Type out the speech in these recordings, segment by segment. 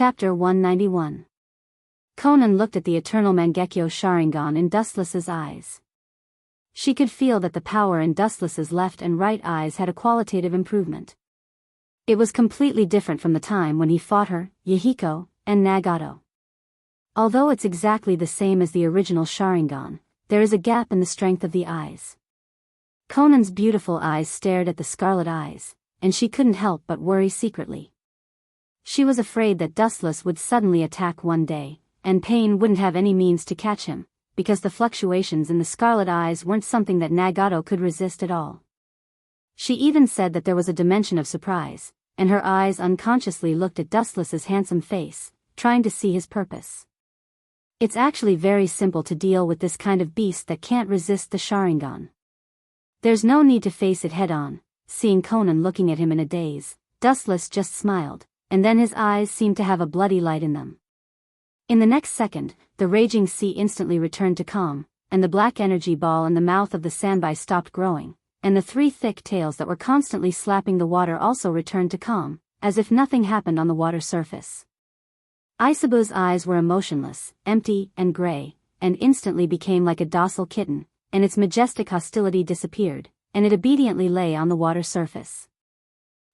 Chapter 191. Conan looked at the eternal Mangekyo Sharingan in Dustless's eyes. She could feel that the power in Dustless's left and right eyes had a qualitative improvement. It was completely different from the time when he fought her, Yahiko, and Nagato. Although it's exactly the same as the original Sharingan, there is a gap in the strength of the eyes. Conan's beautiful eyes stared at the scarlet eyes, and she couldn't help but worry secretly. She was afraid that Dustless would suddenly attack one day, and Pain wouldn't have any means to catch him, because the fluctuations in the scarlet eyes weren't something that Nagato could resist at all. She even said that there was a dimension of surprise, and her eyes unconsciously looked at Dustless's handsome face, trying to see his purpose. It's actually very simple to deal with this kind of beast that can't resist the Sharingan. There's no need to face it head-on. Seeing Conan looking at him in a daze, Dustless just smiled, and then his eyes seemed to have a bloody light in them. In the next second, the raging sea instantly returned to calm, and the black energy ball in the mouth of the sandbai stopped growing, and the three thick tails that were constantly slapping the water also returned to calm, as if nothing happened on the water surface. Isabu's eyes were emotionless, empty, and gray, and instantly became like a docile kitten, and its majestic hostility disappeared, and it obediently lay on the water surface.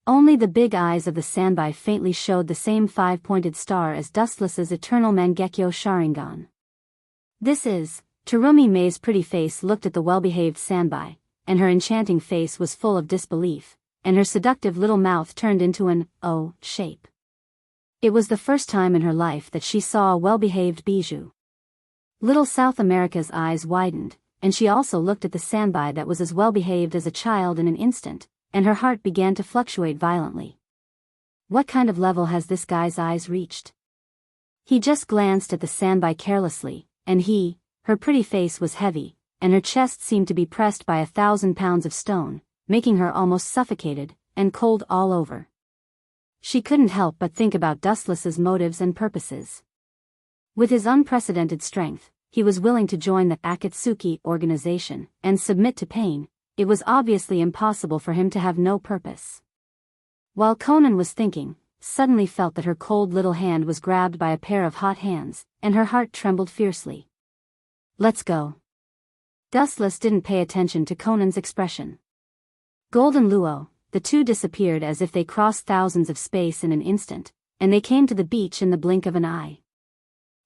Only the big eyes of the sandbai faintly showed the same five-pointed star as Dustless's eternal Mangekyo Sharingan. This is, Terumi Mei's pretty face looked at the well-behaved sandbai, and her enchanting face was full of disbelief, and her seductive little mouth turned into an O shape. It was the first time in her life that she saw a well-behaved bijou. Little South America's eyes widened, and she also looked at the sandbai that was as well-behaved as a child in an instant, and her heart began to fluctuate violently. What kind of level has this guy's eyes reached? He just glanced at the sandbai carelessly, and her pretty face was heavy, and her chest seemed to be pressed by 1,000 pounds of stone, making her almost suffocated, and cold all over. She couldn't help but think about Dustless's motives and purposes. With his unprecedented strength, he was willing to join the Akatsuki organization and submit to Pain. It was obviously impossible for him to have no purpose. While Conan was thinking, suddenly felt that her cold little hand was grabbed by a pair of hot hands, and her heart trembled fiercely. "Let's go." Dustless didn't pay attention to Conan's expression. Golden Luo, the two disappeared as if they crossed thousands of space in an instant, and they came to the beach in the blink of an eye.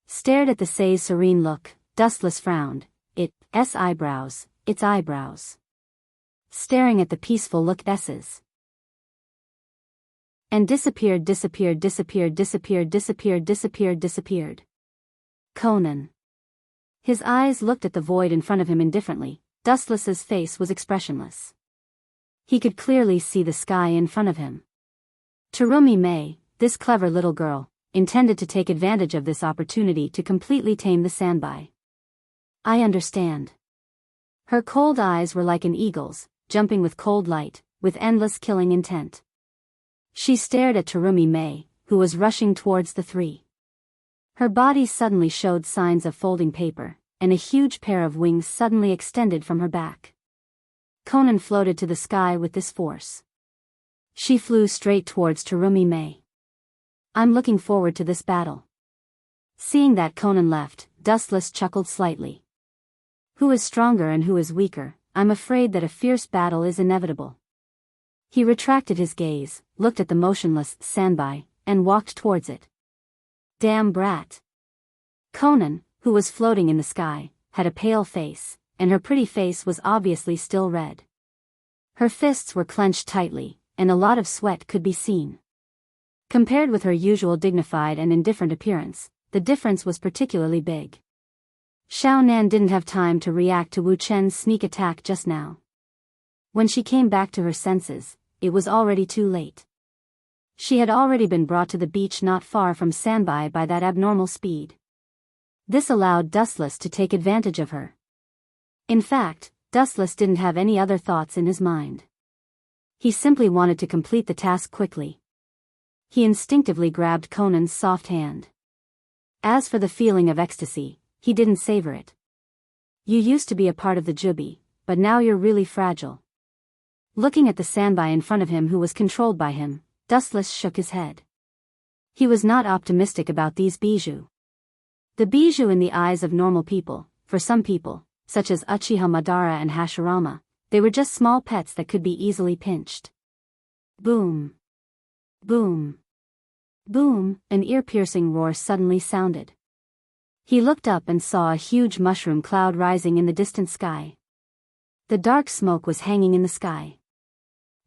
Stared at the Sei's serene look, Dustless frowned, its eyebrows. Staring at the peaceful look S's. And disappeared. Conan. His eyes looked at the void in front of him indifferently. Dustless's face was expressionless. He could clearly see the sky in front of him. Terumi Mei, this clever little girl, intended to take advantage of this opportunity to completely tame the sandbai. I understand. Her cold eyes were like an eagle's, jumping with cold light, with endless killing intent. She stared at Terumi Mei, who was rushing towards the three. Her body suddenly showed signs of folding paper, and a huge pair of wings suddenly extended from her back. Conan floated to the sky with this force. She flew straight towards Terumi Mei. I'm looking forward to this battle. Seeing that Conan left, Dustless chuckled slightly. Who is stronger and who is weaker? I'm afraid that a fierce battle is inevitable. He retracted his gaze, looked at the motionless sandbai, and walked towards it. Damn brat. Conan, who was floating in the sky, had a pale face, and her pretty face was obviously still red. Her fists were clenched tightly, and a lot of sweat could be seen. Compared with her usual dignified and indifferent appearance, the difference was particularly big. Xiao Nan didn't have time to react to Wu Chen's sneak attack just now. When she came back to her senses, it was already too late. She had already been brought to the beach not far from sandbai by that abnormal speed. This allowed Dustless to take advantage of her. In fact, Dustless didn't have any other thoughts in his mind. He simply wanted to complete the task quickly. He instinctively grabbed Conan's soft hand. As for the feeling of ecstasy, he didn't savor it. You used to be a part of the Jubi, but now you're really fragile. Looking at the sandbai in front of him who was controlled by him, Dustless shook his head. He was not optimistic about these bijou. The bijou in the eyes of normal people, for some people, such as Uchiha Madara and Hashirama, they were just small pets that could be easily pinched. Boom. Boom. Boom, an ear-piercing roar suddenly sounded. He looked up and saw a huge mushroom cloud rising in the distant sky. The dark smoke was hanging in the sky.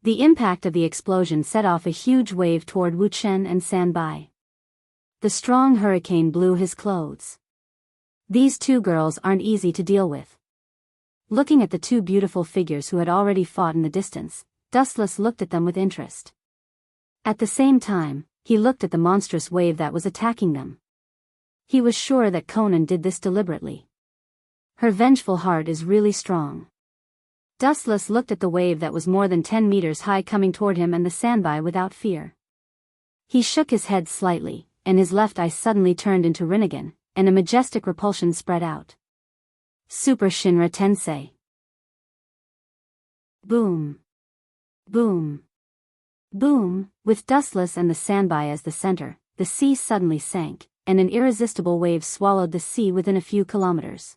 The impact of the explosion set off a huge wave toward Wuchen and Sanbai. The strong hurricane blew his clothes. These two girls aren't easy to deal with. Looking at the two beautiful figures who had already fought in the distance, Dustless looked at them with interest. At the same time, he looked at the monstrous wave that was attacking them. He was sure that Conan did this deliberately. Her vengeful heart is really strong. Dustless looked at the wave that was more than 10 meters high coming toward him and the Sanbai without fear. He shook his head slightly, and his left eye suddenly turned into Rinnegan, and a majestic repulsion spread out. Super Shinra Tensei. Boom. Boom. Boom, with Dustless and the Sanbai as the center, the sea suddenly sank, and an irresistible wave swallowed the sea within a few kilometers.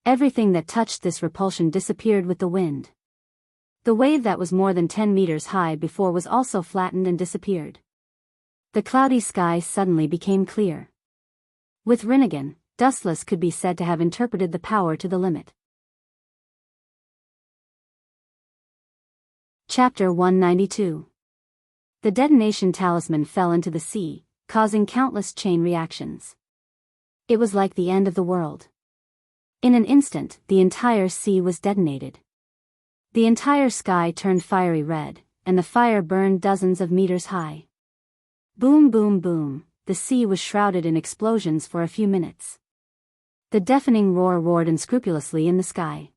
Everything that touched this repulsion disappeared with the wind. The wave that was more than 10 meters high before was also flattened and disappeared. The cloudy sky suddenly became clear. With Rinnegan, Dustless could be said to have interpreted the power to the limit. Chapter 192. The detonation talisman fell into the sea, causing countless chain reactions. It was like the end of the world. In an instant, the entire sea was detonated. The entire sky turned fiery red, and the fire burned dozens of meters high. Boom boom boom, the sea was shrouded in explosions for a few minutes. The deafening roar roared unscrupulously in the sky.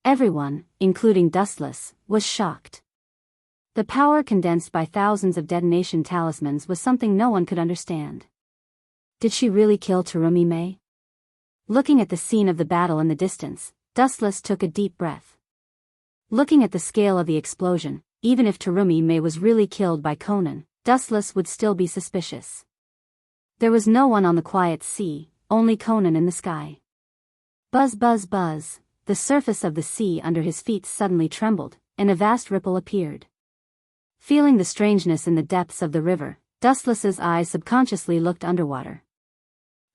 Everyone, including Dustless, was shocked. The power condensed by thousands of detonation talismans was something no one could understand. Did she really kill Terumi Mei? Looking at the scene of the battle in the distance, Dustless took a deep breath. Looking at the scale of the explosion, even if Terumi Mei was really killed by Conan, Dustless would still be suspicious. There was no one on the quiet sea, only Conan in the sky. Buzz buzz buzz, the surface of the sea under his feet suddenly trembled, and a vast ripple appeared. Feeling the strangeness in the depths of the river, Dustless's eyes subconsciously looked underwater.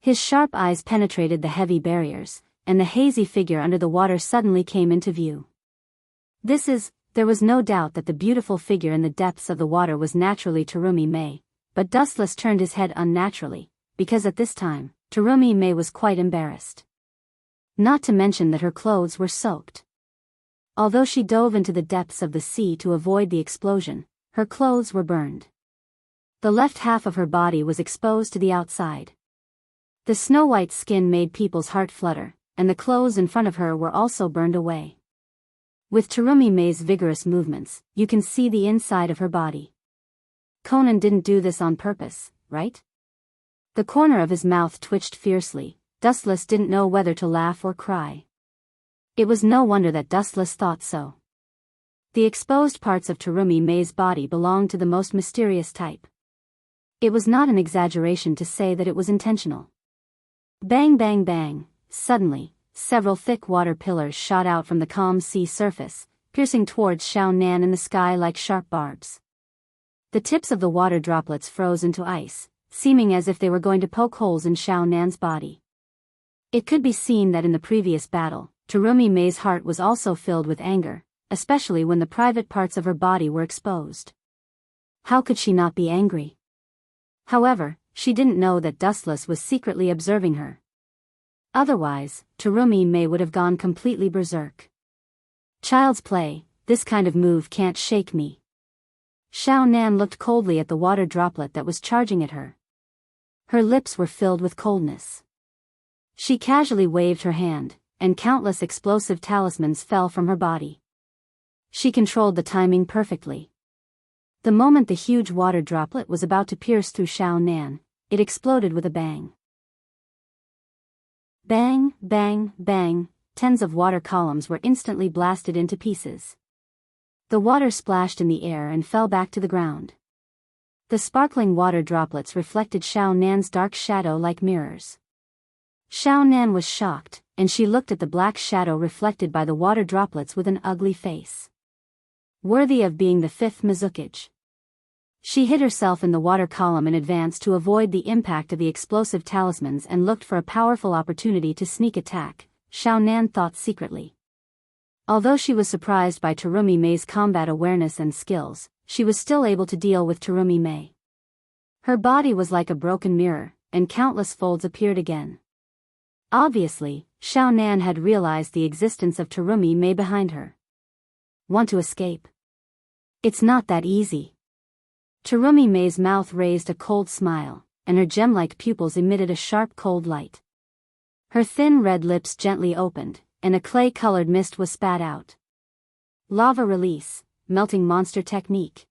His sharp eyes penetrated the heavy barriers, and the hazy figure under the water suddenly came into view. There was no doubt that the beautiful figure in the depths of the water was naturally Terumi Mei, but Dustless turned his head unnaturally, because at this time, Terumi Mei was quite embarrassed. Not to mention that her clothes were soaked. Although she dove into the depths of the sea to avoid the explosion, her clothes were burned. The left half of her body was exposed to the outside. The snow-white skin made people's heart flutter, and the clothes in front of her were also burned away. With Terumi Mei's vigorous movements, you can see the inside of her body. Conan didn't do this on purpose, right? The corner of his mouth twitched fiercely. Dustless didn't know whether to laugh or cry. It was no wonder that Dustless thought so. The exposed parts of Terumi Mei's body belonged to the most mysterious type. It was not an exaggeration to say that it was intentional. Bang bang bang, suddenly, several thick water pillars shot out from the calm sea surface, piercing towards Xiao Nan in the sky like sharp barbs. The tips of the water droplets froze into ice, seeming as if they were going to poke holes in Xiao Nan's body. It could be seen that in the previous battle, Terumi Mei's heart was also filled with anger, especially when the private parts of her body were exposed. How could she not be angry? However, she didn't know that Dustless was secretly observing her. Otherwise, Terumi Mei would have gone completely berserk. Child's play, this kind of move can't shake me. Xiao Nan looked coldly at the water droplet that was charging at her. Her lips were filled with coldness. She casually waved her hand, and countless explosive talismans fell from her body. She controlled the timing perfectly. The moment the huge water droplet was about to pierce through Xiao Nan, it exploded with a bang. Bang, bang, bang, tens of water columns were instantly blasted into pieces. The water splashed in the air and fell back to the ground. The sparkling water droplets reflected Xiao Nan's dark shadow like mirrors. Xiao Nan was shocked, and she looked at the black shadow reflected by the water droplets with an ugly face. Worthy of being the fifth Mizukage. She hid herself in the water column in advance to avoid the impact of the explosive talismans and looked for a powerful opportunity to sneak attack, Xiao Nan thought secretly. Although she was surprised by Terumi Mei's combat awareness and skills, she was still able to deal with Terumi Mei. Her body was like a broken mirror, and countless folds appeared again. Obviously, Xiao Nan had realized the existence of Terumi Mei behind her. Want to escape? It's not that easy. Terumi Mei's mouth raised a cold smile, and her gem-like pupils emitted a sharp cold light. Her thin red lips gently opened, and a clay-colored mist was spat out. Lava release, melting monster technique.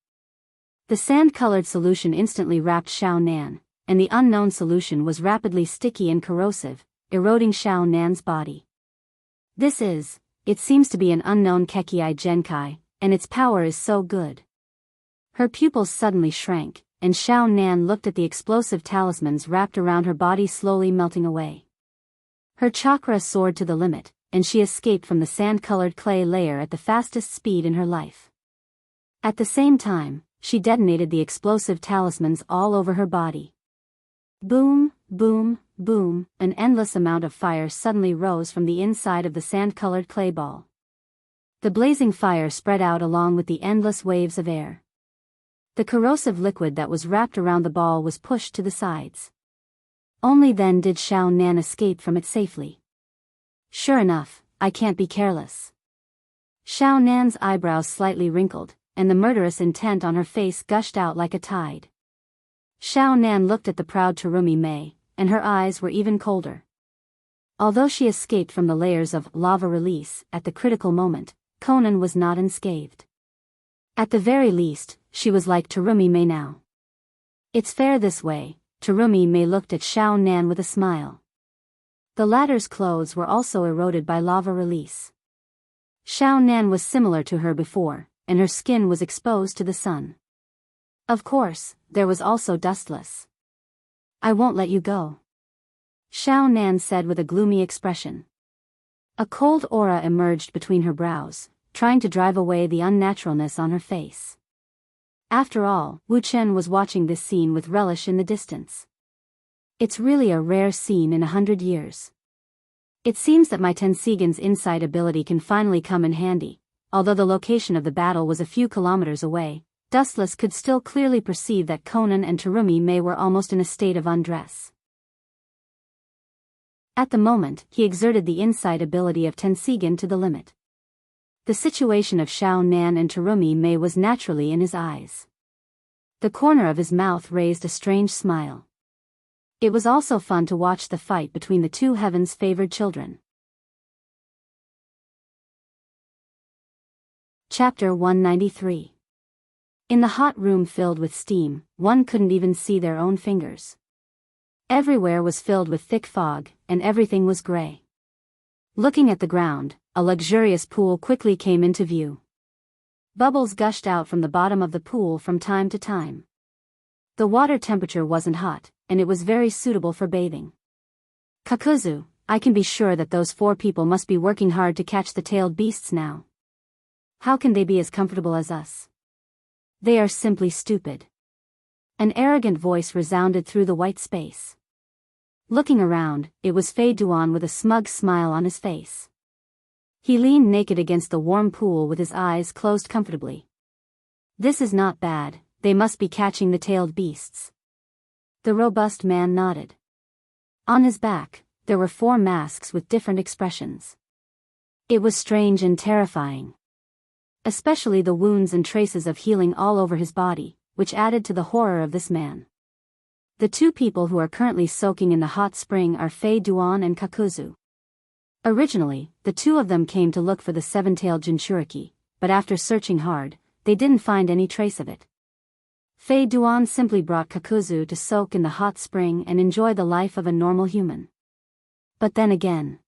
The sand-colored solution instantly wrapped Xiao Nan, and the unknown solution was rapidly sticky and corrosive, eroding Xiao Nan's body. It seems to be an unknown Kekkei Genkai, and its power is so good. Her pupils suddenly shrank, and Xiao Nan looked at the explosive talismans wrapped around her body slowly melting away. Her chakra soared to the limit, and she escaped from the sand-colored clay layer at the fastest speed in her life. At the same time, she detonated the explosive talismans all over her body. Boom, boom, boom, an endless amount of fire suddenly rose from the inside of the sand-colored clay ball. The blazing fire spread out along with the endless waves of air. The corrosive liquid that was wrapped around the ball was pushed to the sides. Only then did Xiao Nan escape from it safely. Sure enough, I can't be careless. Xiao Nan's eyebrows slightly wrinkled, and the murderous intent on her face gushed out like a tide. Xiao Nan looked at the proud Terumi Mei, and her eyes were even colder. Although she escaped from the layers of lava release at the critical moment, Conan was not unscathed. At the very least, she was like Terumi Mei now. It's fair this way, Terumi Mei looked at Xiao Nan with a smile. The latter's clothes were also eroded by lava release. Xiao Nan was similar to her before, and her skin was exposed to the sun. Of course, there was also dustless. I won't let you go. Xiao Nan said with a gloomy expression. A cold aura emerged between her brows, trying to drive away the unnaturalness on her face. After all, Wu Chen was watching this scene with relish in the distance. It's really a rare scene in 100 years. It seems that my Tensigen's insight ability can finally come in handy. Although the location of the battle was a few kilometers away, Dustless could still clearly perceive that Conan and Terumi Mei were almost in a state of undress. At the moment, he exerted the insight ability of Tensigen to the limit. The situation of Xiao Nan and Terumi Mei was naturally in his eyes. The corner of his mouth raised a strange smile. It was also fun to watch the fight between the two heaven's favored children. Chapter 193. In the hot room filled with steam, one couldn't even see their own fingers. Everywhere was filled with thick fog, and everything was gray. Looking at the ground, a luxurious pool quickly came into view. Bubbles gushed out from the bottom of the pool from time to time. The water temperature wasn't hot, and it was very suitable for bathing. Kakuzu, I can be sure that those 4 people must be working hard to catch the tailed beasts now. How can they be as comfortable as us? They are simply stupid. An arrogant voice resounded through the white space. Looking around, it was Fei Duan with a smug smile on his face. He leaned naked against the warm pool with his eyes closed comfortably. This is not bad, they must be catching the tailed beasts. The robust man nodded. On his back, there were 4 masks with different expressions. It was strange and terrifying. Especially the wounds and traces of healing all over his body, which added to the horror of this man. The 2 people who are currently soaking in the hot spring are Fei Duan and Kakuzu. Originally, the 2 of them came to look for the 7-tailed Jinchuriki, but after searching hard, they didn't find any trace of it. Fei Duan simply brought Kakuzu to soak in the hot spring and enjoy the life of a normal human. But then again,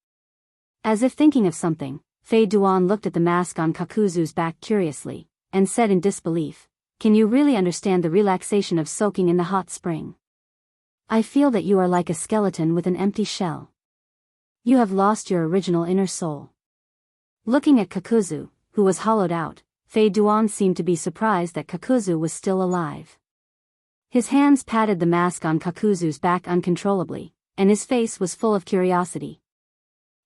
as if thinking of something, Fei Duan looked at the mask on Kakuzu's back curiously, and said in disbelief, can you really understand the relaxation of soaking in the hot spring? I feel that you are like a skeleton with an empty shell. You have lost your original inner soul. Looking at Kakuzu, who was hollowed out, Fei Duan seemed to be surprised that Kakuzu was still alive. His hands patted the mask on Kakuzu's back uncontrollably, and his face was full of curiosity.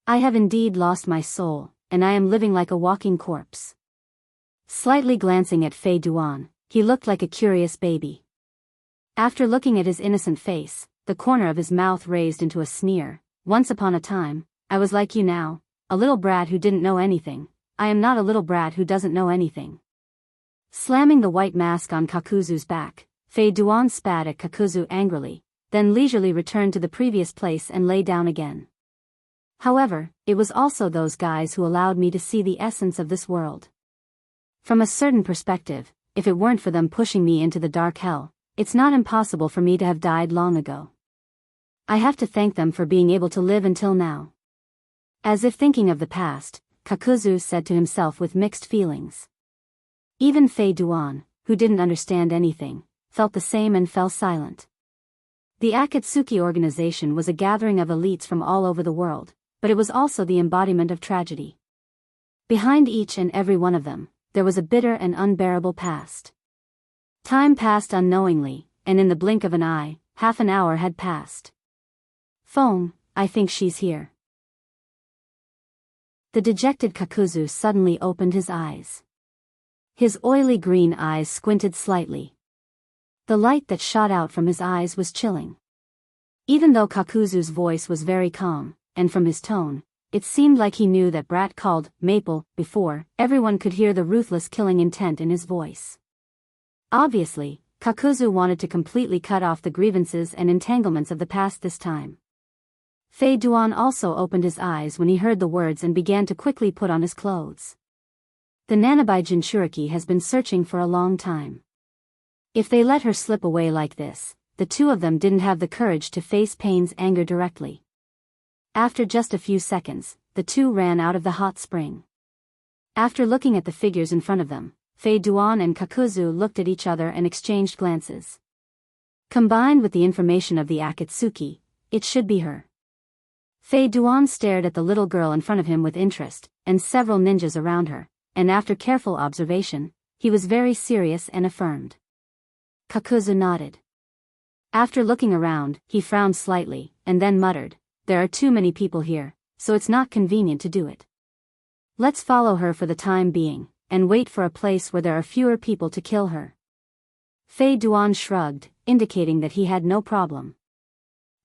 I have indeed lost my soul, and I am living like a walking corpse. Slightly glancing at Fei Duan, he looked like a curious baby. After looking at his innocent face, the corner of his mouth raised into a sneer. Once upon a time, I was like you now, a little brat who didn't know anything. I am not a little brat who doesn't know anything. Slamming the white mask on Kakuzu's back, Fei Duan spat at Kakuzu angrily, then leisurely returned to the previous place and lay down again. However, it was also those guys who allowed me to see the essence of this world. From a certain perspective, if it weren't for them pushing me into the dark hell, it's not impossible for me to have died long ago. I have to thank them for being able to live until now. As if thinking of the past, Kakuzu said to himself with mixed feelings. Even Fei Duan, who didn't understand anything, felt the same and fell silent. The Akatsuki organization was a gathering of elites from all over the world, but it was also the embodiment of tragedy. Behind each and every one of them, there was a bitter and unbearable past. Time passed unknowingly, and in the blink of an eye, half an hour had passed. Phone, I think she's here. The dejected Kakuzu suddenly opened his eyes. His oily green eyes squinted slightly. The light that shot out from his eyes was chilling. Even though Kakuzu's voice was very calm, and from his tone, it seemed like he knew that brat called Maple before, everyone could hear the ruthless killing intent in his voice. Obviously, Kakuzu wanted to completely cut off the grievances and entanglements of the past this time. Fei Duan also opened his eyes when he heard the words and began to quickly put on his clothes. The Nanabai Jinchuriki has been searching for a long time. If they let her slip away like this, the two of them didn't have the courage to face Paine's anger directly. After just a few seconds, the two ran out of the hot spring. After looking at the figures in front of them, Fei Duan and Kakuzu looked at each other and exchanged glances. Combined with the information of the Akatsuki, it should be her. Fei Duan stared at the little girl in front of him with interest, and several ninjas around her, and after careful observation, he was very serious and affirmed. Kakuzu nodded. After looking around, he frowned slightly, and then muttered, "There are too many people here, so it's not convenient to do it. Let's follow her for the time being, and wait for a place where there are fewer people to kill her." Fei Duan shrugged, indicating that he had no problem.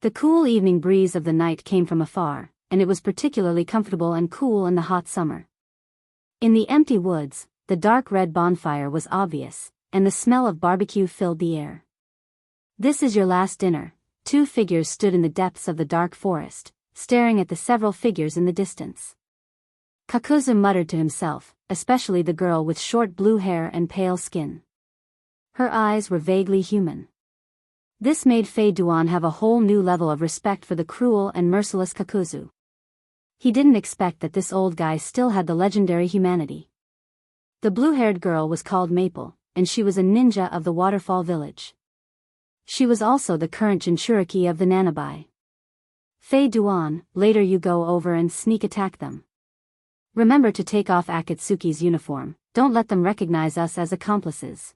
The cool evening breeze of the night came from afar, and it was particularly comfortable and cool in the hot summer. In the empty woods, the dark red bonfire was obvious, and the smell of barbecue filled the air. "This is your last dinner." Two figures stood in the depths of the dark forest, staring at the several figures in the distance. Kakuzu muttered to himself, especially the girl with short blue hair and pale skin. Her eyes were vaguely human. This made Fei Duan have a whole new level of respect for the cruel and merciless Kakuzu. He didn't expect that this old guy still had the legendary humanity. The blue-haired girl was called Maple, and she was a ninja of the Waterfall Village. She was also the current Jinchuriki of the Nanabai. Fei Duan, later you go over and sneak attack them. Remember to take off Akatsuki's uniform, don't let them recognize us as accomplices.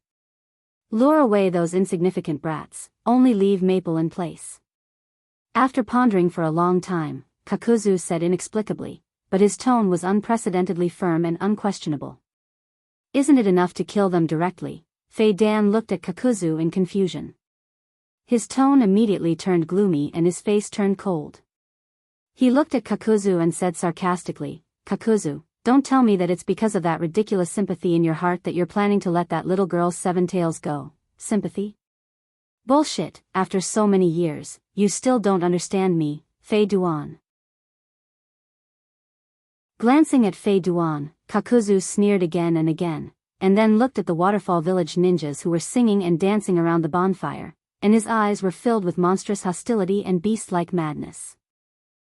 Lure away those insignificant brats, only leave Maple in place. After pondering for a long time, Kakuzu said inexplicably, but his tone was unprecedentedly firm and unquestionable. "Isn't it enough to kill them directly?" Fei Dan looked at Kakuzu in confusion. His tone immediately turned gloomy and his face turned cold. He looked at Kakuzu and said sarcastically, "Kakuzu, don't tell me that it's because of that ridiculous sympathy in your heart that you're planning to let that little girl's 7 tails go." Sympathy? Bullshit, after so many years, you still don't understand me, Fei Duan. Glancing at Fei Duan, Kakuzu sneered again, and then looked at the Waterfall Village ninjas who were singing and dancing around the bonfire, and his eyes were filled with monstrous hostility and beast-like madness.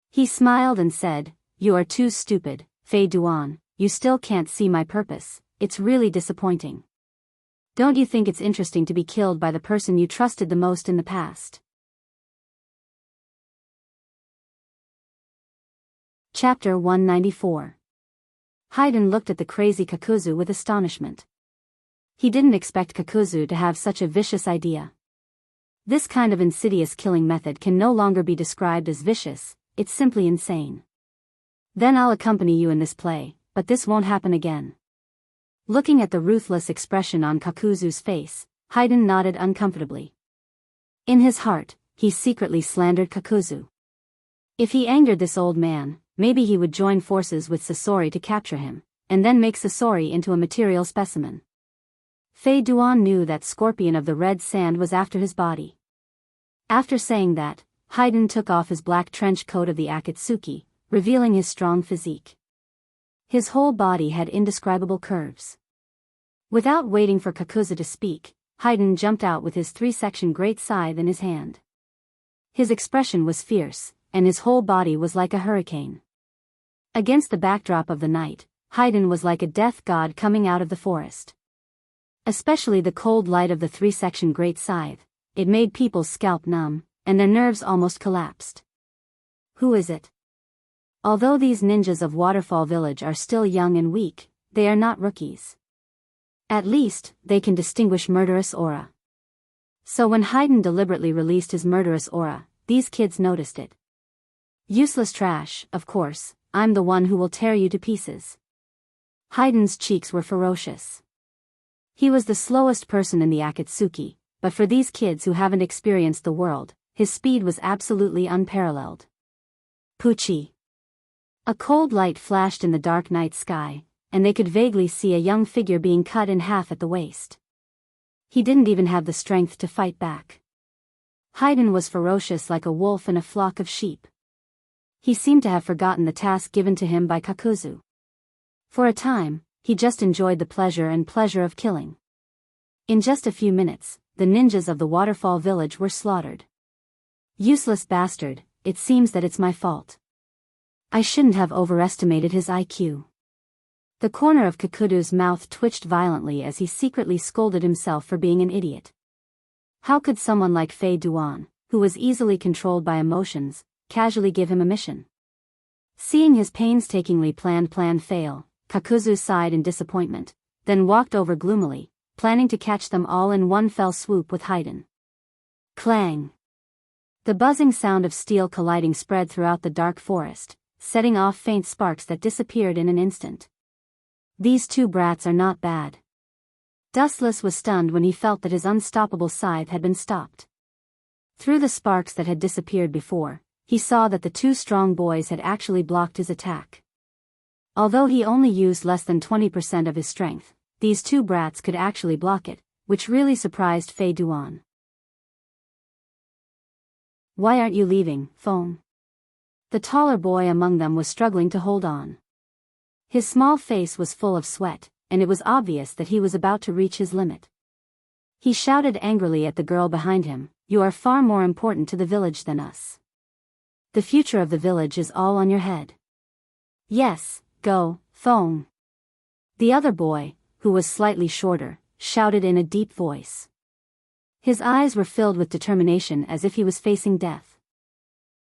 He smiled and said, "You are too stupid, Fei Duan, you still can't see my purpose, it's really disappointing." Don't you think it's interesting to be killed by the person you trusted the most in the past? Chapter 194. Haydn looked at the crazy Kakuzu with astonishment. He didn't expect Kakuzu to have such a vicious idea. This kind of insidious killing method can no longer be described as vicious, it's simply insane. Then I'll accompany you in this play, but this won't happen again. Looking at the ruthless expression on Kakuzu's face, Haydn nodded uncomfortably. In his heart, he secretly slandered Kakuzu. If he angered this old man, maybe he would join forces with Sasori to capture him, and then make Sasori into a material specimen. Fei Duan knew that Scorpion of the Red Sand was after his body. After saying that, Haydn took off his black trench coat of the Akatsuki, revealing his strong physique. His whole body had indescribable curves. Without waiting for Kakuzu to speak, Haydn jumped out with his 3-section great scythe in his hand. His expression was fierce, and his whole body was like a hurricane. Against the backdrop of the night, Haydn was like a death god coming out of the forest. Especially the cold light of the 3-section great scythe, it made people's scalp numb, and their nerves almost collapsed. Who is it? Although these ninjas of Waterfall Village are still young and weak, they are not rookies. At least, they can distinguish murderous aura. So when Haydn deliberately released his murderous aura, these kids noticed it. Useless trash, of course, I'm the one who will tear you to pieces. Haydn's cheeks were ferocious. He was the slowest person in the Akatsuki, but for these kids who haven't experienced the world, his speed was absolutely unparalleled. Pucci. A cold light flashed in the dark night sky, and they could vaguely see a young figure being cut in half at the waist. He didn't even have the strength to fight back. Haydn was ferocious like a wolf in a flock of sheep. He seemed to have forgotten the task given to him by Kakuzu. For a time, he just enjoyed the pleasure of killing. In just a few minutes, the ninjas of the Waterfall Village were slaughtered. Useless bastard, it seems that it's my fault. I shouldn't have overestimated his IQ. The corner of Kakuzu's mouth twitched violently as he secretly scolded himself for being an idiot. How could someone like Fei Duan, who was easily controlled by emotions, casually give him a mission? Seeing his painstakingly planned plan fail, Kakuzu sighed in disappointment, then walked over gloomily, planning to catch them all in one fell swoop with Haydn. Clang! The buzzing sound of steel colliding spread throughout the dark forest, setting off faint sparks that disappeared in an instant. These two brats are not bad. Dustless was stunned when he felt that his unstoppable scythe had been stopped. Through the sparks that had disappeared before, he saw that the two strong boys had actually blocked his attack. Although he only used less than 20% of his strength, these two brats could actually block it, which really surprised Fei Duan. Why aren't you leaving, Feng? The taller boy among them was struggling to hold on. His small face was full of sweat, and it was obvious that he was about to reach his limit. He shouted angrily at the girl behind him, "You are far more important to the village than us. The future of the village is all on your head." "Yes, go, Feng." The other boy, who was slightly shorter, shouted in a deep voice. His eyes were filled with determination as if he was facing death.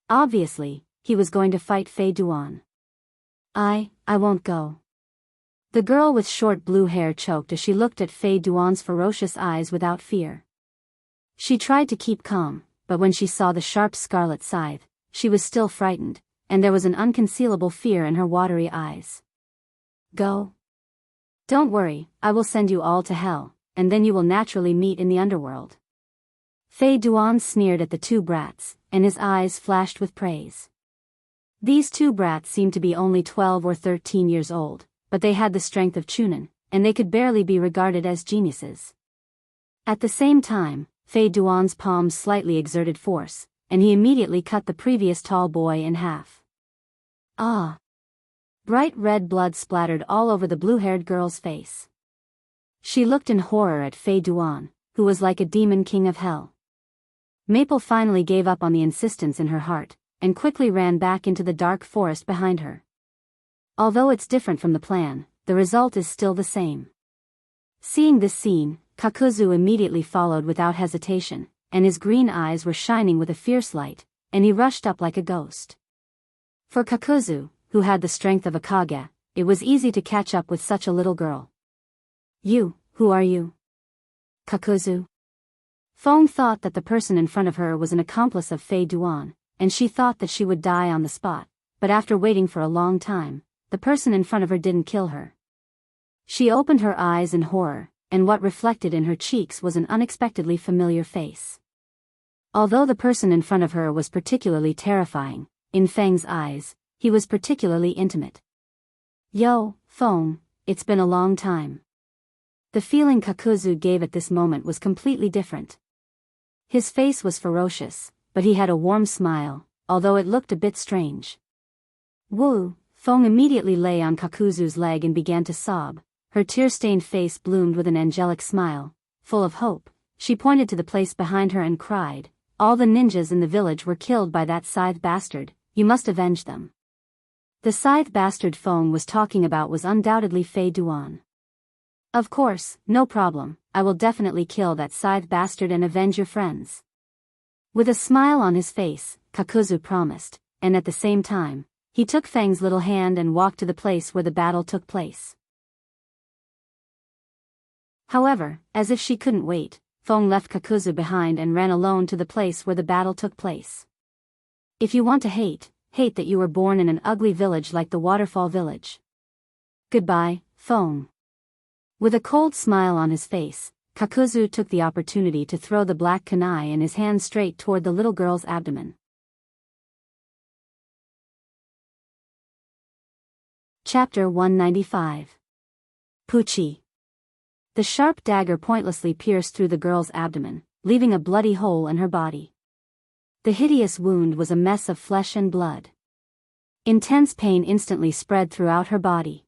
Obviously, he was going to fight Fei Duan. I won't go." The girl with short blue hair choked as she looked at Fei Duan's ferocious eyes without fear. She tried to keep calm, but when she saw the sharp scarlet scythe, she was still frightened, and there was an unconcealable fear in her watery eyes. "Go? Don't worry, I will send you all to hell, and then you will naturally meet in the underworld." Fei Duan sneered at the two brats, and his eyes flashed with praise. These two brats seemed to be only 12 or 13 years old, but they had the strength of Chunin, and they could barely be regarded as geniuses. At the same time, Fei Duan's palms slightly exerted force, and he immediately cut the previous tall boy in half. Ah! Bright red blood splattered all over the blue-haired girl's face. She looked in horror at Fei Duan, who was like a demon king of hell. Maple finally gave up on the insistence in her heart, and quickly ran back into the dark forest behind her. Although it's different from the plan, the result is still the same. Seeing this scene, Kakuzu immediately followed without hesitation, and his green eyes were shining with a fierce light, and he rushed up like a ghost. For Kakuzu, who had the strength of a Kage, it was easy to catch up with such a little girl. "You, who are you?" "Kakuzu." Fong thought that the person in front of her was an accomplice of Fei Duan, and she thought that she would die on the spot, but after waiting for a long time, the person in front of her didn't kill her. She opened her eyes in horror, and what reflected in her cheeks was an unexpectedly familiar face. Although the person in front of her was particularly terrifying, in Feng's eyes, he was particularly intimate. "Yo, Feng, it's been a long time." The feeling Kakuzu gave at this moment was completely different. His face was ferocious, but he had a warm smile, although it looked a bit strange. "Woo!" Feng immediately lay on Kakuzu's leg and began to sob. Her tear-stained face bloomed with an angelic smile. Full of hope, she pointed to the place behind her and cried, "All the ninjas in the village were killed by that scythe bastard, you must avenge them." The scythe bastard Feng was talking about was undoubtedly Fei Duan. "Of course, no problem, I will definitely kill that scythe bastard and avenge your friends." With a smile on his face, Kakuzu promised, and at the same time, he took Feng's little hand and walked to the place where the battle took place. However, as if she couldn't wait, Feng left Kakuzu behind and ran alone to the place where the battle took place. "If you want to hate, hate that you were born in an ugly village like the waterfall village. Goodbye, Feng." With a cold smile on his face, Kakuzu took the opportunity to throw the black kunai in his hand straight toward the little girl's abdomen. Chapter 195. Puchi. The sharp dagger pointlessly pierced through the girl's abdomen, leaving a bloody hole in her body. The hideous wound was a mess of flesh and blood. Intense pain instantly spread throughout her body.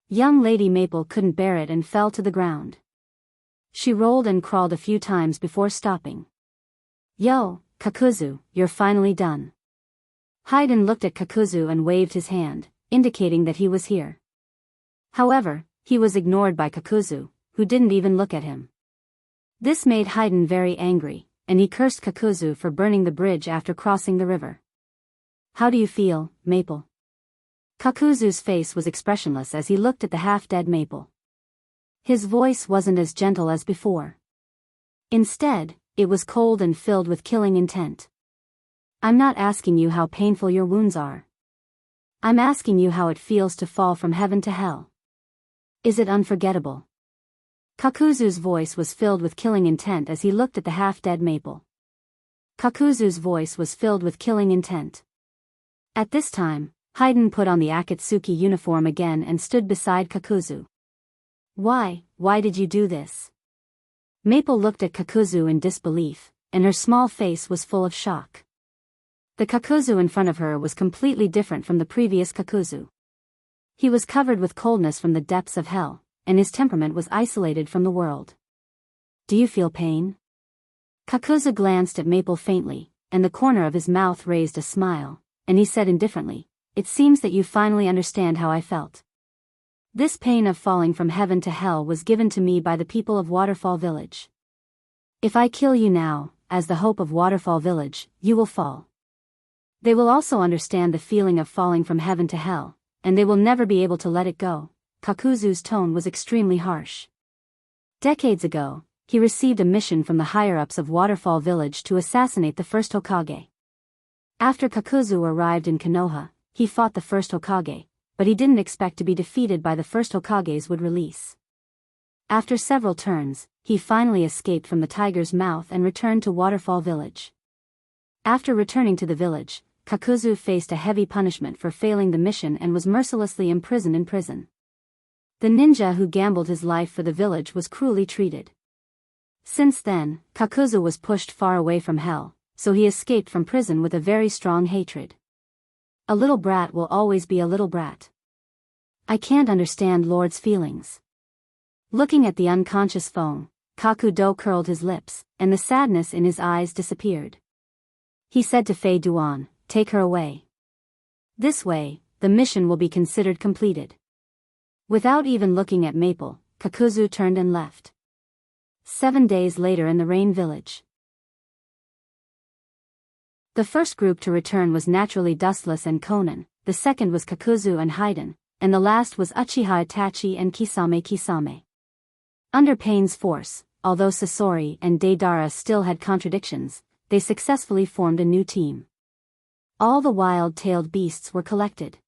Young Lady Maple couldn't bear it and fell to the ground. She rolled and crawled a few times before stopping. "Yo, Kakuzu, you're finally done." Haydn looked at Kakuzu and waved his hand, indicating that he was here. However, he was ignored by Kakuzu, who didn't even look at him. This made Haydn very angry, and he cursed Kakuzu for burning the bridge after crossing the river. "How do you feel, Maple?" Kakuzu's face was expressionless as he looked at the half-dead Maple. His voice wasn't as gentle as before. Instead, it was cold and filled with killing intent. "I'm not asking you how painful your wounds are. I'm asking you how it feels to fall from heaven to hell. Is it unforgettable?" Kakuzu's voice was filled with killing intent as he looked at the half-dead Maple. Kakuzu's voice was filled with killing intent. At this time, Haydn put on the Akatsuki uniform again and stood beside Kakuzu. Why did you do this?" Maple looked at Kakuzu in disbelief, and her small face was full of shock. The Kakuzu in front of her was completely different from the previous Kakuzu. He was covered with coldness from the depths of hell, and his temperament was isolated from the world. "Do you feel pain?" Kakuzu glanced at Maple faintly, and the corner of his mouth raised a smile, and he said indifferently, "It seems that you finally understand how I felt. This pain of falling from heaven to hell was given to me by the people of Waterfall Village. If I kill you now, as the hope of Waterfall Village, you will fall. They will also understand the feeling of falling from heaven to hell, and they will never be able to let it go." Kakuzu's tone was extremely harsh. Decades ago, he received a mission from the higher-ups of Waterfall Village to assassinate the first Hokage. After Kakuzu arrived in Konoha, he fought the first Hokage, but he didn't expect to be defeated by the first Hokage's would release. After several turns, he finally escaped from the tiger's mouth and returned to Waterfall Village. After returning to the village, Kakuzu faced a heavy punishment for failing the mission and was mercilessly imprisoned in prison. The ninja who gambled his life for the village was cruelly treated. Since then, Kakuzu was pushed far away from hell, so he escaped from prison with a very strong hatred. A little brat will always be a little brat. I can't understand Lord's feelings. Looking at the unconscious Feng, Kakudo curled his lips, and the sadness in his eyes disappeared. He said to Fei Duan, "Take her away. This way, the mission will be considered completed." Without even looking at Maple, Kakuzu turned and left. 7 days later in the Rain Village. The first group to return was naturally Dustless and Conan, the second was Kakuzu and Haiden, and the last was Uchiha Itachi and Kisame. Under Pain's force, although Sasori and Deidara still had contradictions, they successfully formed a new team. All the wild-tailed beasts were collected.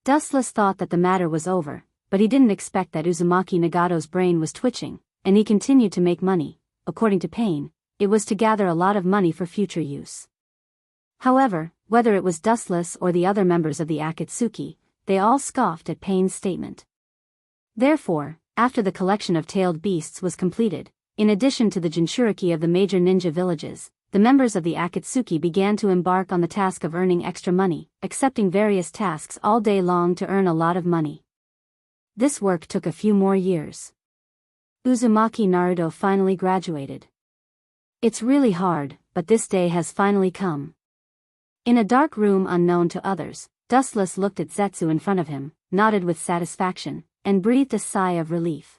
Dustless thought that the matter was over, but he didn't expect that Uzumaki Nagato's brain was twitching, and he continued to make money. According to Pain, it was to gather a lot of money for future use. However, whether it was Dustless or the other members of the Akatsuki, they all scoffed at Pain's statement. Therefore, after the collection of tailed beasts was completed, in addition to the Jinchuriki of the major ninja villages, the members of the Akatsuki began to embark on the task of earning extra money, accepting various tasks all day long to earn a lot of money. This work took a few more years. Uzumaki Naruto finally graduated. It's really hard, but this day has finally come. In a dark room unknown to others, Dustless looked at Zetsu in front of him, nodded with satisfaction, and breathed a sigh of relief.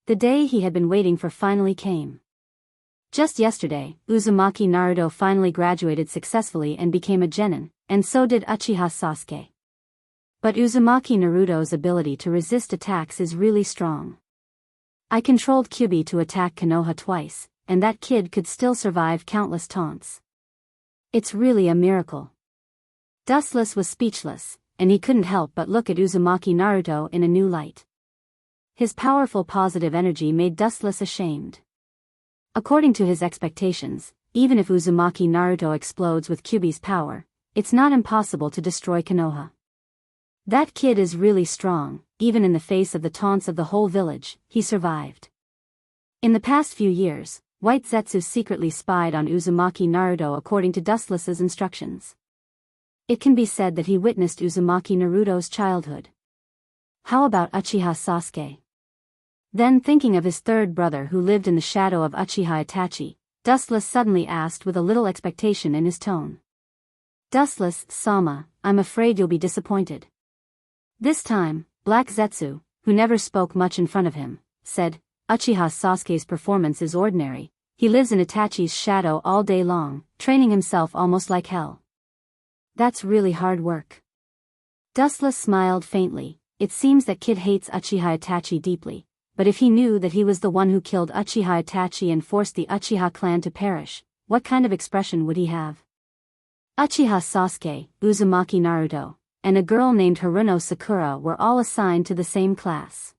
The day he had been waiting for finally came. Just yesterday, Uzumaki Naruto finally graduated successfully and became a genin, and so did Uchiha Sasuke. But Uzumaki Naruto's ability to resist attacks is really strong. I controlled Kyubi to attack Konoha twice, and that kid could still survive countless taunts. It's really a miracle. Dustless was speechless, and he couldn't help but look at Uzumaki Naruto in a new light. His powerful positive energy made Dustless ashamed. According to his expectations, even if Uzumaki Naruto explodes with Kyubi's power, it's not impossible to destroy Konoha. That kid is really strong, even in the face of the taunts of the whole village, he survived. In the past few years, White Zetsu secretly spied on Uzumaki Naruto according to Dustless's instructions. It can be said that he witnessed Uzumaki Naruto's childhood. How about Uchiha Sasuke? Then thinking of his third brother who lived in the shadow of Uchiha Itachi, Dustless suddenly asked with a little expectation in his tone. Dustless-sama, I'm afraid you'll be disappointed. This time, Black Zetsu, who never spoke much in front of him, said, Uchiha Sasuke's performance is ordinary. He lives in Itachi's shadow all day long, training himself almost like hell. That's really hard work. Dustless smiled faintly. It seems that kid hates Uchiha Itachi deeply, but if he knew that he was the one who killed Uchiha Itachi and forced the Uchiha clan to perish, what kind of expression would he have? Uchiha Sasuke, Uzumaki Naruto, and a girl named Haruno Sakura were all assigned to the same class.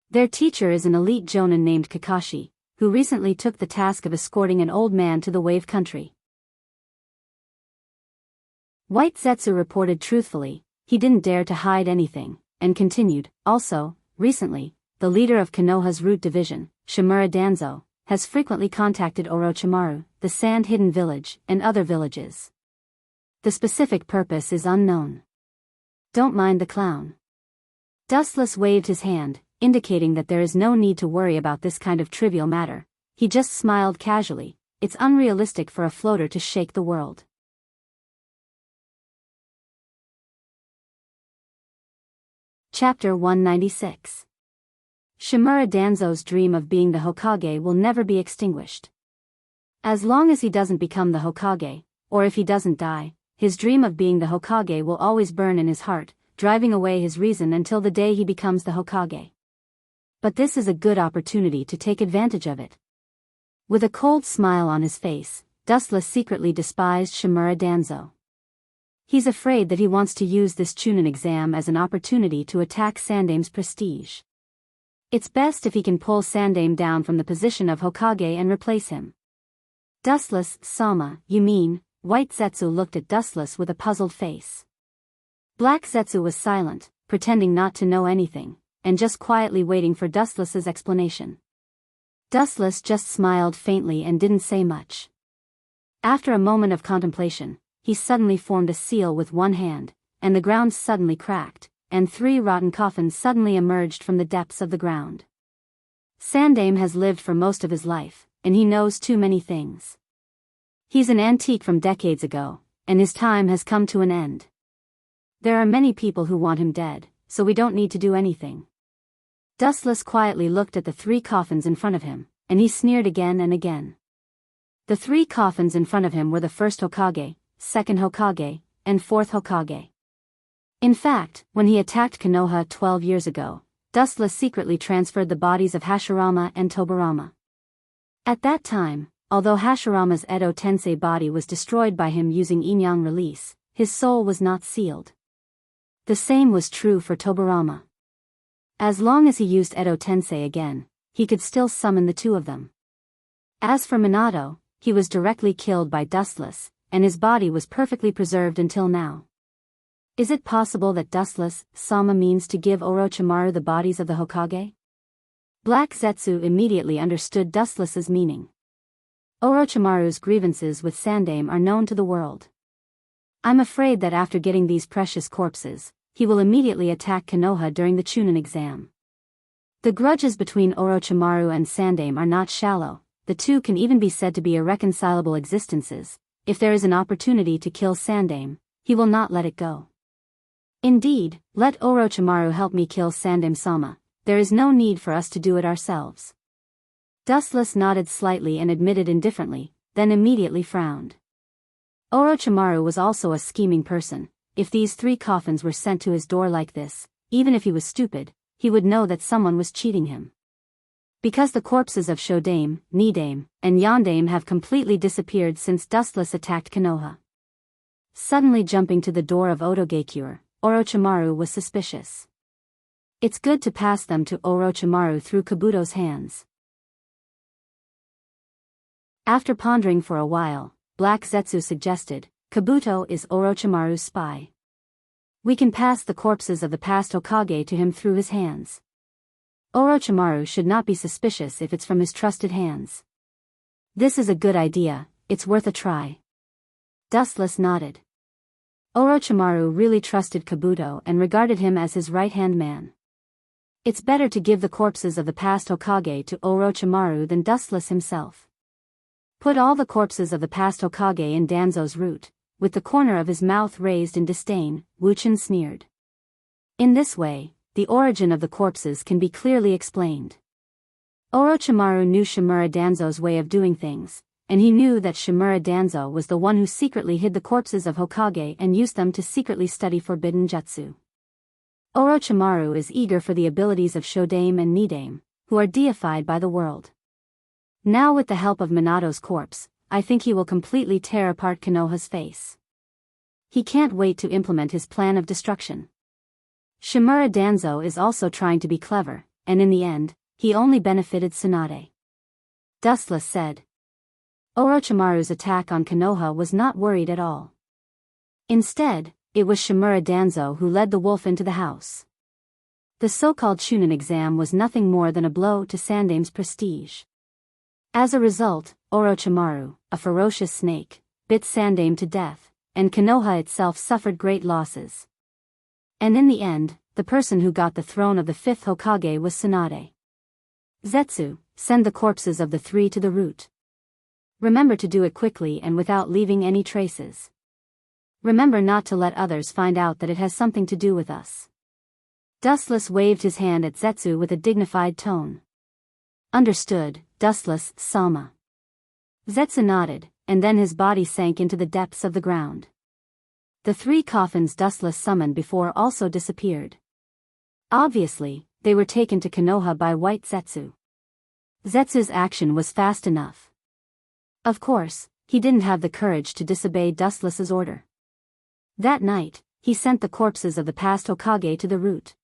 Their teacher is an elite jonin named Kakashi, who recently took the task of escorting an old man to the Wave Country. White Zetsu reported truthfully, he didn't dare to hide anything, and continued, also, recently, the leader of Konoha's root division, Shimura Danzo, has frequently contacted Orochimaru, the sand-hidden village, and other villages. The specific purpose is unknown. Don't mind the clown. Dustless waved his hand, indicating that there is no need to worry about this kind of trivial matter. He just smiled casually. It's unrealistic for a floater to shake the world. Chapter 196. Shimura Danzo's dream of being the Hokage will never be extinguished. As long as he doesn't become the Hokage, or if he doesn't die, his dream of being the Hokage will always burn in his heart, driving away his reason until the day he becomes the Hokage. But this is a good opportunity to take advantage of it. With a cold smile on his face, Dustless secretly despised Shimura Danzo. He's afraid that he wants to use this Chunin exam as an opportunity to attack Sandame's prestige. It's best if he can pull Sandame down from the position of Hokage and replace him. Dustless-sama, you mean? White Zetsu looked at Dustless with a puzzled face. Black Zetsu was silent, pretending not to know anything, and just quietly waiting for Dustless's explanation. Dustless just smiled faintly and didn't say much. After a moment of contemplation, he suddenly formed a seal with one hand, and the ground suddenly cracked, and 3 rotten coffins suddenly emerged from the depths of the ground. Sandame has lived for most of his life, and he knows too many things. He's an antique from decades ago, and his time has come to an end. There are many people who want him dead, so we don't need to do anything. Dustless quietly looked at the 3 coffins in front of him, and he sneered again and again. The 3 coffins in front of him were the first Hokage, second Hokage, and fourth Hokage. In fact, when he attacked Konoha 12 years ago, Dustless secretly transferred the bodies of Hashirama and Tobirama. At that time, although Hashirama's Edo Tensei body was destroyed by him using Inyang release, his soul was not sealed. The same was true for Tobirama. As long as he used Edo Tensei again, he could still summon the 2 of them. As for Minato, he was directly killed by Dustless, and his body was perfectly preserved until now. Is it possible that Dustless Sama means to give Orochimaru the bodies of the Hokage? Black Zetsu immediately understood Dustless's meaning. Orochimaru's grievances with Sandaime are known to the world. I'm afraid that after getting these precious corpses, he will immediately attack Konoha during the Chunin exam. The grudges between Orochimaru and Sandaime are not shallow, the 2 can even be said to be irreconcilable existences. If there is an opportunity to kill Sandaime, he will not let it go. Indeed, let Orochimaru help me kill Sandaime-sama, there is no need for us to do it ourselves. Dustless nodded slightly and admitted indifferently, then immediately frowned. Orochimaru was also a scheming person. If these 3 coffins were sent to his door like this, even if he was stupid, he would know that someone was cheating him. Because the corpses of Shodaime, Nidaime, and Yondaime have completely disappeared since Dustless attacked Konoha. Suddenly jumping to the door of Odogakure, Orochimaru was suspicious. It's good to pass them to Orochimaru through Kabuto's hands. After pondering for a while, Black Zetsu suggested, Kabuto is Orochimaru's spy. We can pass the corpses of the past Hokage to him through his hands. Orochimaru should not be suspicious if it's from his trusted hands. This is a good idea, it's worth a try. Dustless nodded. Orochimaru really trusted Kabuto and regarded him as his right-hand man. It's better to give the corpses of the past Hokage to Orochimaru than Dustless himself. Put all the corpses of the past Hokage in Danzo's root, with the corner of his mouth raised in disdain, Wuchen sneered. In this way, the origin of the corpses can be clearly explained. Orochimaru knew Shimura Danzo's way of doing things, and he knew that Shimura Danzo was the one who secretly hid the corpses of Hokage and used them to secretly study forbidden jutsu. Orochimaru is eager for the abilities of Shodaime and Nidaime, who are deified by the world. Now with the help of Minato's corpse, I think he will completely tear apart Konoha's face. He can't wait to implement his plan of destruction. Shimura Danzo is also trying to be clever, and in the end, he only benefited Tsunade. Dustless said. Orochimaru's attack on Konoha was not worried at all. Instead, it was Shimura Danzo who led the wolf into the house. The so-called Chunin exam was nothing more than a blow to Sandaime's prestige. As a result, Orochimaru, a ferocious snake, bit Sandaime to death, and Konoha itself suffered great losses. And in the end, the person who got the throne of the 5th Hokage was Tsunade. Zetsu, send the corpses of the 3 to the root. Remember to do it quickly and without leaving any traces. Remember not to let others find out that it has something to do with us. Dustless waved his hand at Zetsu with a dignified tone. Understood, Dustless Sama. Zetsu nodded, and then his body sank into the depths of the ground. The 3 coffins Dustless summoned before also disappeared. Obviously, they were taken to Konoha by White Zetsu. Zetsu's action was fast enough. Of course, he didn't have the courage to disobey Dustless's order. That night, he sent the corpses of the past Hokage to the root.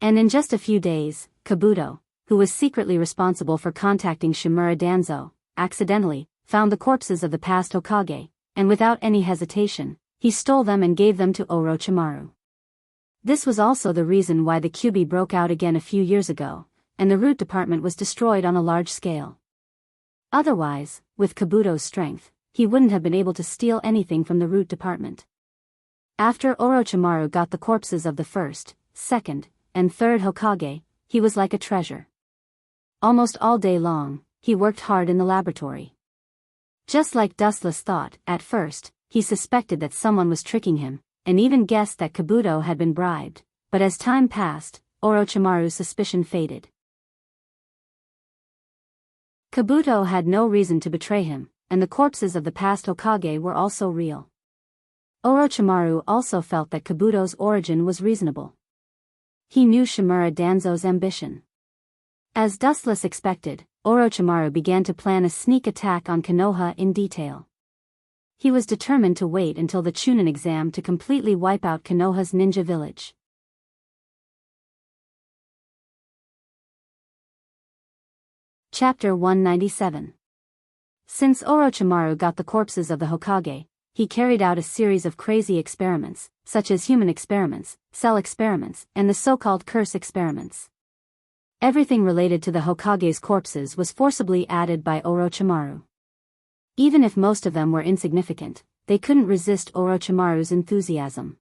And in just a few days, Kabuto, who was secretly responsible for contacting Shimura Danzo, accidentally found the corpses of the past Hokage, and without any hesitation, he stole them and gave them to Orochimaru. This was also the reason why the Kyuubi broke out again a few years ago, and the root department was destroyed on a large scale. Otherwise, with Kabuto's strength, he wouldn't have been able to steal anything from the root department. After Orochimaru got the corpses of the 1st, 2nd, and 3rd Hokage, he was like a treasure. Almost all day long, he worked hard in the laboratory. Just like Dustless thought, at first, he suspected that someone was tricking him, and even guessed that Kabuto had been bribed, but as time passed, Orochimaru's suspicion faded. Kabuto had no reason to betray him, and the corpses of the past Hokage were also real. Orochimaru also felt that Kabuto's origin was reasonable. He knew Shimura Danzo's ambition. As Dustless expected, Orochimaru began to plan a sneak attack on Konoha in detail. He was determined to wait until the Chunin exam to completely wipe out Konoha's ninja village. Chapter 197. Since Orochimaru got the corpses of the Hokage, he carried out a series of crazy experiments, such as human experiments, cell experiments, and the so-called curse experiments. Everything related to the Hokage's corpses was forcibly added by Orochimaru. Even if most of them were insignificant, they couldn't resist Orochimaru's enthusiasm.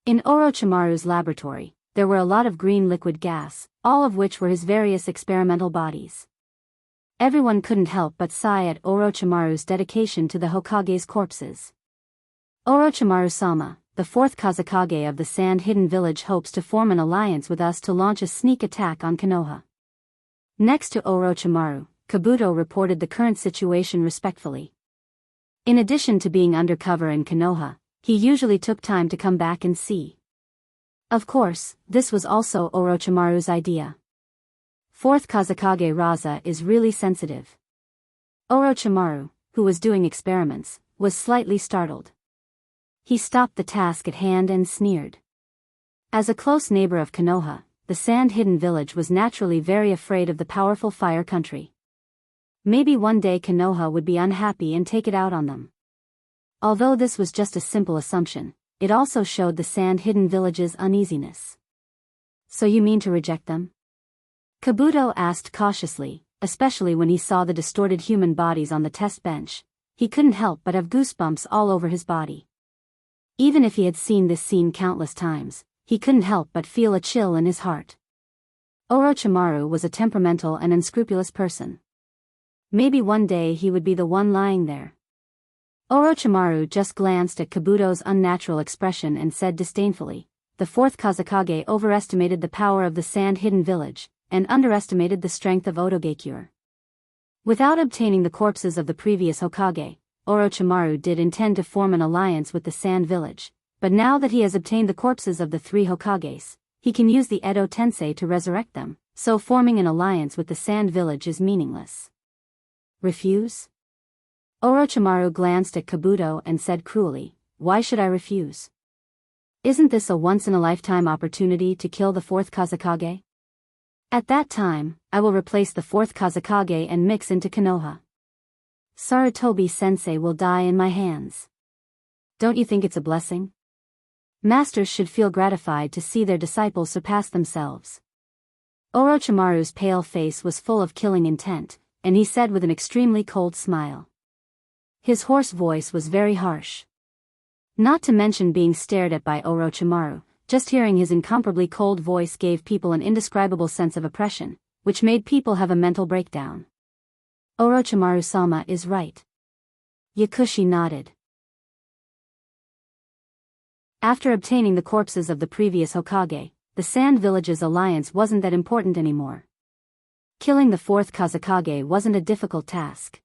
In Orochimaru's laboratory, there were a lot of green liquid gas, all of which were his various experimental bodies. Everyone couldn't help but sigh at Orochimaru's dedication to the Hokage's corpses. Orochimaru-sama, the fourth Kazekage of the Sand-Hidden Village, hopes to form an alliance with us to launch a sneak attack on Konoha. Next to Orochimaru, Kabuto reported the current situation respectfully. In addition to being undercover in Konoha, he usually took time to come back and see. Of course, this was also Orochimaru's idea. Fourth Kazekage Raza is really sensitive. Orochimaru, who was doing experiments, was slightly startled. He stopped the task at hand and sneered. As a close neighbor of Konoha, the Sand-Hidden Village was naturally very afraid of the powerful Fire Country. Maybe one day Konoha would be unhappy and take it out on them. Although this was just a simple assumption, it also showed the Sand-Hidden Village's uneasiness. So you mean to reject them? Kabuto asked cautiously, especially when he saw the distorted human bodies on the test bench. He couldn't help but have goosebumps all over his body. Even if he had seen this scene countless times, he couldn't help but feel a chill in his heart. Orochimaru was a temperamental and unscrupulous person. Maybe one day he would be the one lying there. Orochimaru just glanced at Kabuto's unnatural expression and said disdainfully, "The fourth Kazekage overestimated the power of the Sand-Hidden Village, and underestimated the strength of Odogekure." Without obtaining the corpses of the previous Hokage, Orochimaru did intend to form an alliance with the Sand Village, but now that he has obtained the corpses of the three Hokages, he can use the Edo Tensei to resurrect them, so forming an alliance with the Sand Village is meaningless. Refuse? Orochimaru glanced at Kabuto and said cruelly, "Why should I refuse? Isn't this a once-in-a-lifetime opportunity to kill the fourth Kazekage? At that time, I will replace the fourth Kazekage and mix into Konoha. Sarutobi-sensei will die in my hands. Don't you think it's a blessing? Masters should feel gratified to see their disciples surpass themselves." Orochimaru's pale face was full of killing intent, and he said with an extremely cold smile. His hoarse voice was very harsh. Not to mention being stared at by Orochimaru, just hearing his incomparably cold voice gave people an indescribable sense of oppression, which made people have a mental breakdown. Orochimaru-sama is right. Yakushi nodded. After obtaining the corpses of the previous Hokage, the Sand Village's alliance wasn't that important anymore. Killing the fourth Kazekage wasn't a difficult task.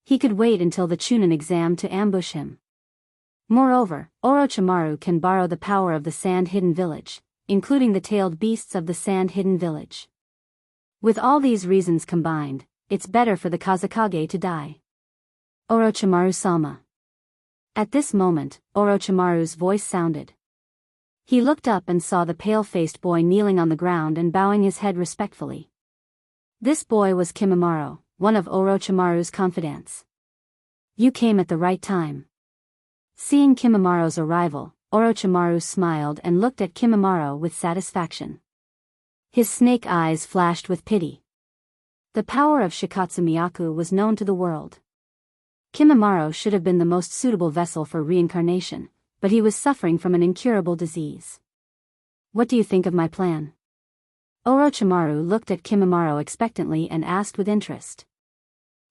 He could wait until the Chunin exam to ambush him. Moreover, Orochimaru can borrow the power of the Sand-Hidden Village, including the tailed beasts of the Sand-Hidden Village. With all these reasons combined, it's better for the Kazekage to die. Orochimaru-sama. At this moment, Orochimaru's voice sounded. He looked up and saw the pale-faced boy kneeling on the ground and bowing his head respectfully. This boy was Kimimaro, one of Orochimaru's confidants. "You came at the right time." Seeing Kimimaro's arrival, Orochimaru smiled and looked at Kimimaro with satisfaction. His snake eyes flashed with pity. The power of Shikatsu Myaku was known to the world. Kimimaro should have been the most suitable vessel for reincarnation, but he was suffering from an incurable disease. "What do you think of my plan?" Orochimaru looked at Kimimaro expectantly and asked with interest.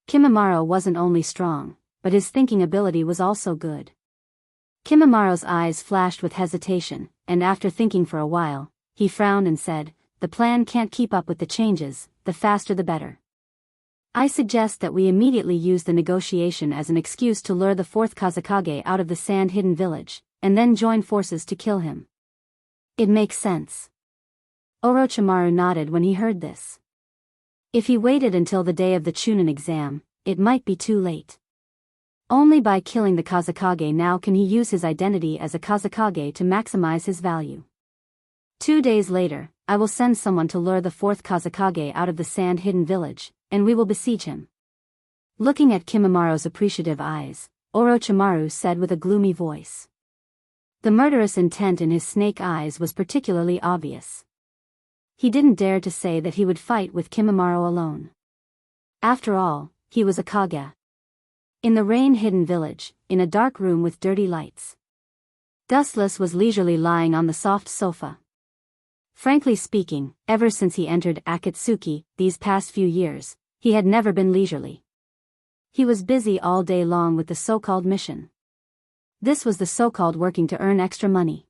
Kimimaro wasn't only strong, but his thinking ability was also good. Kimimaro's eyes flashed with hesitation, and after thinking for a while, he frowned and said, "The plan can't keep up with the changes, the faster the better. I suggest that we immediately use the negotiation as an excuse to lure the fourth Kazekage out of the sand-hidden village, and then join forces to kill him." "It makes sense." Orochimaru nodded when he heard this. If he waited until the day of the Chunin exam, it might be too late. Only by killing the Kazekage now can he use his identity as a Kazekage to maximize his value. 2 days later, I will send someone to lure the fourth Kazekage out of the sand-hidden village, and we will besiege him. Looking at Kimimara's appreciative eyes, Orochimaru said with a gloomy voice. The murderous intent in his snake eyes was particularly obvious. He didn't dare to say that he would fight with Kimimaro alone. After all, he was a Kage. In the rain-hidden village, in a dark room with dirty lights, Dustless was leisurely lying on the soft sofa. Frankly speaking, ever since he entered Akatsuki, these past few years, he had never been leisurely. He was busy all day long with the so-called mission. This was the so-called working to earn extra money.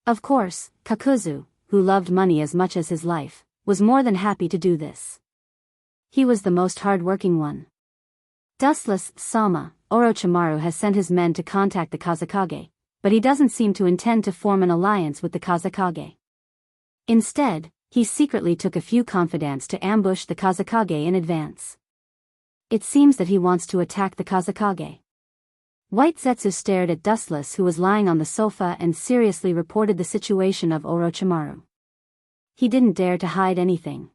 Of course, Kakuzu, who loved money as much as his life, was more than happy to do this. He was the most hard-working one. Dustless-sama, Orochimaru has sent his men to contact the Kazekage, but he doesn't seem to intend to form an alliance with the Kazekage. Instead, he secretly took a few confidants to ambush the Kazekage in advance. It seems that he wants to attack the Kazekage. White Zetsu stared at Dustless, who was lying on the sofa, and seriously reported the situation of Orochimaru. He didn't dare to hide anything.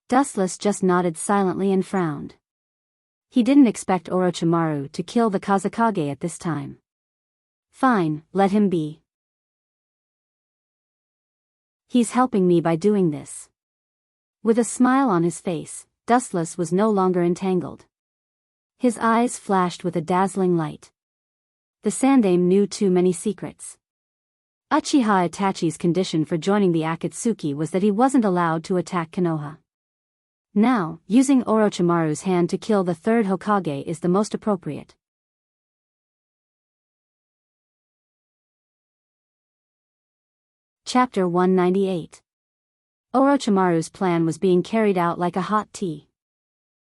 Dustless just nodded silently and frowned. He didn't expect Orochimaru to kill the Kazekage at this time. Fine, let him be. He's helping me by doing this. With a smile on his face, Dustless was no longer entangled. His eyes flashed with a dazzling light. The Sandaime knew too many secrets. Uchiha Itachi's condition for joining the Akatsuki was that he wasn't allowed to attack Konoha. Now, using Orochimaru's hand to kill the third Hokage is the most appropriate. Chapter 198. Orochimaru's plan was being carried out like a hot tea.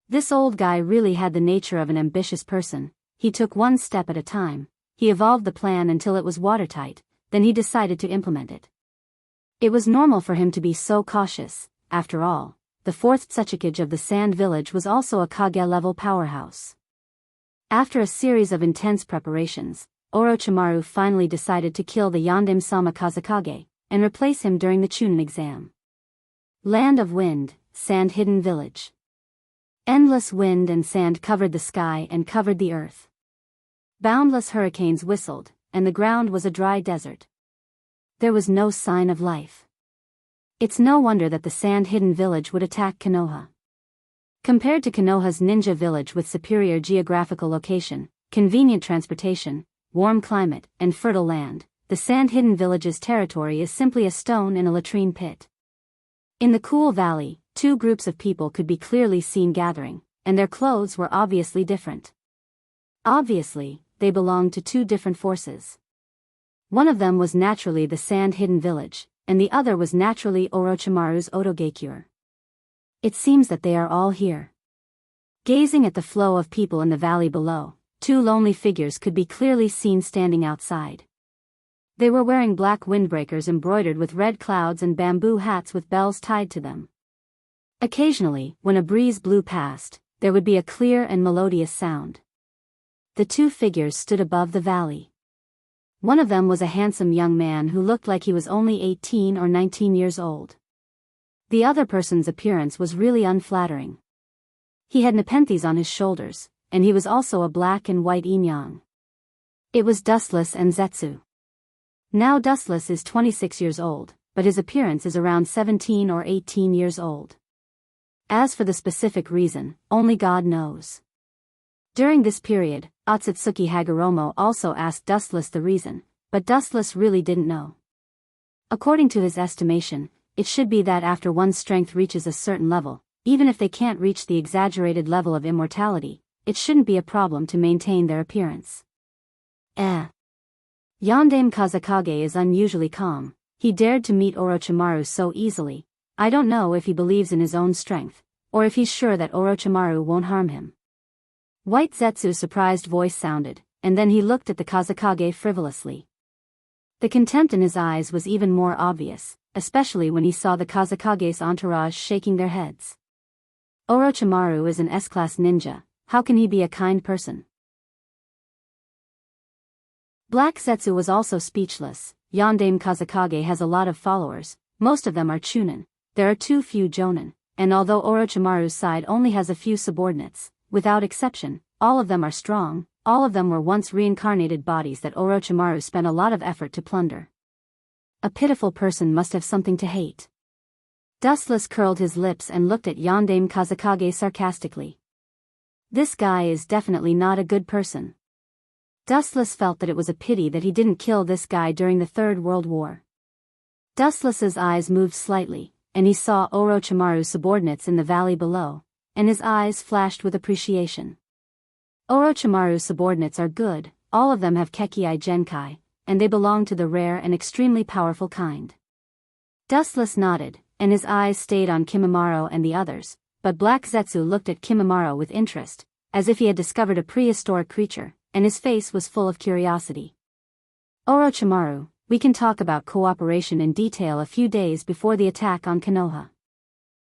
This old guy really had the nature of an ambitious person. He took one step at a time. He evolved the plan until it was watertight, then he decided to implement it. It was normal for him to be so cautious. After all, the fourth Tsuchikage of the Sand Village was also a Kage-level powerhouse. After a series of intense preparations, Orochimaru finally decided to kill the Yondaime-sama Kazekage, and replace him during the Chunin exam. Land of Wind, Sand-Hidden Village. Endless wind and sand covered the sky and covered the earth. Boundless hurricanes whistled, and the ground was a dry desert. There was no sign of life. It's no wonder that the sand-hidden village would attack Konoha. Compared to Konoha's ninja village with superior geographical location, convenient transportation, warm climate, and fertile land, the sand-hidden village's territory is simply a stone in a latrine pit. In the cool valley, two groups of people could be clearly seen gathering, and their clothes were obviously different. Obviously, they belonged to two different forces. One of them was naturally the sand-hidden village, and the other was naturally Orochimaru's Otogekure. It seems that they are all here. Gazing at the flow of people in the valley below, two lonely figures could be clearly seen standing outside. They were wearing black windbreakers embroidered with red clouds and bamboo hats with bells tied to them. Occasionally, when a breeze blew past, there would be a clear and melodious sound. The two figures stood above the valley. One of them was a handsome young man who looked like he was only 18 or 19 years old. The other person's appearance was really unflattering. He had nepenthes on his shoulders, and he was also a black and white yin-yang. It was Dustless and Zetsu. Now Dustless is 26 years old, but his appearance is around 17 or 18 years old. As for the specific reason, only God knows. During this period, Otsutsuki Hagoromo also asked Dustless the reason, but Dustless really didn't know. According to his estimation, it should be that after one's strength reaches a certain level, even if they can't reach the exaggerated level of immortality, it shouldn't be a problem to maintain their appearance. Yondaime Kazekage is unusually calm, he dared to meet Orochimaru so easily. I don't know if he believes in his own strength, or if he's sure that Orochimaru won't harm him. White Zetsu's surprised voice sounded, and then he looked at the Kazekage frivolously. The contempt in his eyes was even more obvious, especially when he saw the Kazekage's entourage shaking their heads. Orochimaru is an S-class ninja, how can he be a kind person? Black Zetsu was also speechless. Yondaime Kazekage has a lot of followers, most of them are chunin. There are too few jonin, and although Orochimaru's side only has a few subordinates, without exception, all of them are strong, all of them were once reincarnated bodies that Orochimaru spent a lot of effort to plunder. A pitiful person must have something to hate. Dustless curled his lips and looked at Yondaime Kazekage sarcastically. This guy is definitely not a good person. Dustless felt that it was a pity that he didn't kill this guy during the Third World War. Dustless's eyes moved slightly, and he saw Orochimaru's subordinates in the valley below, and his eyes flashed with appreciation. Orochimaru's subordinates are good, all of them have Kekii Genkai, and they belong to the rare and extremely powerful kind. Dustless nodded, and his eyes stayed on Kimimaro and the others, but Black Zetsu looked at Kimimaro with interest, as if he had discovered a prehistoric creature, and his face was full of curiosity. Orochimaru, we can talk about cooperation in detail a few days before the attack on Konoha.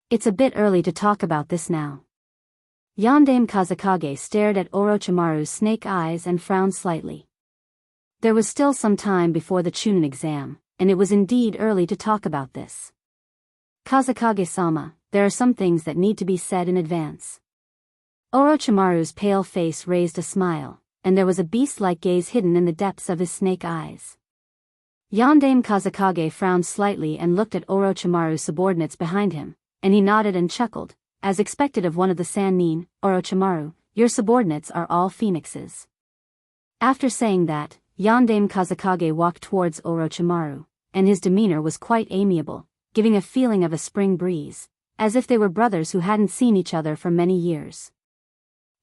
It's a bit early to talk about this now. Yondaime Kazekage stared at Orochimaru's snake eyes and frowned slightly. There was still some time before the Chunin exam, and it was indeed early to talk about this. Kazekage-sama, there are some things that need to be said in advance. Orochimaru's pale face raised a smile, and there was a beast-like gaze hidden in the depths of his snake eyes. Yondaime Kazekage frowned slightly and looked at Orochimaru's subordinates behind him, and he nodded and chuckled, as expected of one of the Sannin. Orochimaru, your subordinates are all phoenixes. After saying that, Yondaime Kazekage walked towards Orochimaru, and his demeanor was quite amiable, giving a feeling of a spring breeze, as if they were brothers who hadn't seen each other for many years.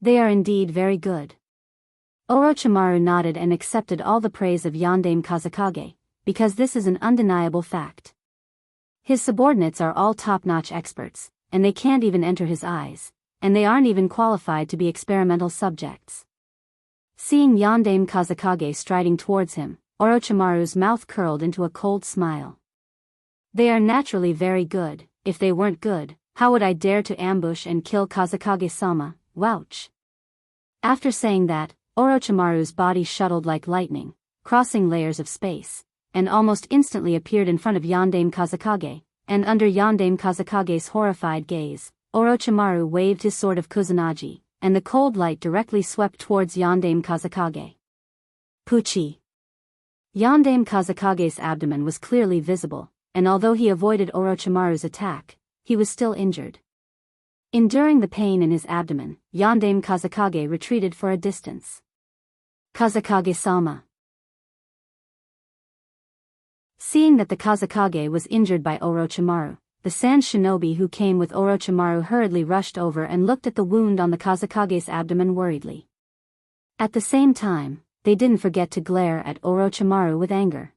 They are indeed very good. Orochimaru nodded and accepted all the praise of Yondaime Kazekage, because this is an undeniable fact. His subordinates are all top-notch experts, and they can't even enter his eyes, and they aren't even qualified to be experimental subjects. Seeing Yondaime Kazekage striding towards him, Orochimaru's mouth curled into a cold smile. They are naturally very good. If they weren't good, how would I dare to ambush and kill Kazekage-sama? Wouch. After saying that, Orochimaru's body shuttled like lightning, crossing layers of space, and almost instantly appeared in front of Yondaime Kazekage, and under Yondaime Kazekage's horrified gaze, Orochimaru waved his sword of Kusanagi, and the cold light directly swept towards Yondaime Kazekage. Puchi. Yondaime Kazekage's abdomen was clearly visible, and although he avoided Orochimaru's attack, he was still injured. Enduring the pain in his abdomen, Yondaime Kazekage retreated for a distance. Kazekage-sama. Seeing that the Kazekage was injured by Orochimaru, the sand shinobi who came with Orochimaru hurriedly rushed over and looked at the wound on the Kazekage's abdomen worriedly. At the same time, they didn't forget to glare at Orochimaru with anger.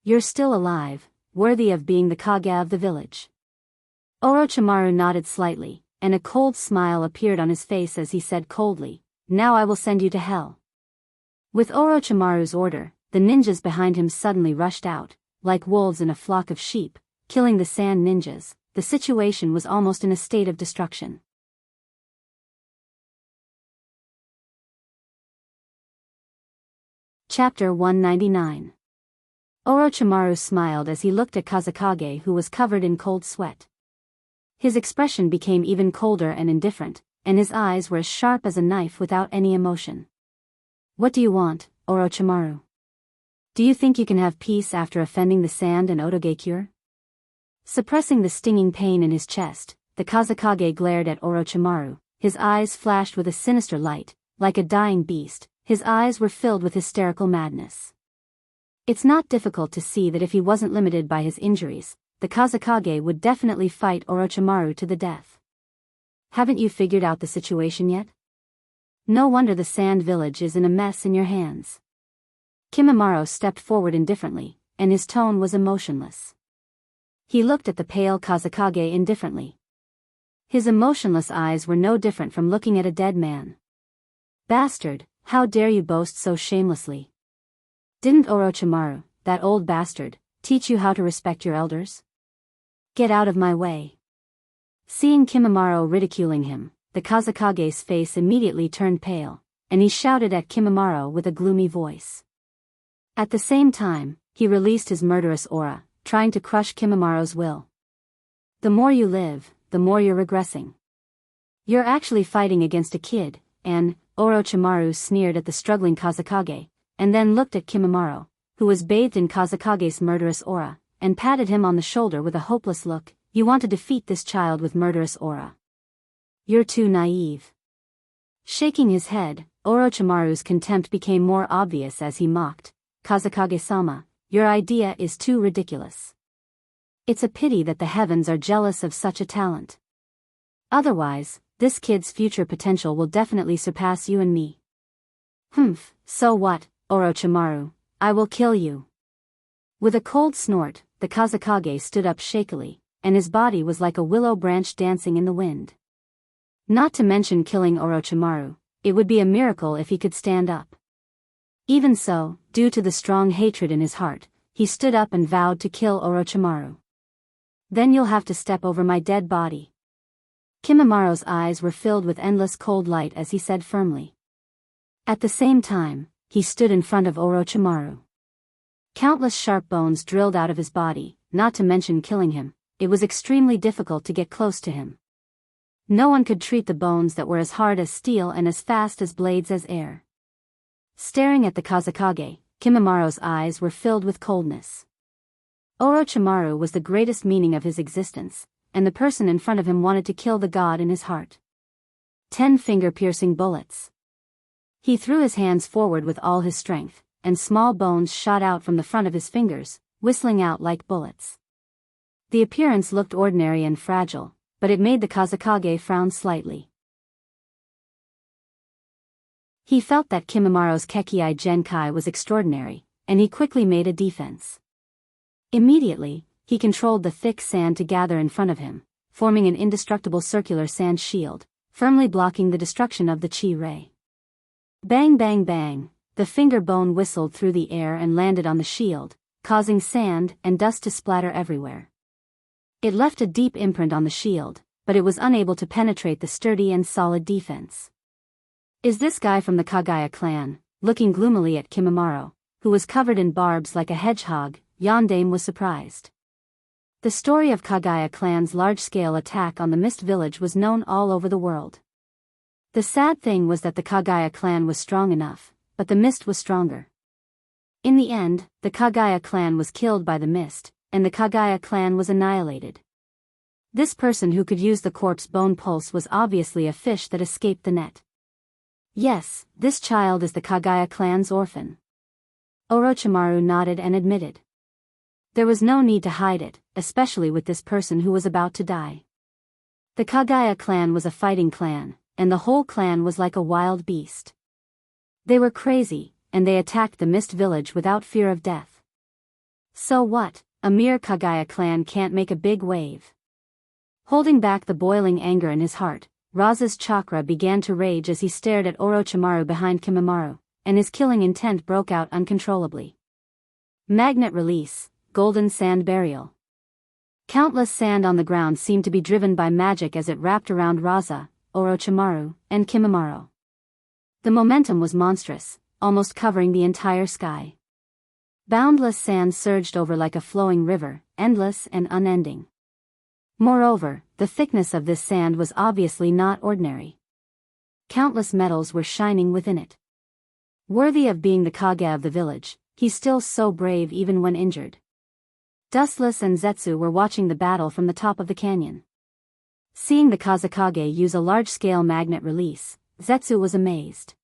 You're still alive, worthy of being the Kage of the village. Orochimaru nodded slightly, and a cold smile appeared on his face as he said coldly, now I will send you to hell. With Orochimaru's order, the ninjas behind him suddenly rushed out, like wolves in a flock of sheep, killing the sand ninjas. The situation was almost in a state of destruction. Chapter 199. Orochimaru smiled as he looked at Kazekage, who was covered in cold sweat. His expression became even colder and indifferent, and his eyes were as sharp as a knife without any emotion. What do you want, Orochimaru? Do you think you can have peace after offending the sand and Otogekure? Suppressing the stinging pain in his chest, the Kazekage glared at Orochimaru. His eyes flashed with a sinister light, like a dying beast. His eyes were filled with hysterical madness. It's not difficult to see that if he wasn't limited by his injuries, the Kazekage would definitely fight Orochimaru to the death. Haven't you figured out the situation yet? No wonder the sand village is in a mess in your hands. Kimimaro stepped forward indifferently, and his tone was emotionless. He looked at the pale Kazekage indifferently. His emotionless eyes were no different from looking at a dead man. "Bastard, how dare you boast so shamelessly? Didn't Orochimaru, that old bastard, teach you how to respect your elders? Get out of my way." Seeing Kimimaro ridiculing him, the Kazekage's face immediately turned pale, and he shouted at Kimimaro with a gloomy voice. At the same time, he released his murderous aura, trying to crush Kimimaro's will. "The more you live, the more you're regressing. You're actually fighting against a kid," and Orochimaru sneered at the struggling Kazekage, and then looked at Kimimaro, who was bathed in Kazekage's murderous aura, and patted him on the shoulder with a hopeless look. "You want to defeat this child with murderous aura? You're too naive." Shaking his head, Orochimaru's contempt became more obvious as he mocked, "Kazekage-sama, your idea is too ridiculous. It's a pity that the heavens are jealous of such a talent. Otherwise, this kid's future potential will definitely surpass you and me." "Humph, so what, Orochimaru, I will kill you." With a cold snort, the Kazekage stood up shakily, and his body was like a willow branch dancing in the wind. Not to mention killing Orochimaru, it would be a miracle if he could stand up. Even so, due to the strong hatred in his heart, he stood up and vowed to kill Orochimaru. "Then you'll have to step over my dead body." Kimimaro's eyes were filled with endless cold light as he said firmly. At the same time, he stood in front of Orochimaru. Countless sharp bones drilled out of his body, not to mention killing him. It was extremely difficult to get close to him. No one could treat the bones that were as hard as steel and as fast as blades as air. Staring at the Kazekage, Kimimaro's eyes were filled with coldness. Orochimaru was the greatest meaning of his existence, and the person in front of him wanted to kill the god in his heart. 10 finger-piercing bullets. He threw his hands forward with all his strength, and small bones shot out from the front of his fingers, whistling out like bullets. The appearance looked ordinary and fragile, but it made the Kazekage frown slightly. He felt that Kimimaro's Kekii Genkai was extraordinary, and he quickly made a defense. Immediately, he controlled the thick sand to gather in front of him, forming an indestructible circular sand shield, firmly blocking the destruction of the chi ray. Bang bang bang, the finger bone whistled through the air and landed on the shield, causing sand and dust to splatter everywhere. It left a deep imprint on the shield, but it was unable to penetrate the sturdy and solid defense. "Is this guy from the Kagaya clan?" Looking gloomily at Kimimaro, who was covered in barbs like a hedgehog, Yondaime was surprised. The story of Kagaya clan's large-scale attack on the Mist Village was known all over the world. The sad thing was that the Kagaya clan was strong enough, but the Mist was stronger. In the end, the Kagaya clan was killed by the Mist, and the Kagaya clan was annihilated. This person who could use the corpse bone pulse was obviously a fish that escaped the net. "Yes, this child is the Kagaya clan's orphan." Orochimaru nodded and admitted. There was no need to hide it, especially with this person who was about to die. The Kagaya clan was a fighting clan, and the whole clan was like a wild beast. They were crazy, and they attacked the Mist Village without fear of death. So what? A mere Kagaya clan can't make a big wave. Holding back the boiling anger in his heart, Raza's chakra began to rage as he stared at Orochimaru behind Kimimaro, and his killing intent broke out uncontrollably. Magnet release, golden sand burial. Countless sand on the ground seemed to be driven by magic as it wrapped around Raza, Orochimaru, and Kimimaro. The momentum was monstrous, almost covering the entire sky. Boundless sand surged over like a flowing river, endless and unending. Moreover, the thickness of this sand was obviously not ordinary. Countless metals were shining within it. Worthy of being the Kage of the village, he's still so brave even when injured. Dustless and Zetsu were watching the battle from the top of the canyon. Seeing the Kazekage use a large-scale magnet release, Zetsu was amazed.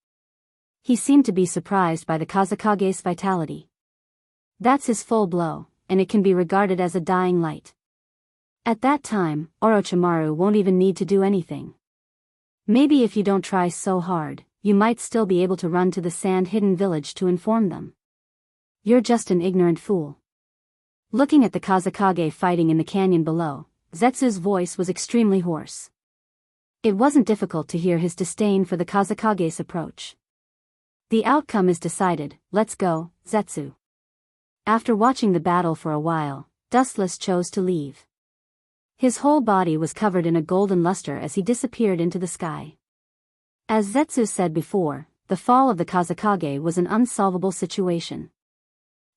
He seemed to be surprised by the Kazekage's vitality. That's his full blow, and it can be regarded as a dying light. At that time, Orochimaru won't even need to do anything. Maybe if you don't try so hard, you might still be able to run to the sand-hidden village to inform them. You're just an ignorant fool. Looking at the Kazekage fighting in the canyon below, Zetsu's voice was extremely hoarse. It wasn't difficult to hear his disdain for the Kazekage's approach. The outcome is decided, let's go, Zetsu. After watching the battle for a while, Dustless chose to leave. His whole body was covered in a golden luster as he disappeared into the sky. As Zetsu said before, the fall of the Kazekage was an unsolvable situation.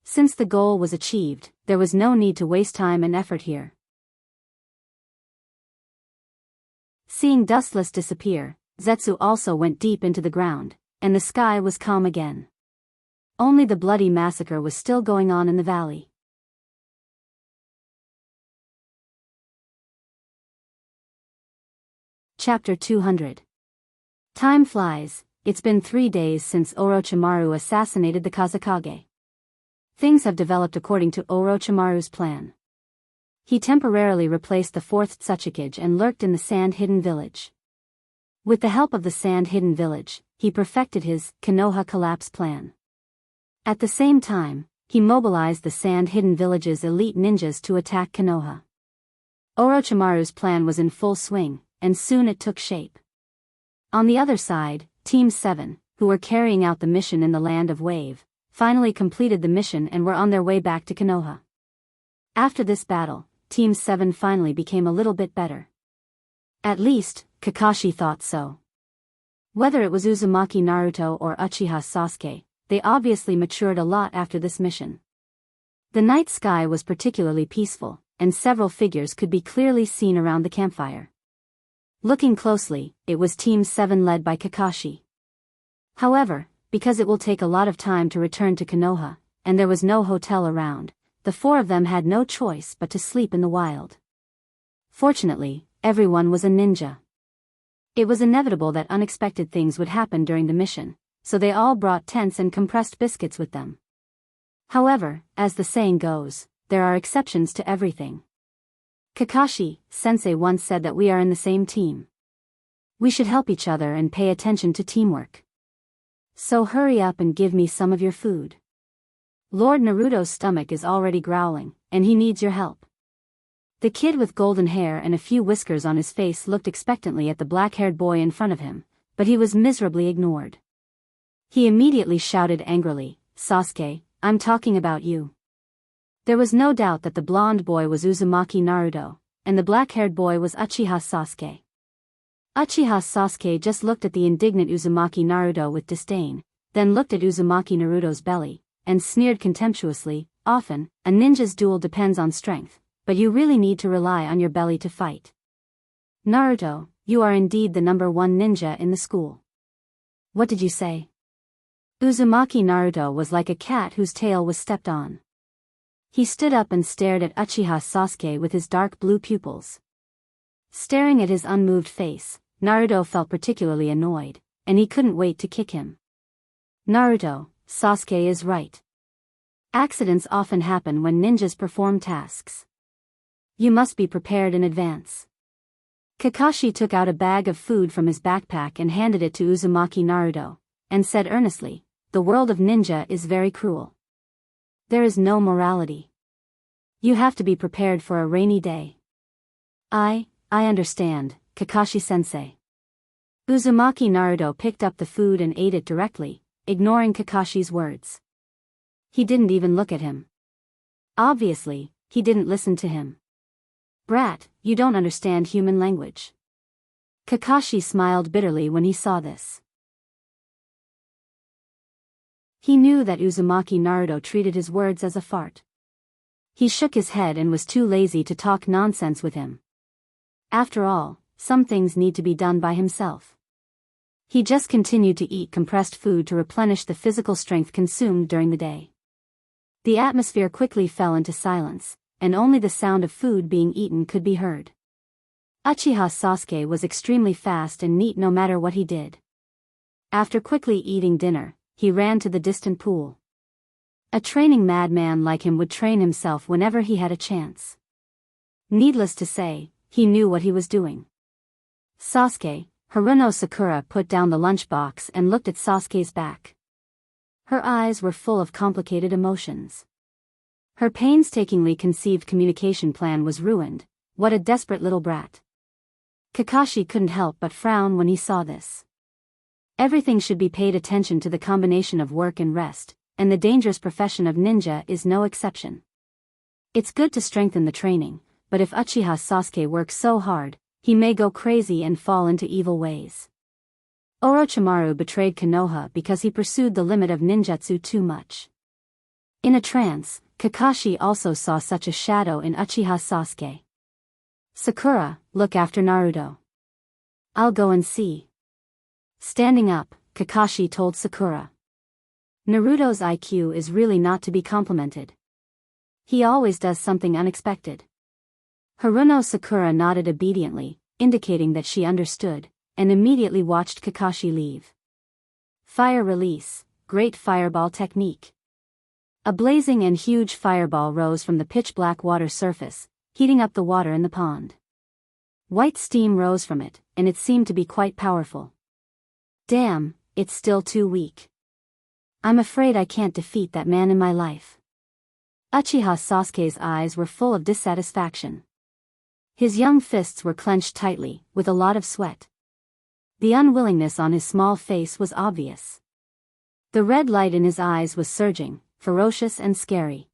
Since the goal was achieved, there was no need to waste time and effort here. Seeing Dustless disappear, Zetsu also went deep into the ground, and the sky was calm again. Only the bloody massacre was still going on in the valley. Chapter 200. Time flies. It's been 3 days since Orochimaru assassinated the Kazekage. Things have developed according to Orochimaru's plan. He temporarily replaced the 4th Tsuchikage and lurked in the sand-hidden village. With the help of the sand-hidden village, he perfected his Konoha collapse plan. At the same time, he mobilized the sand-hidden village's elite ninjas to attack Konoha. Orochimaru's plan was in full swing, and soon it took shape. On the other side, Team 7, who were carrying out the mission in the Land of Wave, finally completed the mission and were on their way back to Konoha. After this battle, Team 7 finally became a little bit better. At least, Kakashi thought so. Whether it was Uzumaki Naruto or Uchiha Sasuke, they obviously matured a lot after this mission. The night sky was particularly peaceful, and several figures could be clearly seen around the campfire. Looking closely, it was Team 7 led by Kakashi. However, because it will take a lot of time to return to Konoha, and there was no hotel around, the 4 of them had no choice but to sleep in the wild. Fortunately, everyone was a ninja. It was inevitable that unexpected things would happen during the mission, so they all brought tents and compressed biscuits with them. However, as the saying goes, there are exceptions to everything. Kakashi-sensei once said that we are in the same team. We should help each other and pay attention to teamwork. So hurry up and give me some of your food. Lord Naruto's stomach is already growling, and he needs your help. The kid with golden hair and a few whiskers on his face looked expectantly at the black-haired boy in front of him, but he was miserably ignored. He immediately shouted angrily, "Sasuke, I'm talking about you." There was no doubt that the blonde boy was Uzumaki Naruto, and the black-haired boy was Uchiha Sasuke. Uchiha Sasuke just looked at the indignant Uzumaki Naruto with disdain, then looked at Uzumaki Naruto's belly, and sneered contemptuously, "Often, a ninja's duel depends on strength, but you really need to rely on your belly to fight. Naruto, you are indeed the #1 ninja in the school." "What did you say?" Uzumaki Naruto was like a cat whose tail was stepped on. He stood up and stared at Uchiha Sasuke with his dark blue pupils. Staring at his unmoved face, Naruto felt particularly annoyed, and he couldn't wait to kick him. "Naruto, Sasuke is right. Accidents often happen when ninjas perform tasks. You must be prepared in advance." Kakashi took out a bag of food from his backpack and handed it to Uzumaki Naruto, and said earnestly, "The world of ninja is very cruel. There is no morality. You have to be prepared for a rainy day." I understand, Kakashi-sensei." Uzumaki Naruto picked up the food and ate it directly, ignoring Kakashi's words. He didn't even look at him. Obviously, he didn't listen to him. "Brat, you don't understand human language." Kakashi smiled bitterly when he saw this. He knew that Uzumaki Naruto treated his words as a fart. He shook his head and was too lazy to talk nonsense with him. After all, some things need to be done by himself. He just continued to eat compressed food to replenish the physical strength consumed during the day. The atmosphere quickly fell into silence, and only the sound of food being eaten could be heard. Uchiha Sasuke was extremely fast and neat no matter what he did. After quickly eating dinner, he ran to the distant pool. A training madman like him would train himself whenever he had a chance. Needless to say, he knew what he was doing. "Sasuke," Haruno Sakura put down the lunchbox and looked at Sasuke's back. Her eyes were full of complicated emotions. Her painstakingly conceived communication plan was ruined. What a desperate little brat. Kakashi couldn't help but frown when he saw this. Everything should be paid attention to, the combination of work and rest, and the dangerous profession of ninja is no exception. It's good to strengthen the training, but if Uchiha Sasuke works so hard, he may go crazy and fall into evil ways. Orochimaru betrayed Konoha because he pursued the limit of ninjutsu too much. In a trance, Kakashi also saw such a shadow in Uchiha Sasuke. Sakura, look after Naruto. I'll go and see. Standing up, Kakashi told Sakura. Naruto's IQ is really not to be complimented. He always does something unexpected. Haruno Sakura nodded obediently, indicating that she understood, and immediately watched Kakashi leave. Fire release, great fireball technique. A blazing and huge fireball rose from the pitch-black water surface, heating up the water in the pond. White steam rose from it, and it seemed to be quite powerful. Damn, it's still too weak. I'm afraid I can't defeat that man in my life. Uchiha Sasuke's eyes were full of dissatisfaction. His young fists were clenched tightly, with a lot of sweat. The unwillingness on his small face was obvious. The red light in his eyes was surging, ferocious and scary.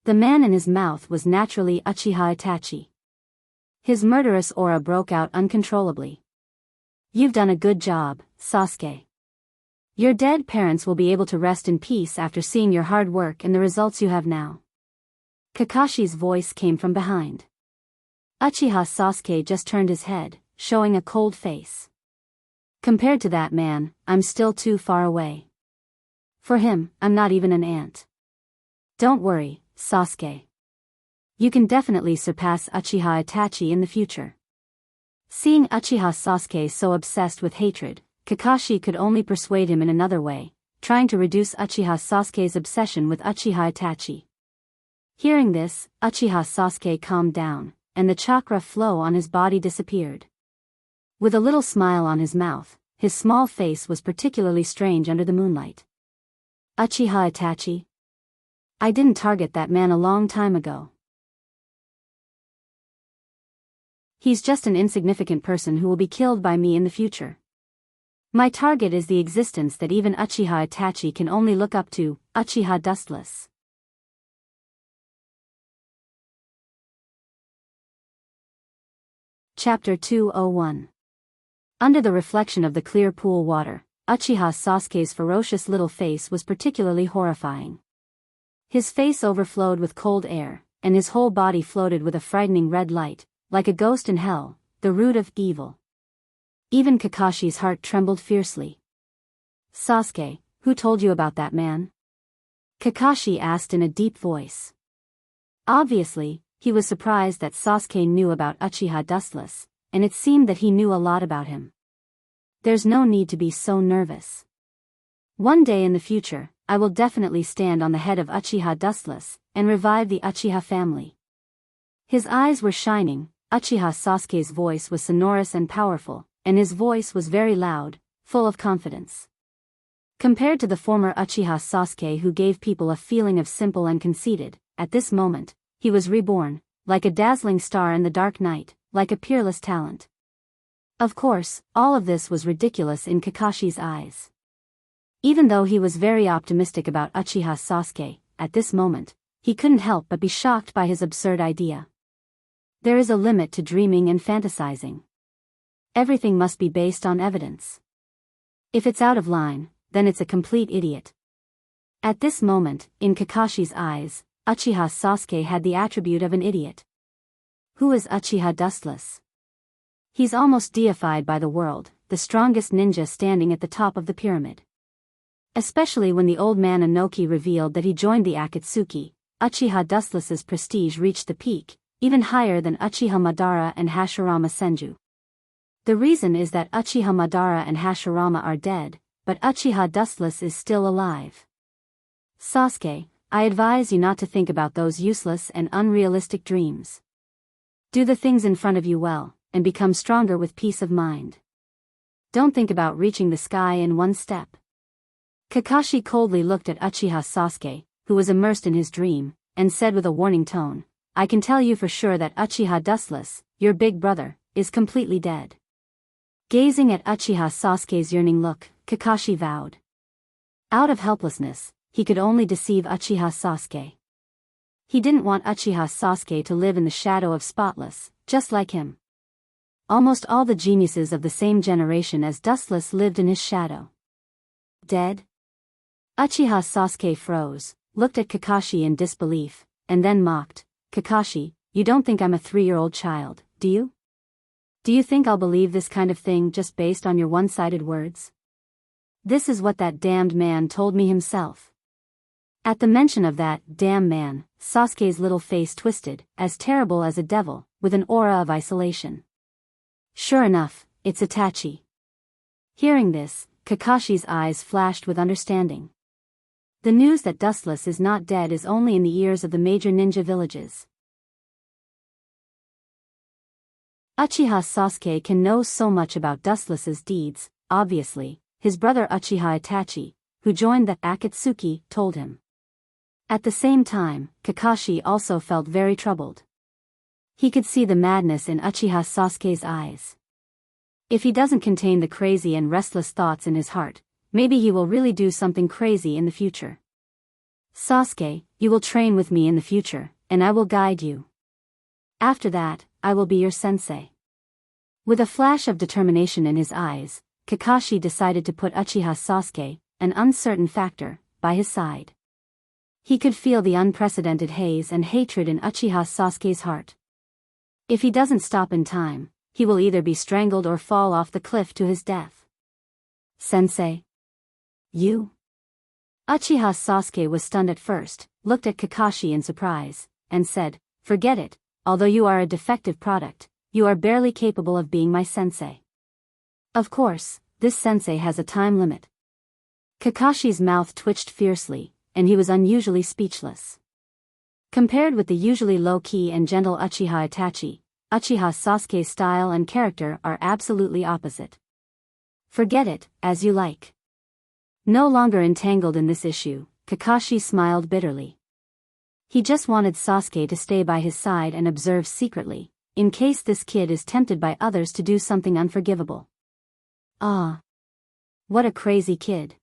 The man in his mouth was naturally Uchiha Itachi. His murderous aura broke out uncontrollably. You've done a good job, Sasuke. Your dead parents will be able to rest in peace after seeing your hard work and the results you have now. Kakashi's voice came from behind. Uchiha Sasuke just turned his head, showing a cold face. Compared to that man, I'm still too far away. For him, I'm not even an ant. Don't worry, Sasuke. You can definitely surpass Uchiha Itachi in the future. Seeing Uchiha Sasuke so obsessed with hatred, Kakashi could only persuade him in another way, trying to reduce Uchiha Sasuke's obsession with Uchiha Itachi. Hearing this, Uchiha Sasuke calmed down, and the chakra flow on his body disappeared. With a little smile on his mouth, his small face was particularly strange under the moonlight. Uchiha Itachi? I didn't target that man a long time ago. He's just an insignificant person who will be killed by me in the future. My target is the existence that even Uchiha Itachi can only look up to, Uchiha Dustless. Chapter 201. Under the reflection of the clear pool water, Uchiha Sasuke's ferocious little face was particularly horrifying. His face overflowed with cold air, and his whole body floated with a frightening red light, like a ghost in hell, the root of evil. Even Kakashi's heart trembled fiercely. Sasuke, who told you about that man? Kakashi asked in a deep voice. Obviously, he was surprised that Sasuke knew about Uchiha Dustless, and it seemed that he knew a lot about him. There's no need to be so nervous. One day in the future, I will definitely stand on the head of Uchiha Dustless, and revive the Uchiha family. His eyes were shining, Uchiha Sasuke's voice was sonorous and powerful, and his voice was very loud, full of confidence. Compared to the former Uchiha Sasuke who gave people a feeling of simple and conceited, at this moment, he was reborn, like a dazzling star in the dark night, like a peerless talent. Of course, all of this was ridiculous in Kakashi's eyes. Even though he was very optimistic about Uchiha Sasuke, at this moment, he couldn't help but be shocked by his absurd idea. There is a limit to dreaming and fantasizing. Everything must be based on evidence. If it's out of line, then it's a complete idiot. At this moment, in Kakashi's eyes, Uchiha Sasuke had the attribute of an idiot. Who is Uchiha Dustless? He's almost deified by the world, the strongest ninja standing at the top of the pyramid. Especially when the old man Inoki revealed that he joined the Akatsuki, Uchiha Dustless's prestige reached the peak, even higher than Uchiha Madara and Hashirama Senju. The reason is that Uchiha Madara and Hashirama are dead, but Uchiha Dustless is still alive. Sasuke, I advise you not to think about those useless and unrealistic dreams. Do the things in front of you well, and become stronger with peace of mind. Don't think about reaching the sky in one step. Kakashi coldly looked at Uchiha Sasuke, who was immersed in his dream, and said with a warning tone, "I can tell you for sure that Uchiha Dustless, your big brother, is completely dead." Gazing at Uchiha Sasuke's yearning look, Kakashi vowed. Out of helplessness, he could only deceive Uchiha Sasuke. He didn't want Uchiha Sasuke to live in the shadow of Spotless, just like him. Almost all the geniuses of the same generation as Dustless lived in his shadow. Dead? Uchiha Sasuke froze, looked at Kakashi in disbelief, and then mocked, "Kakashi, you don't think I'm a 3-year-old child, do you? Do you think I'll believe this kind of thing just based on your one-sided words? This is what that damned man told me himself." At the mention of that damn man, Sasuke's little face twisted, as terrible as a devil, with an aura of isolation. "Sure enough, it's Itachi." Hearing this, Kakashi's eyes flashed with understanding. The news that Dustless is not dead is only in the ears of the major ninja villages. Uchiha Sasuke can know so much about Dustless's deeds, obviously, his brother Uchiha Itachi, who joined the Akatsuki, told him. At the same time, Kakashi also felt very troubled. He could see the madness in Uchiha Sasuke's eyes. If he doesn't contain the crazy and restless thoughts in his heart, maybe he will really do something crazy in the future. "Sasuke, you will train with me in the future, and I will guide you. After that, I will be your sensei." With a flash of determination in his eyes, Kakashi decided to put Uchiha Sasuke, an uncertain factor, by his side. He could feel the unprecedented haze and hatred in Uchiha Sasuke's heart. If he doesn't stop in time, he will either be strangled or fall off the cliff to his death. "Sensei? You?" Uchiha Sasuke was stunned at first, looked at Kakashi in surprise, and said, "Forget it, although you are a defective product, you are barely capable of being my sensei. Of course, this sensei has a time limit." Kakashi's mouth twitched fiercely, and he was unusually speechless. Compared with the usually low-key and gentle Uchiha Itachi, Uchiha Sasuke's style and character are absolutely opposite. "Forget it, as you like." No longer entangled in this issue, Kakashi smiled bitterly. He just wanted Sasuke to stay by his side and observe secretly, in case this kid is tempted by others to do something unforgivable. Ah. What a crazy kid.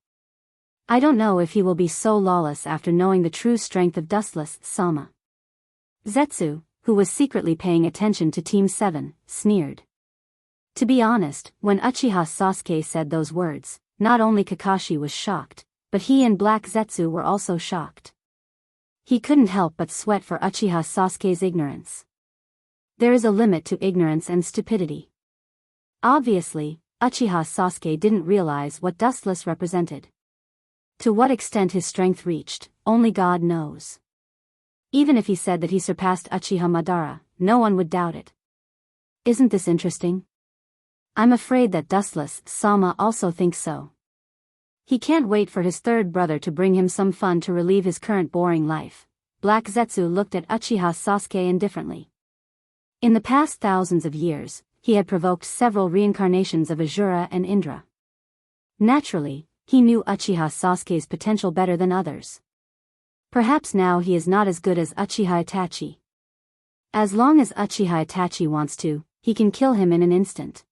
I don't know if he will be so lawless after knowing the true strength of Dustless Sama. Zetsu, who was secretly paying attention to Team 7, sneered. To be honest, when Uchiha Sasuke said those words, not only Kakashi was shocked, but he and Black Zetsu were also shocked. He couldn't help but sweat for Uchiha Sasuke's ignorance. There is a limit to ignorance and stupidity. Obviously, Uchiha Sasuke didn't realize what Dustless represented. To what extent his strength reached, only God knows. Even if he said that he surpassed Uchiha Madara, no one would doubt it. Isn't this interesting? I'm afraid that Dustless Sama also thinks so. He can't wait for his third brother to bring him some fun to relieve his current boring life. Black Zetsu looked at Uchiha Sasuke indifferently. In the past thousands of years, he had provoked several reincarnations of Asura and Indra. Naturally, he knew Uchiha Sasuke's potential better than others. Perhaps now he is not as good as Uchiha Itachi. As long as Uchiha Itachi wants to, he can kill him in an instant.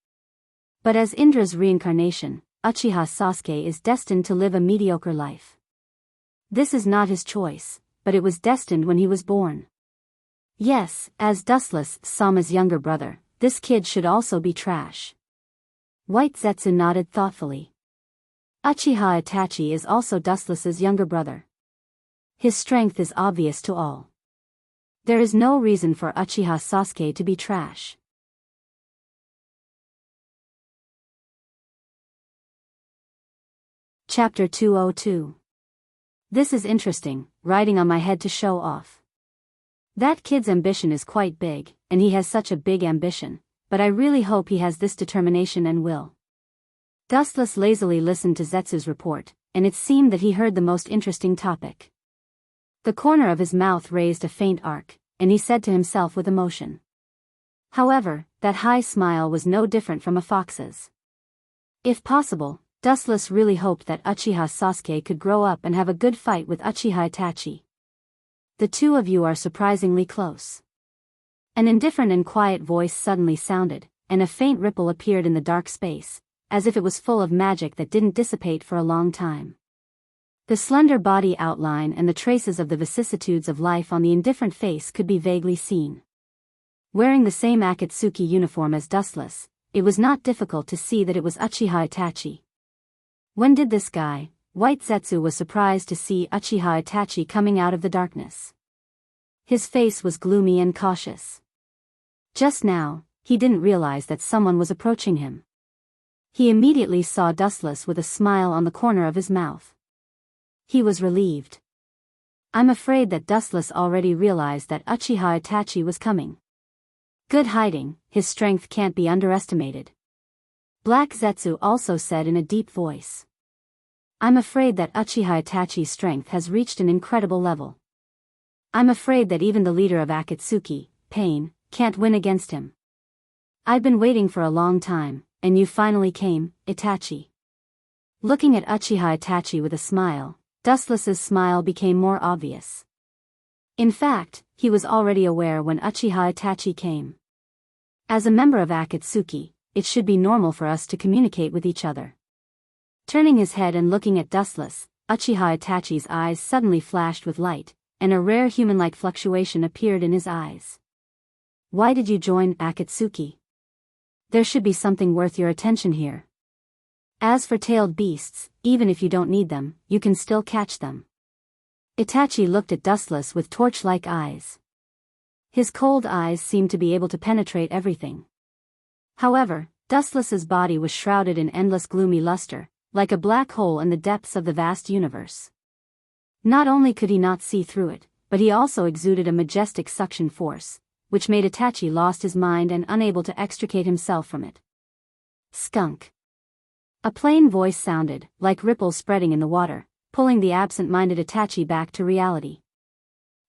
But as Indra's reincarnation, Uchiha Sasuke is destined to live a mediocre life. This is not his choice, but it was destined when he was born. Yes, as Dustless Sama's younger brother, this kid should also be trash. White Zetsu nodded thoughtfully. Uchiha Itachi is also Dustless's younger brother. His strength is obvious to all. There is no reason for Uchiha Sasuke to be trash. Chapter 202. This is interesting, riding on my head to show off. That kid's ambition is quite big, and he has such a big ambition, but I really hope he has this determination and will. Dustless lazily listened to Zetsu's report, and it seemed that he heard the most interesting topic. The corner of his mouth raised a faint arc, and he said to himself with emotion. However, that high smile was no different from a fox's. If possible, Dustless really hoped that Uchiha Sasuke could grow up and have a good fight with Uchiha Itachi. The two of you are surprisingly close. An indifferent and quiet voice suddenly sounded, and a faint ripple appeared in the dark space, as if it was full of magic that didn't dissipate for a long time. The slender body outline and the traces of the vicissitudes of life on the indifferent face could be vaguely seen. Wearing the same Akatsuki uniform as Dustless, it was not difficult to see that it was Uchiha Itachi. When did this guy, White Zetsu, was surprised to see Uchiha Itachi coming out of the darkness. His face was gloomy and cautious. Just now, he didn't realize that someone was approaching him. He immediately saw Dustless with a smile on the corner of his mouth. He was relieved. I'm afraid that Dustless already realized that Uchiha Itachi was coming. Good hiding, his strength can't be underestimated. Black Zetsu also said in a deep voice. I'm afraid that Uchiha Itachi's strength has reached an incredible level. I'm afraid that even the leader of Akatsuki, Pain, can't win against him. I've been waiting for a long time, and you finally came, Itachi. Looking at Uchiha Itachi with a smile, Dustless's smile became more obvious. In fact, he was already aware when Uchiha Itachi came. As a member of Akatsuki, it should be normal for us to communicate with each other. Turning his head and looking at Dustless, Uchiha Itachi's eyes suddenly flashed with light, and a rare human-like fluctuation appeared in his eyes. Why did you join Akatsuki? There should be something worth your attention here. As for tailed beasts, even if you don't need them, you can still catch them. Itachi looked at Dustless with torch-like eyes. His cold eyes seemed to be able to penetrate everything. However, Dustless's body was shrouded in endless gloomy luster, like a black hole in the depths of the vast universe. Not only could he not see through it, but he also exuded a majestic suction force, which made Itachi lost his mind and unable to extricate himself from it. Skunk. A plain voice sounded, like ripples spreading in the water, pulling the absent-minded Itachi back to reality.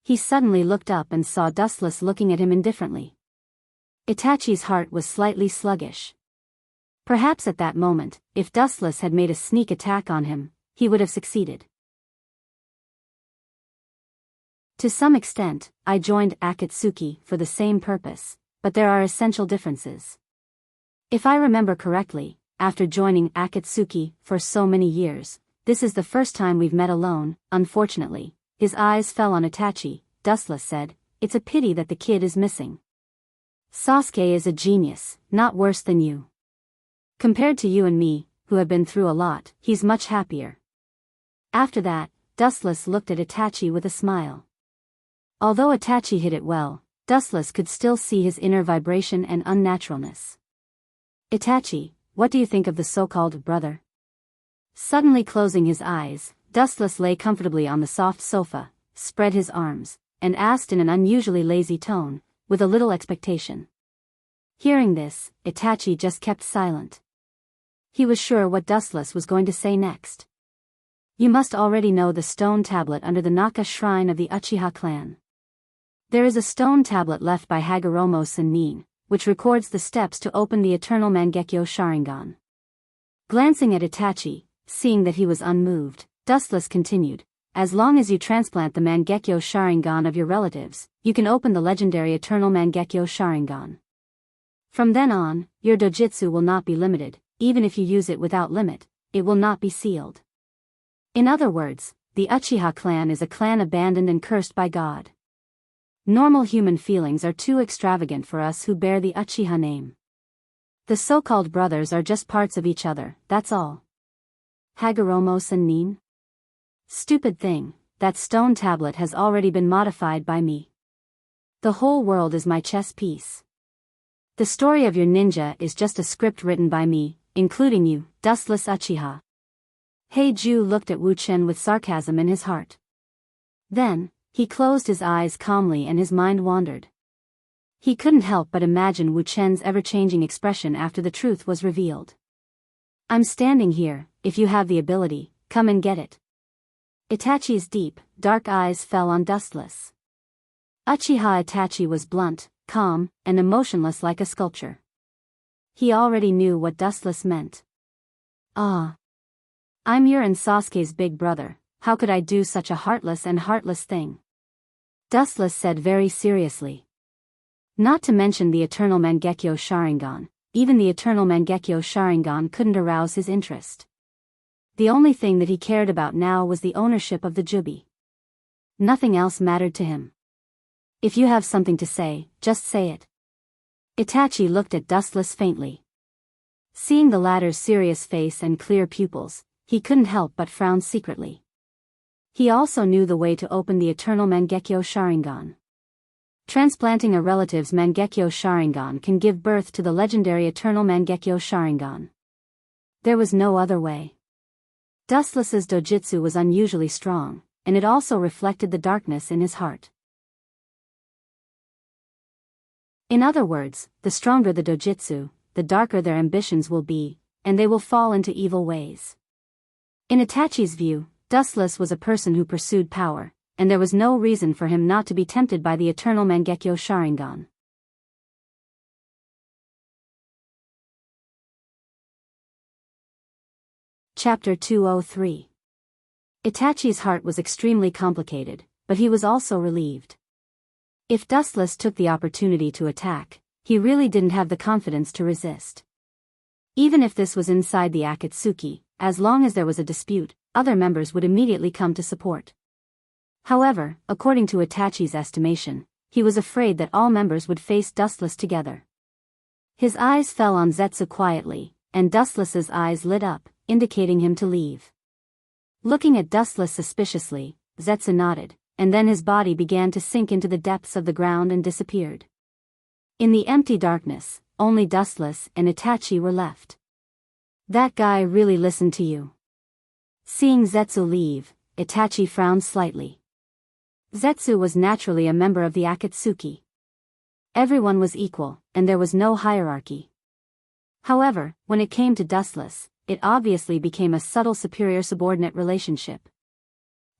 He suddenly looked up and saw Dustless looking at him indifferently. Itachi's heart was slightly sluggish. Perhaps at that moment, if Dustless had made a sneak attack on him, he would have succeeded. To some extent, I joined Akatsuki for the same purpose, but there are essential differences. If I remember correctly, after joining Akatsuki for so many years, this is the first time we've met alone. Unfortunately, his eyes fell on Itachi. Dustless said, it's a pity that the kid is missing. Sasuke is a genius, not worse than you. Compared to you and me, who have been through a lot, he's much happier. After that, Dustless looked at Itachi with a smile. Although Itachi hid it well, Dustless could still see his inner vibration and unnaturalness. Itachi, what do you think of the so-called brother? Suddenly closing his eyes, Dustless lay comfortably on the soft sofa, spread his arms, and asked in an unusually lazy tone, with a little expectation. Hearing this, Itachi just kept silent. He was sure what Dustless was going to say next. You must already know the stone tablet under the Naka shrine of the Uchiha clan. There is a stone tablet left by Hagoromo Sennin, which records the steps to open the eternal Mangekyo Sharingan. Glancing at Itachi, seeing that he was unmoved, Dustless continued, as long as you transplant the Mangekyo Sharingan of your relatives, you can open the legendary eternal Mangekyo Sharingan. From then on, your dojutsu will not be limited, even if you use it without limit, it will not be sealed. In other words, the Uchiha clan is a clan abandoned and cursed by God. Normal human feelings are too extravagant for us who bear the Uchiha name. The so-called brothers are just parts of each other, that's all. Hagoromo Sennin? Stupid thing, that stone tablet has already been modified by me. The whole world is my chess piece. The story of your ninja is just a script written by me, including you, Dustless Uchiha. Heiju looked at Wu Chen with sarcasm in his heart. Then, he closed his eyes calmly and his mind wandered. He couldn't help but imagine Wu Chen's ever-changing expression after the truth was revealed. I'm standing here, if you have the ability, come and get it. Itachi's deep, dark eyes fell on Dustless. Uchiha Itachi was blunt, calm, and emotionless like a sculpture. He already knew what Dustless meant. Ah. I'm your and Sasuke's big brother, how could I do such a heartless thing? Dustless said very seriously. Not to mention the eternal Mangekyo Sharingan, even the eternal Mangekyo Sharingan couldn't arouse his interest. The only thing that he cared about now was the ownership of the Jubi. Nothing else mattered to him. If you have something to say, just say it. Itachi looked at Dustless faintly. Seeing the latter's serious face and clear pupils, he couldn't help but frown secretly. He also knew the way to open the eternal Mangekyo Sharingan. Transplanting a relative's Mangekyo Sharingan can give birth to the legendary eternal Mangekyo Sharingan. There was no other way. Dustless's dojutsu was unusually strong, and it also reflected the darkness in his heart. In other words, the stronger the dojutsu, the darker their ambitions will be, and they will fall into evil ways. In Itachi's view, Dustless was a person who pursued power, and there was no reason for him not to be tempted by the eternal Mangekyo Sharingan. Chapter 203. Itachi's heart was extremely complicated, but he was also relieved. If Dustless took the opportunity to attack, he really didn't have the confidence to resist. Even if this was inside the Akatsuki, as long as there was a dispute, other members would immediately come to support. However, according to Itachi's estimation, he was afraid that all members would face Dustless together. His eyes fell on Zetsu quietly, and Dustless's eyes lit up, indicating him to leave. Looking at Dustless suspiciously, Zetsu nodded, and then his body began to sink into the depths of the ground and disappeared. In the empty darkness, only Dustless and Itachi were left. That guy really listened to you. Seeing Zetsu leave, Itachi frowned slightly. Zetsu was naturally a member of the Akatsuki. Everyone was equal, and there was no hierarchy. However, when it came to Dustless, it obviously became a subtle superior-subordinate relationship.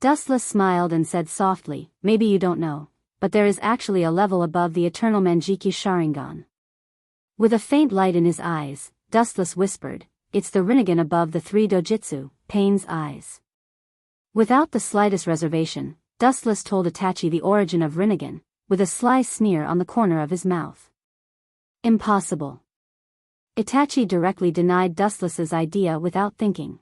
Dustless smiled and said softly, "Maybe you don't know, but there is actually a level above the eternal Mangekyo Sharingan." With a faint light in his eyes, Dustless whispered, "It's the Rinnegan above the three dojutsu, Pain's eyes." Without the slightest reservation, Dustless told Itachi the origin of Rinnegan, with a sly sneer on the corner of his mouth. Impossible. Itachi directly denied Dustless's idea without thinking.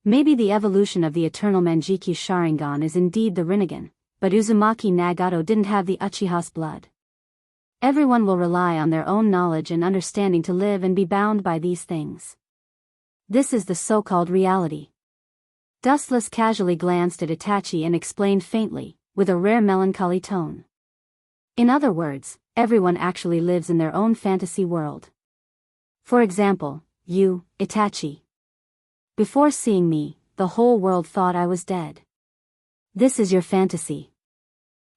Maybe the evolution of the eternal Mangekyo Sharingan is indeed the Rinnegan, but Uzumaki Nagato didn't have the Uchiha's blood. Everyone will rely on their own knowledge and understanding to live and be bound by these things. This is the so-called reality. Dustless casually glanced at Itachi and explained faintly, with a rare melancholy tone. In other words, everyone actually lives in their own fantasy world. For example, you, Itachi. Before seeing me, the whole world thought I was dead. This is your fantasy.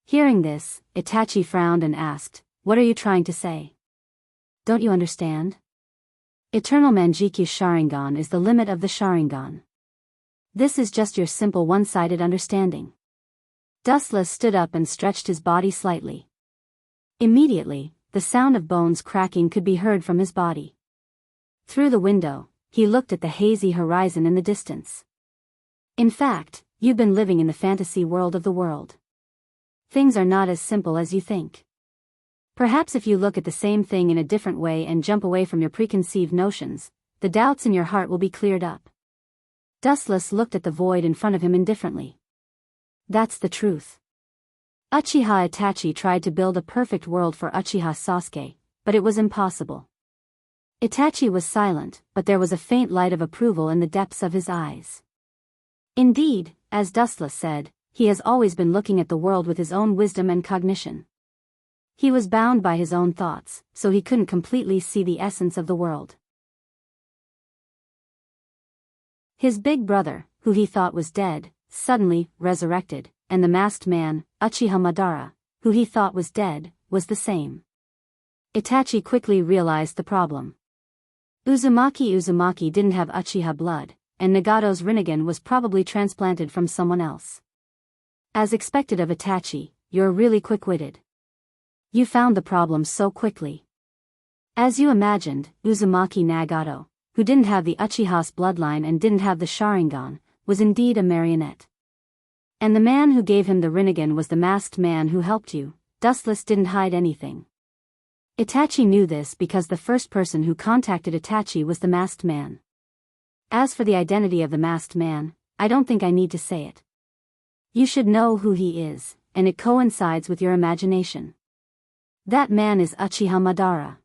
Hearing this, Itachi frowned and asked, "What are you trying to say? Don't you understand? Eternal Mangekyo Sharingan is the limit of the Sharingan. This is just your simple one-sided understanding." Dustless stood up and stretched his body slightly. Immediately, the sound of bones cracking could be heard from his body. Through the window, he looked at the hazy horizon in the distance. In fact, you've been living in the fantasy world of the world. Things are not as simple as you think. Perhaps if you look at the same thing in a different way and jump away from your preconceived notions, the doubts in your heart will be cleared up. Dustless looked at the void in front of him indifferently. That's the truth. Uchiha Itachi tried to build a perfect world for Uchiha Sasuke, but it was impossible. Itachi was silent, but there was a faint light of approval in the depths of his eyes. Indeed, as Dustless said, he has always been looking at the world with his own wisdom and cognition. He was bound by his own thoughts, so he couldn't completely see the essence of the world. His big brother, who he thought was dead, suddenly resurrected, and the masked man, Uchiha Madara, who he thought was dead, was the same. Itachi quickly realized the problem. Uzumaki didn't have Uchiha blood, and Nagato's Rinnegan was probably transplanted from someone else. As expected of Itachi, you're really quick-witted. You found the problem so quickly. As you imagined, Uzumaki Nagato, who didn't have the Uchiha's bloodline and didn't have the Sharingan, was indeed a marionette. And the man who gave him the rinnegan was the masked man who helped you. Dustless didn't hide anything. Itachi knew this because the first person who contacted Itachi was the masked man. As for the identity of the masked man, I don't think I need to say it. You should know who he is, and it coincides with your imagination. That man is Uchiha Madara.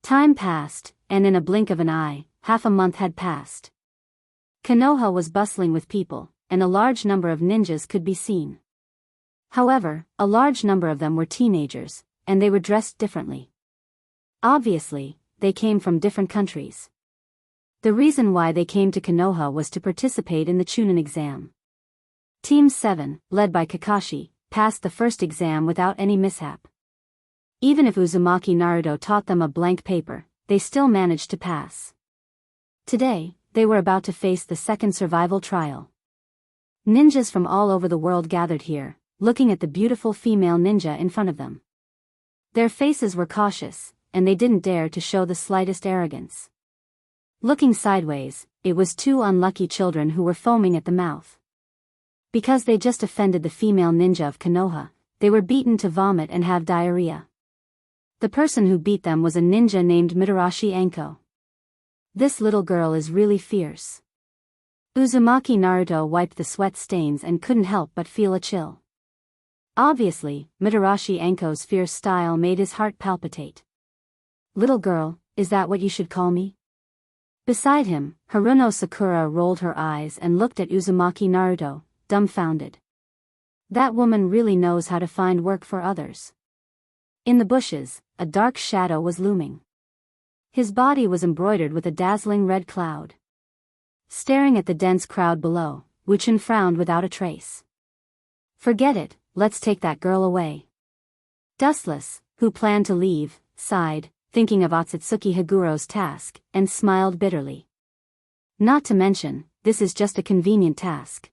Time passed, and in a blink of an eye, half a month had passed. Konoha was bustling with people, and a large number of ninjas could be seen. However, a large number of them were teenagers, and they were dressed differently. Obviously, they came from different countries. The reason why they came to Konoha was to participate in the Chunin exam. Team 7, led by Kakashi, passed the first exam without any mishap. Even if Uzumaki Naruto taught them a blank paper, they still managed to pass. Today, they were about to face the second survival trial. Ninjas from all over the world gathered here, looking at the beautiful female ninja in front of them. Their faces were cautious, and they didn't dare to show the slightest arrogance. Looking sideways, it was two unlucky children who were foaming at the mouth. Because they just offended the female ninja of Konoha, they were beaten to vomit and have diarrhea. The person who beat them was a ninja named Mitarashi Anko. This little girl is really fierce. Uzumaki Naruto wiped the sweat stains and couldn't help but feel a chill. Obviously, Mitarashi Anko's fierce style made his heart palpitate. Little girl, is that what you should call me? Beside him, Haruno Sakura rolled her eyes and looked at Uzumaki Naruto, dumbfounded. That woman really knows how to find work for others. In the bushes, a dark shadow was looming. His body was embroidered with a dazzling red cloud. Staring at the dense crowd below, Wuchen frowned without a trace. Forget it, let's take that girl away. Dustless, who planned to leave, sighed, thinking of Otsutsuki Higuro's task, and smiled bitterly. Not to mention, this is just a convenient task.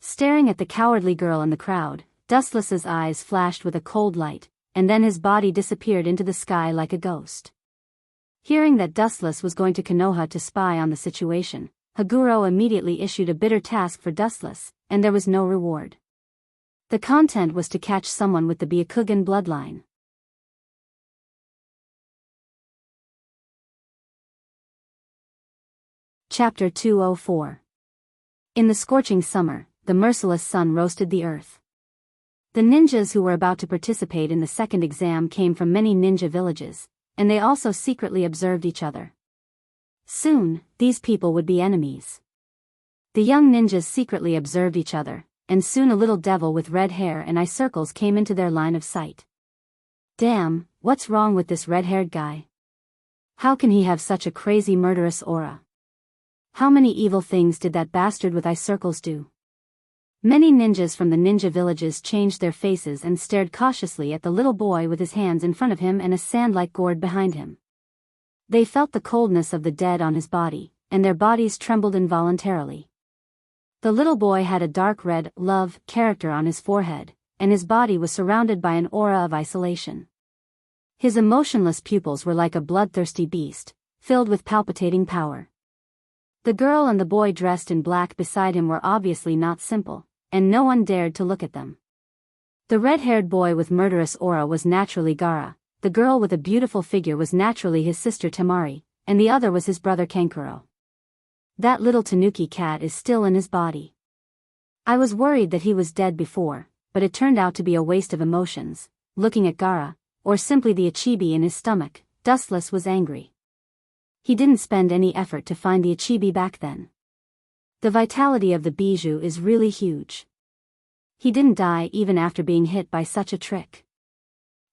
Staring at the cowardly girl in the crowd, Dustless's eyes flashed with a cold light, and then his body disappeared into the sky like a ghost. Hearing that Dustless was going to Konoha to spy on the situation, Higuro immediately issued a bitter task for Dustless, and there was no reward. The content was to catch someone with the Byakugan bloodline. Chapter 204. In the scorching summer, the merciless sun roasted the earth. The ninjas who were about to participate in the second exam came from many ninja villages, and they also secretly observed each other. Soon, these people would be enemies. The young ninjas secretly observed each other, and soon a little devil with red hair and eye circles came into their line of sight. Damn, what's wrong with this red-haired guy? How can he have such a crazy murderous aura? How many evil things did that bastard with eye circles do? Many ninjas from the ninja villages changed their faces and stared cautiously at the little boy with his hands in front of him and a sand-like gourd behind him. They felt the coldness of the dead on his body, and their bodies trembled involuntarily. The little boy had a dark red, love, character on his forehead, and his body was surrounded by an aura of isolation. His emotionless pupils were like a bloodthirsty beast, filled with palpitating power. The girl and the boy dressed in black beside him were obviously not simple, and no one dared to look at them. The red-haired boy with murderous aura was naturally Gaara, the girl with a beautiful figure was naturally his sister Temari, and the other was his brother Kankuro. That little tanuki cat is still in his body. I was worried that he was dead before, but it turned out to be a waste of emotions. Looking at Gaara, or simply the Ichibi in his stomach, Dustless was angry. He didn't spend any effort to find the Ichibi back then. The vitality of the bijou is really huge. He didn't die even after being hit by such a trick.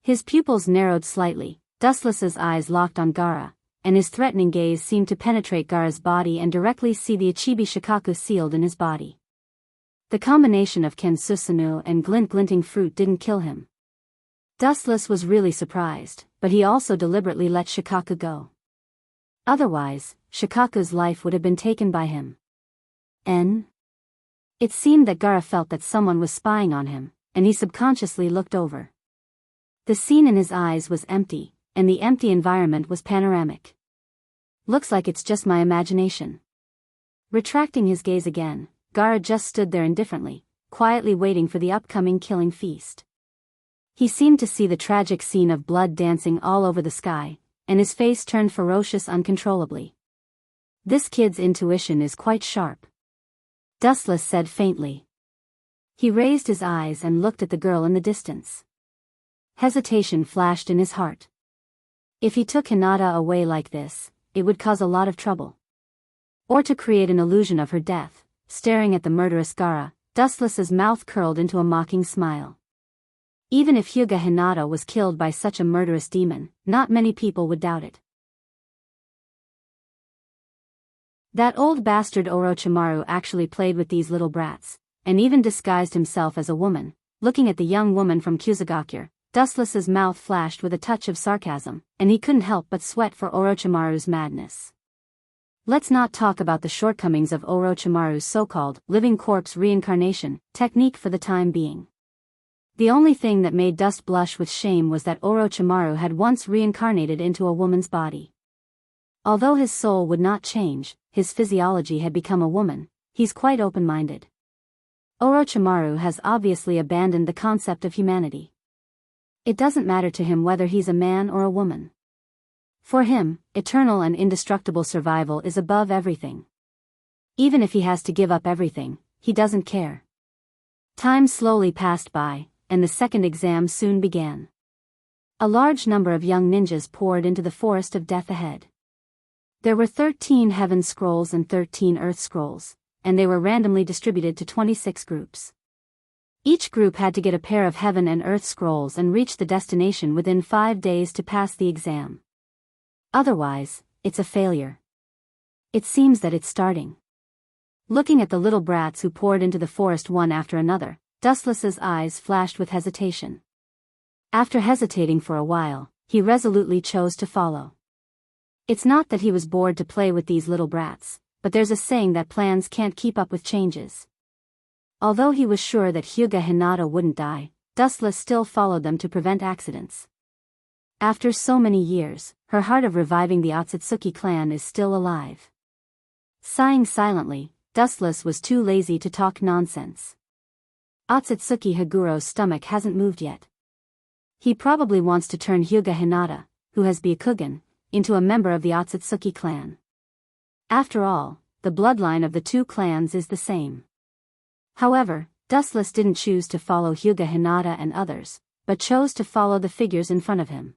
His pupils narrowed slightly, Dustless's eyes locked on Gaara, and his threatening gaze seemed to penetrate Gaara's body and directly see the Ichibi Shikaku sealed in his body. The combination of Ken Susanoo and glinting fruit didn't kill him. Dustless was really surprised, but he also deliberately let Shikaku go. Otherwise, Shikaku's life would have been taken by him. It seemed that Gaara felt that someone was spying on him, and he subconsciously looked over. The scene in his eyes was empty, and the empty environment was panoramic. Looks like it's just my imagination. Retracting his gaze again, Gaara just stood there indifferently, quietly waiting for the upcoming killing feast. He seemed to see the tragic scene of blood dancing all over the sky, and his face turned ferocious uncontrollably. "This kid's intuition is quite sharp," Dustless said faintly. He raised his eyes and looked at the girl in the distance. Hesitation flashed in his heart. If he took Hinata away like this, it would cause a lot of trouble. Or to create an illusion of her death. Staring at the murderous Gaara, Dustless's mouth curled into a mocking smile. Even if Hyuga Hinata was killed by such a murderous demon, not many people would doubt it. That old bastard Orochimaru actually played with these little brats, and even disguised himself as a woman. Looking at the young woman from Kusagakure, Dustless's mouth flashed with a touch of sarcasm, and he couldn't help but sweat for Orochimaru's madness. Let's not talk about the shortcomings of Orochimaru's so-called living corpse reincarnation technique for the time being. The only thing that made Dust blush with shame was that Orochimaru had once reincarnated into a woman's body. Although his soul would not change, his physiology had become a woman. He's quite open-minded. Orochimaru has obviously abandoned the concept of humanity. It doesn't matter to him whether he's a man or a woman. For him, eternal and indestructible survival is above everything. Even if he has to give up everything, he doesn't care. Time slowly passed by, and the second exam soon began. A large number of young ninjas poured into the forest of death ahead. There were 13 Heaven Scrolls and 13 Earth Scrolls, and they were randomly distributed to 26 groups. Each group had to get a pair of Heaven and Earth Scrolls and reach the destination within 5 days to pass the exam. Otherwise, it's a failure. It seems that it's starting. Looking at the little brats who poured into the forest one after another, Dustless's eyes flashed with hesitation. After hesitating for a while, he resolutely chose to follow. It's not that he was bored to play with these little brats, but there's a saying that plans can't keep up with changes. Although he was sure that Hyuga Hinata wouldn't die, Dustless still followed them to prevent accidents. After so many years, her heart of reviving the Otsutsuki clan is still alive. Sighing silently, Dustless was too lazy to talk nonsense. Otsutsuki Higuro's stomach hasn't moved yet. He probably wants to turn Hyuga Hinata, who has Byakugan, into a member of the Otsutsuki clan. After all, the bloodline of the two clans is the same. However, Dustless didn't choose to follow Hyuga Hinata and others, but chose to follow the figures in front of him.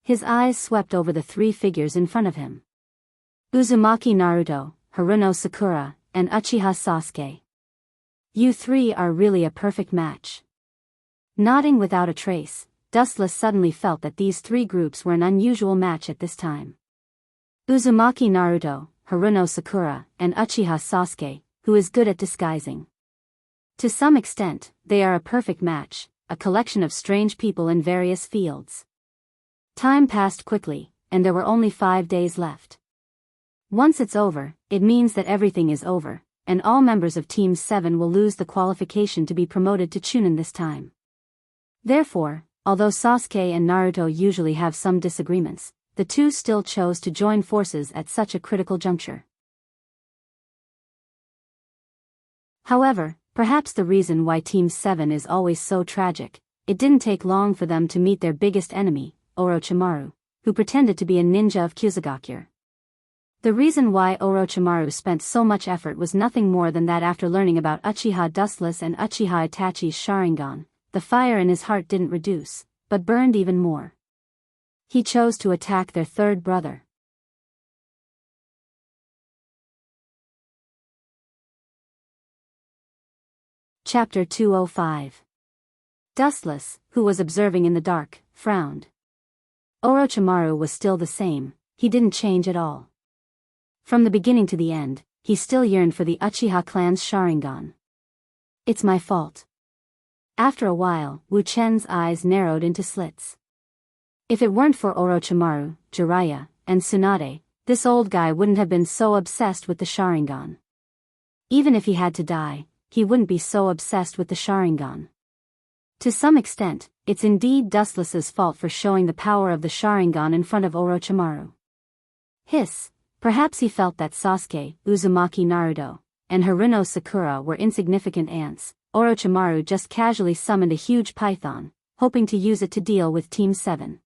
His eyes swept over the 3 figures in front of him. Uzumaki Naruto, Haruno Sakura, and Uchiha Sasuke. You 3 are really a perfect match. Nodding without a trace, Dustless suddenly felt that these 3 groups were an unusual match at this time. Uzumaki Naruto, Haruno Sakura, and Uchiha Sasuke, who is good at disguising. To some extent, they are a perfect match, a collection of strange people in various fields. Time passed quickly, and there were only 5 days left. Once it's over, it means that everything is over, and all members of Team 7 will lose the qualification to be promoted to Chunin this time. Therefore, although Sasuke and Naruto usually have some disagreements, the two still chose to join forces at such a critical juncture. However, perhaps the reason why Team 7 is always so tragic, it didn't take long for them to meet their biggest enemy, Orochimaru, who pretended to be a ninja of Kusagakure. The reason why Orochimaru spent so much effort was nothing more than that after learning about Uchiha Dustless and Uchiha Itachi's Sharingan, the fire in his heart didn't reduce, but burned even more. He chose to attack their third brother. Chapter 205. Dustless, who was observing in the dark, frowned. Orochimaru was still the same, he didn't change at all. From the beginning to the end, he still yearned for the Uchiha clan's Sharingan. It's my fault. After a while, Wu Chen's eyes narrowed into slits. If it weren't for Orochimaru, Jiraiya, and Tsunade, this old guy wouldn't have been so obsessed with the Sharingan. Even if he had to die, he wouldn't be so obsessed with the Sharingan. To some extent, it's indeed Dustless's fault for showing the power of the Sharingan in front of Orochimaru. Hiss, perhaps he felt that Sasuke, Uzumaki Naruto, and Haruno Sakura were insignificant ants, Orochimaru just casually summoned a huge python, hoping to use it to deal with Team 7.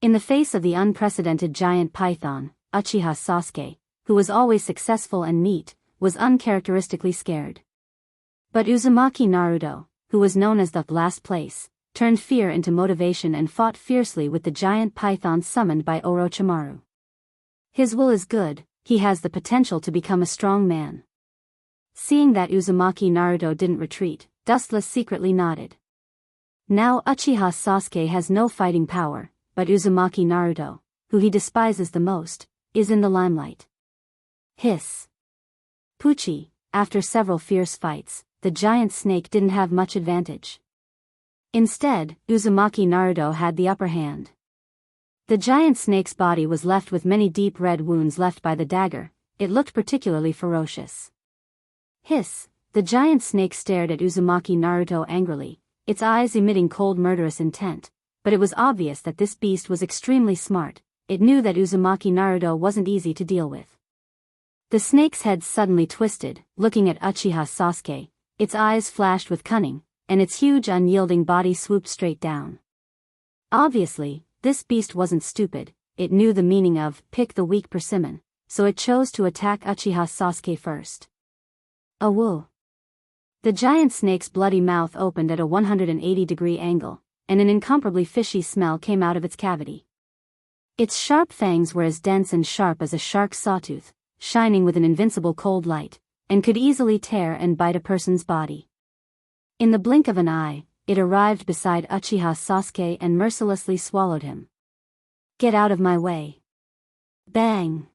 In the face of the unprecedented giant python, Uchiha Sasuke, who was always successful and neat, was uncharacteristically scared. But Uzumaki Naruto, who was known as the last place, turned fear into motivation and fought fiercely with the giant python summoned by Orochimaru. His will is good, he has the potential to become a strong man. Seeing that Uzumaki Naruto didn't retreat, Dustless secretly nodded. Now Uchiha Sasuke has no fighting power, but Uzumaki Naruto, who he despises the most, is in the limelight. Hiss. Pucci, after several fierce fights, the giant snake didn't have much advantage. Instead, Uzumaki Naruto had the upper hand. The giant snake's body was left with many deep red wounds left by the dagger. It looked particularly ferocious. Hiss, the giant snake stared at Uzumaki Naruto angrily, its eyes emitting cold murderous intent, but it was obvious that this beast was extremely smart. It knew that Uzumaki Naruto wasn't easy to deal with. The snake's head suddenly twisted, looking at Uchiha Sasuke, its eyes flashed with cunning, and its huge unyielding body swooped straight down. Obviously, this beast wasn't stupid, it knew the meaning of pick the weak persimmon, so it chose to attack Uchiha Sasuke first. Awoo! The giant snake's bloody mouth opened at a 180-degree angle, and an incomparably fishy smell came out of its cavity. Its sharp fangs were as dense and sharp as a shark's sawtooth, shining with an invincible cold light, and could easily tear and bite a person's body. In the blink of an eye, it arrived beside Uchiha Sasuke and mercilessly swallowed him. Get out of my way. Bang!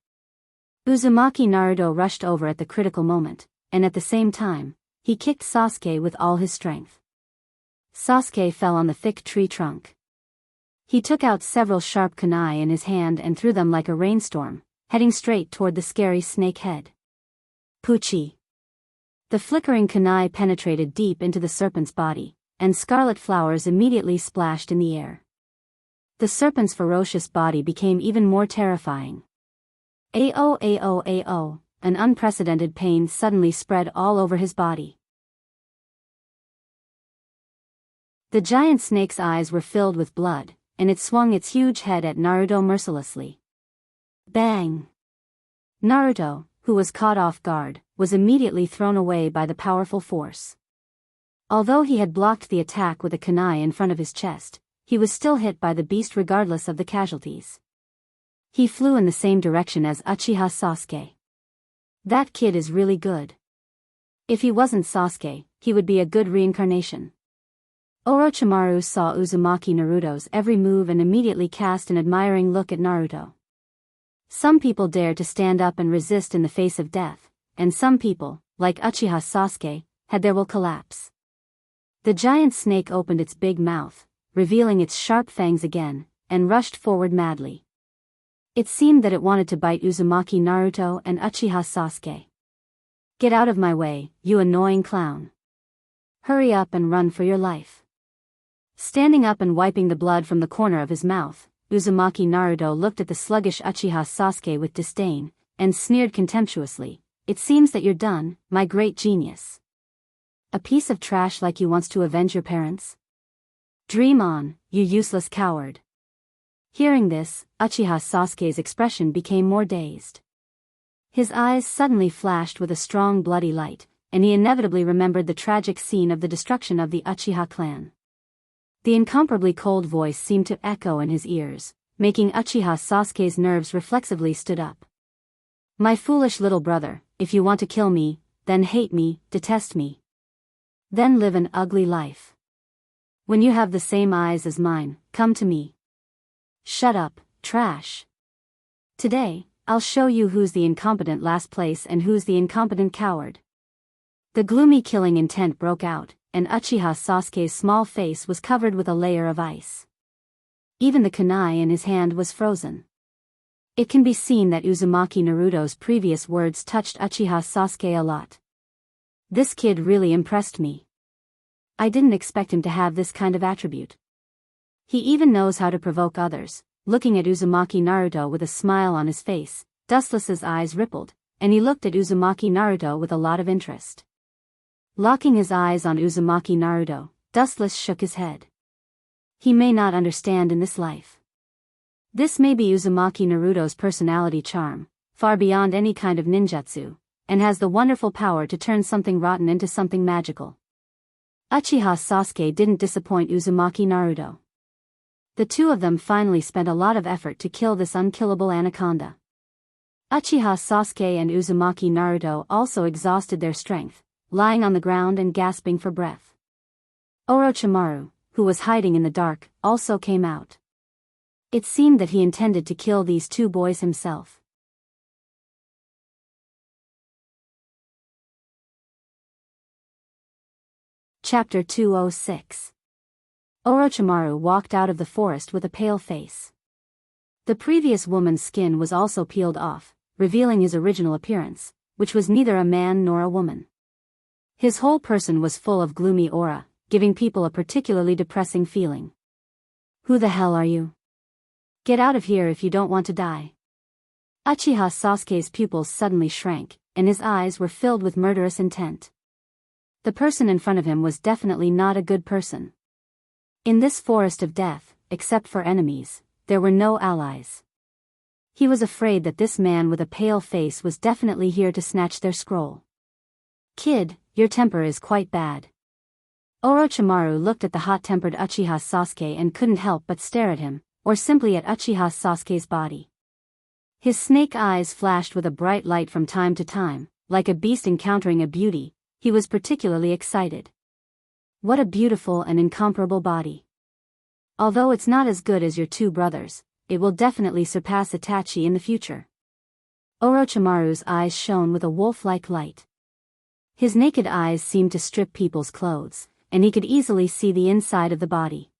Uzumaki Naruto rushed over at the critical moment, and at the same time, he kicked Sasuke with all his strength. Sasuke fell on the thick tree trunk. He took out several sharp kunai in his hand and threw them like a rainstorm, heading straight toward the scary snake head. Pucci! The flickering kunai penetrated deep into the serpent's body, and scarlet flowers immediately splashed in the air. The serpent's ferocious body became even more terrifying. Ao, an unprecedented pain suddenly spread all over his body. The giant snake's eyes were filled with blood, and it swung its huge head at Naruto mercilessly. Bang! Naruto, who was caught off guard, was immediately thrown away by the powerful force. Although he had blocked the attack with a kunai in front of his chest, he was still hit by the beast regardless of the casualties. He flew in the same direction as Uchiha Sasuke. That kid is really good. If he wasn't Sasuke, he would be a good reincarnation. Orochimaru saw Uzumaki Naruto's every move and immediately cast an admiring look at Naruto. Some people dared to stand up and resist in the face of death, and some people, like Uchiha Sasuke, had their will collapse. The giant snake opened its big mouth, revealing its sharp fangs again, and rushed forward madly. It seemed that it wanted to bite Uzumaki Naruto and Uchiha Sasuke. Get out of my way, you annoying clown. Hurry up and run for your life. Standing up and wiping the blood from the corner of his mouth, Uzumaki Naruto looked at the sluggish Uchiha Sasuke with disdain, and sneered contemptuously, "It seems that you're done, my great genius. A piece of trash like you wants to avenge your parents? Dream on, you useless coward." Hearing this, Uchiha Sasuke's expression became more dazed. His eyes suddenly flashed with a strong bloody light, and he inevitably remembered the tragic scene of the destruction of the Uchiha clan. The incomparably cold voice seemed to echo in his ears, making Uchiha Sasuke's nerves reflexively stood up. "My foolish little brother, if you want to kill me, then hate me, detest me. Then live an ugly life. When you have the same eyes as mine, come to me. Shut up, trash. Today, I'll show you who's the incompetent last place and who's the incompetent coward." The gloomy killing intent broke out, and Uchiha Sasuke's small face was covered with a layer of ice. Even the kunai in his hand was frozen. It can be seen that Uzumaki Naruto's previous words touched Uchiha Sasuke a lot. This kid really impressed me. I didn't expect him to have this kind of attribute. He even knows how to provoke others. Looking at Uzumaki Naruto with a smile on his face, Dustless's eyes rippled, and he looked at Uzumaki Naruto with a lot of interest. Locking his eyes on Uzumaki Naruto, Dustless shook his head. He may not understand in this life. This may be Uzumaki Naruto's personality charm, far beyond any kind of ninjutsu, and has the wonderful power to turn something rotten into something magical. Uchiha Sasuke didn't disappoint Uzumaki Naruto. The two of them finally spent a lot of effort to kill this unkillable anaconda. Uchiha Sasuke and Uzumaki Naruto also exhausted their strength, lying on the ground and gasping for breath. Orochimaru, who was hiding in the dark, also came out. It seemed that he intended to kill these two boys himself. Chapter 206. Orochimaru walked out of the forest with a pale face. The previous woman's skin was also peeled off, revealing his original appearance, which was neither a man nor a woman. His whole person was full of gloomy aura, giving people a particularly depressing feeling. Who the hell are you? Get out of here if you don't want to die. Uchiha Sasuke's pupils suddenly shrank, and his eyes were filled with murderous intent. The person in front of him was definitely not a good person. In this forest of death, except for enemies, there were no allies. He was afraid that this man with a pale face was definitely here to snatch their scroll. Kid, your temper is quite bad. Orochimaru looked at the hot-tempered Uchiha Sasuke and couldn't help but stare at him, or simply at Uchiha Sasuke's body. His snake eyes flashed with a bright light from time to time, like a beast encountering a beauty. He was particularly excited. What a beautiful and incomparable body. Although it's not as good as your two brothers, it will definitely surpass Itachi in the future. Orochimaru's eyes shone with a wolf-like light. His naked eyes seemed to strip people's clothes, and he could easily see the inside of the body.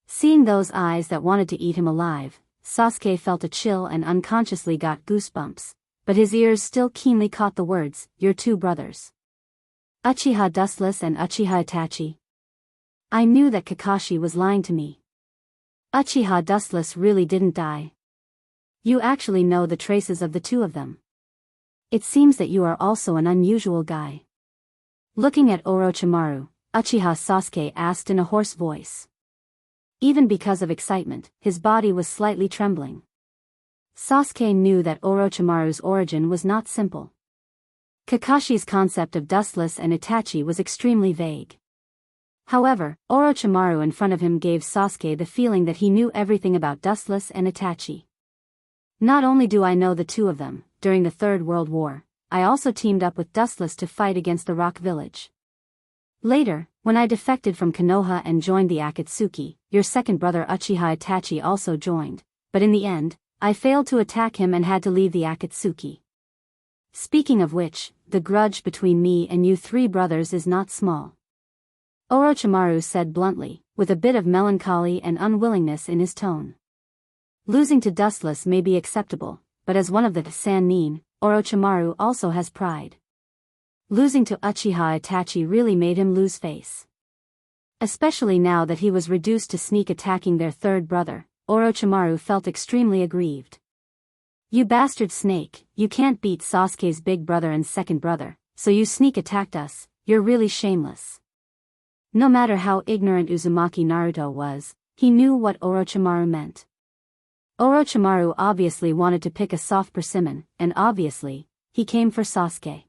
Seeing those eyes that wanted to eat him alive, Sasuke felt a chill and unconsciously got goosebumps, but his ears still keenly caught the words, your two brothers. Uchiha Dustless and Uchiha Itachi. I knew that Kakashi was lying to me. Uchiha Dustless really didn't die. You actually know the traces of the two of them. It seems that you are also an unusual guy. Looking at Orochimaru, Uchiha Sasuke asked in a hoarse voice. Even because of excitement, his body was slightly trembling. Sasuke knew that Orochimaru's origin was not simple. Kakashi's concept of Dustless and Itachi was extremely vague. However, Orochimaru in front of him gave Sasuke the feeling that he knew everything about Dustless and Itachi. Not only do I know the two of them, during the Third World War, I also teamed up with Dustless to fight against the Rock Village. Later, when I defected from Konoha and joined the Akatsuki, your second brother Uchiha Itachi also joined, but in the end, I failed to attack him and had to leave the Akatsuki. Speaking of which, the grudge between me and you three brothers is not small. Orochimaru said bluntly, with a bit of melancholy and unwillingness in his tone. Losing to Dustless may be acceptable, but as one of the Sannin, Orochimaru also has pride. Losing to Uchiha Itachi really made him lose face. Especially now that he was reduced to sneak attacking their third brother, Orochimaru felt extremely aggrieved. You bastard snake, you can't beat Sasuke's big brother and second brother, so you sneak attacked us, you're really shameless. No matter how ignorant Uzumaki Naruto was, he knew what Orochimaru meant. Orochimaru obviously wanted to pick a soft persimmon, and obviously, he came for Sasuke.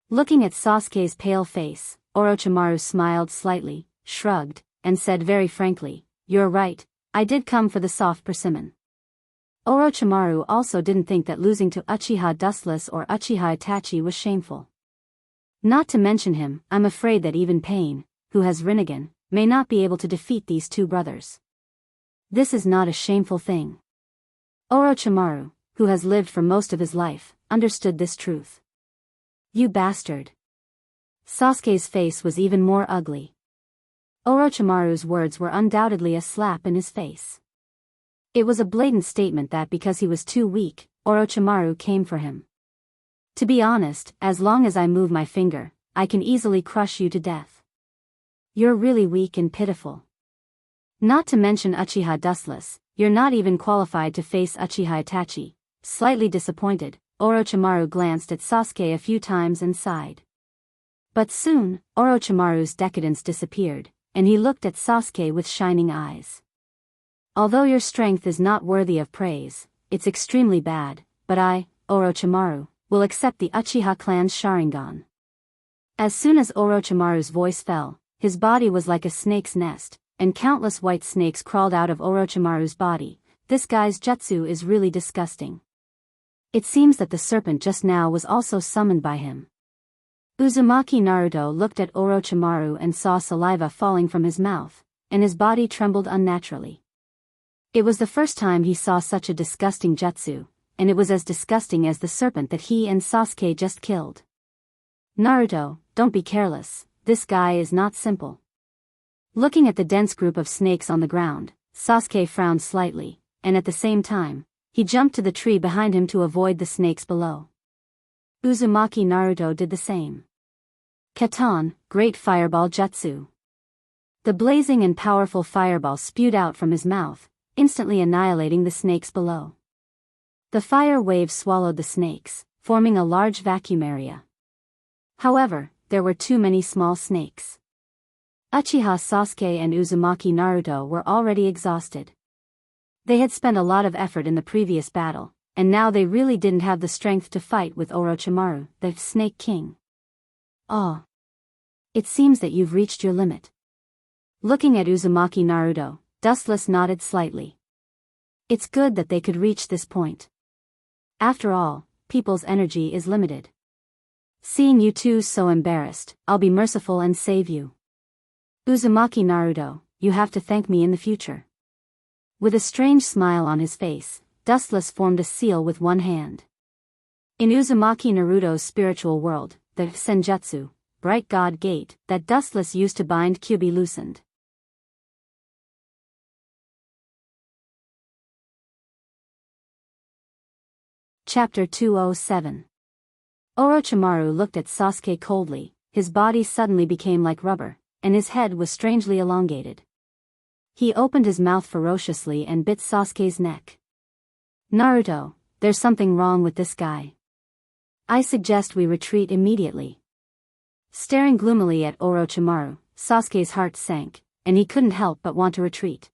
Looking at Sasuke's pale face, Orochimaru smiled slightly, shrugged, and said very frankly, you're right, I did come for the soft persimmon. Orochimaru also didn't think that losing to Uchiha Dustless or Uchiha Itachi was shameful. Not to mention him, I'm afraid that even Pain, who has Rinnegan, may not be able to defeat these two brothers. This is not a shameful thing. Orochimaru, who has lived for most of his life, understood this truth. You bastard. Sasuke's face was even more ugly. Orochimaru's words were undoubtedly a slap in his face. It was a blatant statement that because he was too weak, Orochimaru came for him. To be honest, as long as I move my finger, I can easily crush you to death. You're really weak and pitiful. Not to mention Uchiha Dustless, you're not even qualified to face Uchiha Itachi. Slightly disappointed, Orochimaru glanced at Sasuke a few times and sighed. But soon, Orochimaru's decadence disappeared, and he looked at Sasuke with shining eyes. Although your strength is not worthy of praise, it's extremely bad, but I, Orochimaru, will accept the Uchiha clan's Sharingan. As soon as Orochimaru's voice fell, his body was like a snake's nest, and countless white snakes crawled out of Orochimaru's body. This guy's jutsu is really disgusting. It seems that the serpent just now was also summoned by him. Uzumaki Naruto looked at Orochimaru and saw saliva falling from his mouth, and his body trembled unnaturally. It was the first time he saw such a disgusting jutsu, and it was as disgusting as the serpent that he and Sasuke just killed. Naruto, don't be careless, this guy is not simple. Looking at the dense group of snakes on the ground, Sasuke frowned slightly, and at the same time, he jumped to the tree behind him to avoid the snakes below. Uzumaki Naruto did the same. Katon, Great Fireball Jutsu. The blazing and powerful fireball spewed out from his mouth, instantly annihilating the snakes below. The fire wave swallowed the snakes, forming a large vacuum area. However, there were too many small snakes. Uchiha Sasuke and Uzumaki Naruto were already exhausted. They had spent a lot of effort in the previous battle, and now they really didn't have the strength to fight with Orochimaru, the Snake King. Oh. It seems that you've reached your limit. Looking at Uzumaki Naruto, Dustless nodded slightly. It's good that they could reach this point. After all, people's energy is limited. Seeing you two so embarrassed, I'll be merciful and save you. Uzumaki Naruto, you have to thank me in the future. With a strange smile on his face, Dustless formed a seal with one hand. In Uzumaki Naruto's spiritual world, the Senjutsu, Bright God Gate, that Dustless used to bind Kyuubi loosened. Chapter 207. Orochimaru looked at Sasuke coldly, his body suddenly became like rubber, and his head was strangely elongated. He opened his mouth ferociously and bit Sasuke's neck. Naruto, there's something wrong with this guy. I suggest we retreat immediately. Staring gloomily at Orochimaru, Sasuke's heart sank, and he couldn't help but want to retreat.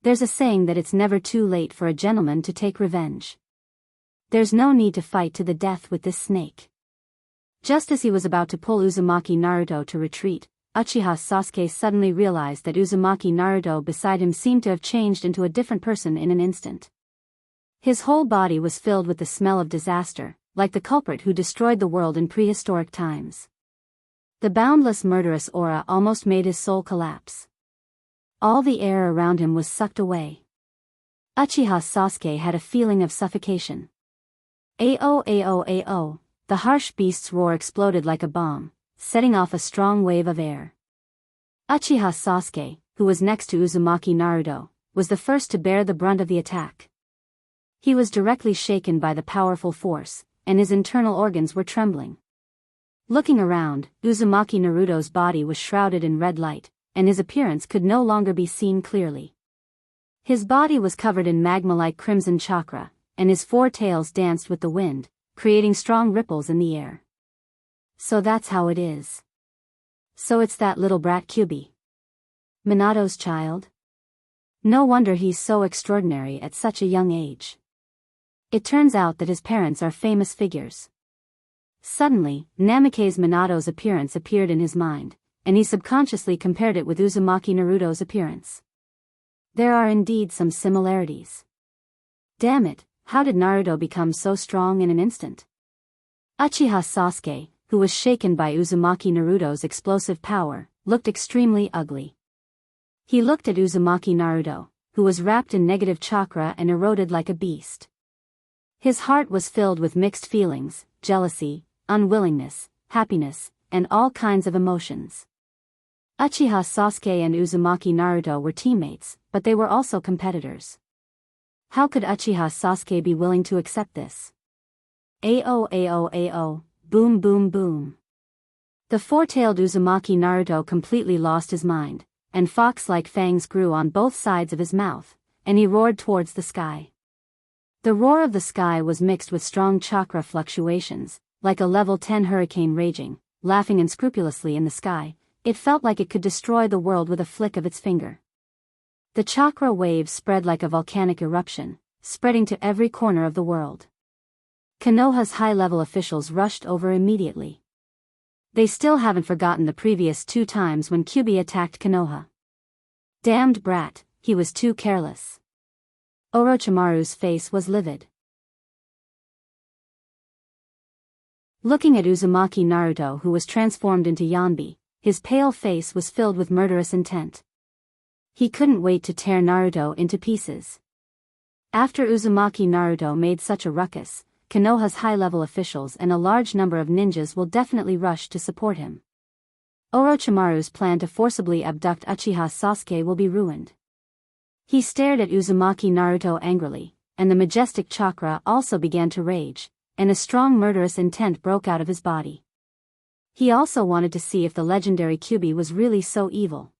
There's a saying that it's never too late for a gentleman to take revenge. There's no need to fight to the death with this snake. Just as he was about to pull Uzumaki Naruto to retreat, Uchiha Sasuke suddenly realized that Uzumaki Naruto beside him seemed to have changed into a different person in an instant. His whole body was filled with the smell of disaster, like the culprit who destroyed the world in prehistoric times. The boundless murderous aura almost made his soul collapse. All the air around him was sucked away. Uchiha Sasuke had a feeling of suffocation. Ao ao ao, the harsh beast's roar exploded like a bomb, setting off a strong wave of air. Uchiha Sasuke, who was next to Uzumaki Naruto, was the first to bear the brunt of the attack. He was directly shaken by the powerful force, and his internal organs were trembling. Looking around, Uzumaki Naruto's body was shrouded in red light, and his appearance could no longer be seen clearly. His body was covered in magma-like crimson chakra, and his four tails danced with the wind, creating strong ripples in the air. So that's how it is. So it's that little brat Kyuubi. Minato's child? No wonder he's so extraordinary at such a young age. It turns out that his parents are famous figures. Suddenly, Namake's Minato's appearance appeared in his mind, and he subconsciously compared it with Uzumaki Naruto's appearance. There are indeed some similarities. Damn it, how did Naruto become so strong in an instant? Uchiha Sasuke, who was shaken by Uzumaki Naruto's explosive power, looked extremely ugly. He looked at Uzumaki Naruto, who was wrapped in negative chakra and eroded like a beast. His heart was filled with mixed feelings, jealousy, unwillingness, happiness, and all kinds of emotions. Uchiha Sasuke and Uzumaki Naruto were teammates, but they were also competitors. How could Uchiha Sasuke be willing to accept this? Ao ao ao, boom boom boom. The four-tailed Uzumaki Naruto completely lost his mind, and fox-like fangs grew on both sides of his mouth, and he roared towards the sky. The roar of the sky was mixed with strong chakra fluctuations, like a level 10 hurricane raging, laughing unscrupulously in the sky. It felt like it could destroy the world with a flick of its finger. The chakra waves spread like a volcanic eruption, spreading to every corner of the world. Konoha's high-level officials rushed over immediately. They still haven't forgotten the previous 2 times when Kyubi attacked Konoha. Damned brat, he was too careless. Orochimaru's face was livid. Looking at Uzumaki Naruto, who was transformed into Yanbi, his pale face was filled with murderous intent. He couldn't wait to tear Naruto into pieces. After Uzumaki Naruto made such a ruckus, Konoha's high-level officials and a large number of ninjas will definitely rush to support him. Orochimaru's plan to forcibly abduct Uchiha Sasuke will be ruined. He stared at Uzumaki Naruto angrily, and the majestic chakra also began to rage, and a strong murderous intent broke out of his body. He also wanted to see if the legendary Kyubi was really so evil.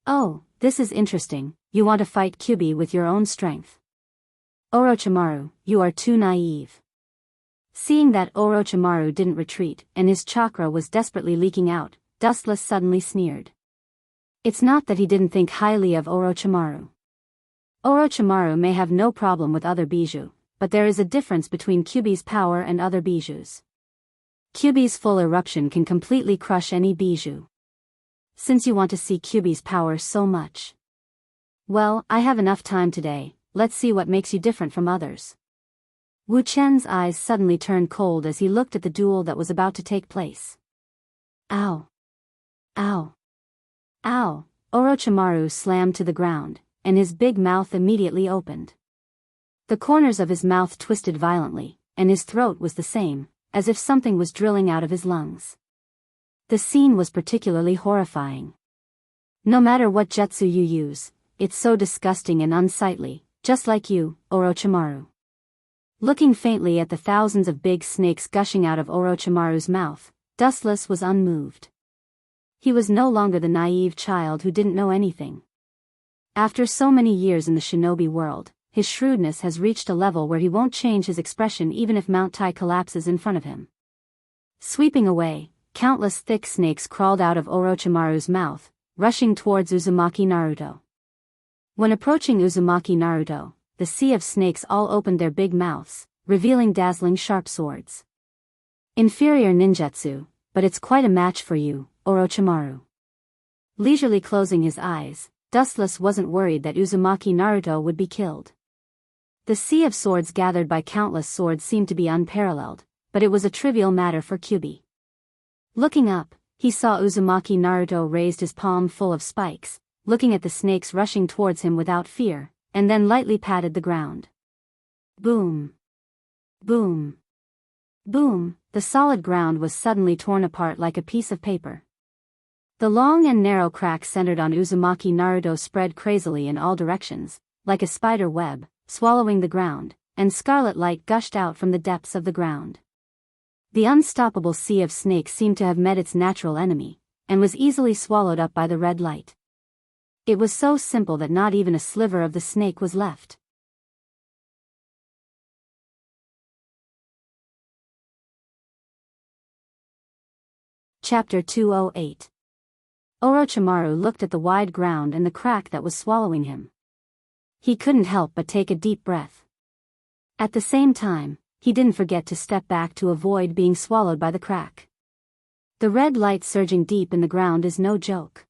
Oh, this is interesting, you want to fight Kyubi with your own strength. Orochimaru, you are too naive. Seeing that Orochimaru didn't retreat and his chakra was desperately leaking out, Dustless suddenly sneered. It's not that he didn't think highly of Orochimaru. Orochimaru may have no problem with other Bijuu, but there is a difference between Kyubi's power and other Bijuus. Kyubi's full eruption can completely crush any Bijuu. Since you want to see Kyubi's power so much. Well, I have enough time today, let's see what makes you different from others. Wu Chen's eyes suddenly turned cold as he looked at the duel that was about to take place. Ow! Ow! Ow! Orochimaru slammed to the ground, and his big mouth immediately opened. The corners of his mouth twisted violently, and his throat was the same, as if something was drilling out of his lungs. The scene was particularly horrifying. No matter what jutsu you use, it's so disgusting and unsightly, just like you, Orochimaru. Looking faintly at the thousands of big snakes gushing out of Orochimaru's mouth, Dustless was unmoved. He was no longer the naive child who didn't know anything. After so many years in the shinobi world, his shrewdness has reached a level where he won't change his expression even if Mount Tai collapses in front of him. Sweeping away, countless thick snakes crawled out of Orochimaru's mouth, rushing towards Uzumaki Naruto. When approaching Uzumaki Naruto, the sea of snakes all opened their big mouths, revealing dazzling sharp swords. Inferior ninjutsu, but it's quite a match for you, Orochimaru. Leisurely closing his eyes, Dustless wasn't worried that Uzumaki Naruto would be killed. The sea of swords gathered by countless swords seemed to be unparalleled, but it was a trivial matter for Kyubi. Looking up, he saw Uzumaki Naruto raised his palm full of spikes, looking at the snakes rushing towards him without fear, and then lightly patted the ground. Boom! Boom! Boom! The solid ground was suddenly torn apart like a piece of paper. The long and narrow crack centered on Uzumaki Naruto spread crazily in all directions, like a spider web, swallowing the ground, and scarlet light gushed out from the depths of the ground. The unstoppable sea of snakes seemed to have met its natural enemy, and was easily swallowed up by the red light. It was so simple that not even a sliver of the snake was left. Chapter 208. Orochimaru looked at the wide ground and the crack that was swallowing him. He couldn't help but take a deep breath. At the same time, he didn't forget to step back to avoid being swallowed by the crack. The red light surging deep in the ground is no joke.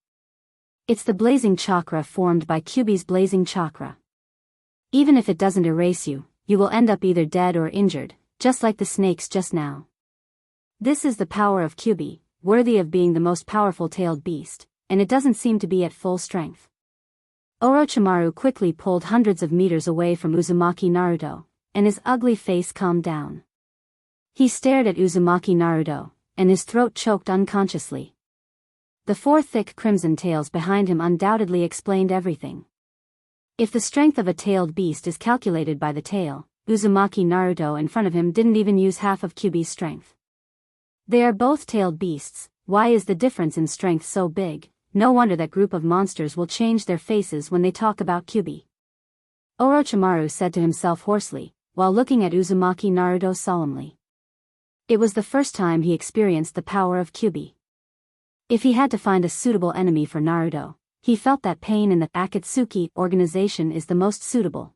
It's the blazing chakra formed by Kyubi's blazing chakra. Even if it doesn't erase you, you will end up either dead or injured, just like the snakes just now. This is the power of Kyubi, worthy of being the most powerful tailed beast, and it doesn't seem to be at full strength. Orochimaru quickly pulled hundreds of meters away from Uzumaki Naruto, and his ugly face calmed down. He stared at Uzumaki Naruto, and his throat choked unconsciously. The 4 thick crimson tails behind him undoubtedly explained everything. If the strength of a tailed beast is calculated by the tail, Uzumaki Naruto in front of him didn't even use half of Kyubi's strength. They are both tailed beasts. Why is the difference in strength so big? No wonder that group of monsters will change their faces when they talk about Kyubi. Orochimaru said to himself hoarsely, while looking at Uzumaki Naruto solemnly. It was the first time he experienced the power of Kyubi. If he had to find a suitable enemy for Naruto, he felt that pain in the Akatsuki organization is the most suitable.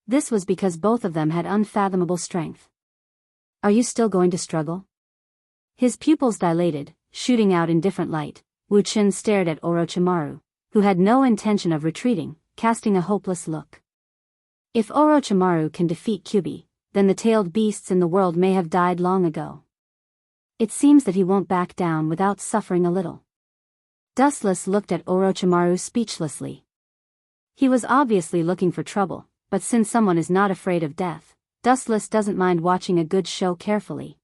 This was because both of them had unfathomable strength. Are you still going to struggle? His pupils dilated, shooting out in different light. Wu Qin stared at Orochimaru, who had no intention of retreating, casting a hopeless look. If Orochimaru can defeat Kyubi, then the tailed beasts in the world may have died long ago. It seems that he won't back down without suffering a little. Dustless looked at Orochimaru speechlessly. He was obviously looking for trouble, but since someone is not afraid of death, Dustless doesn't mind watching a good show carefully.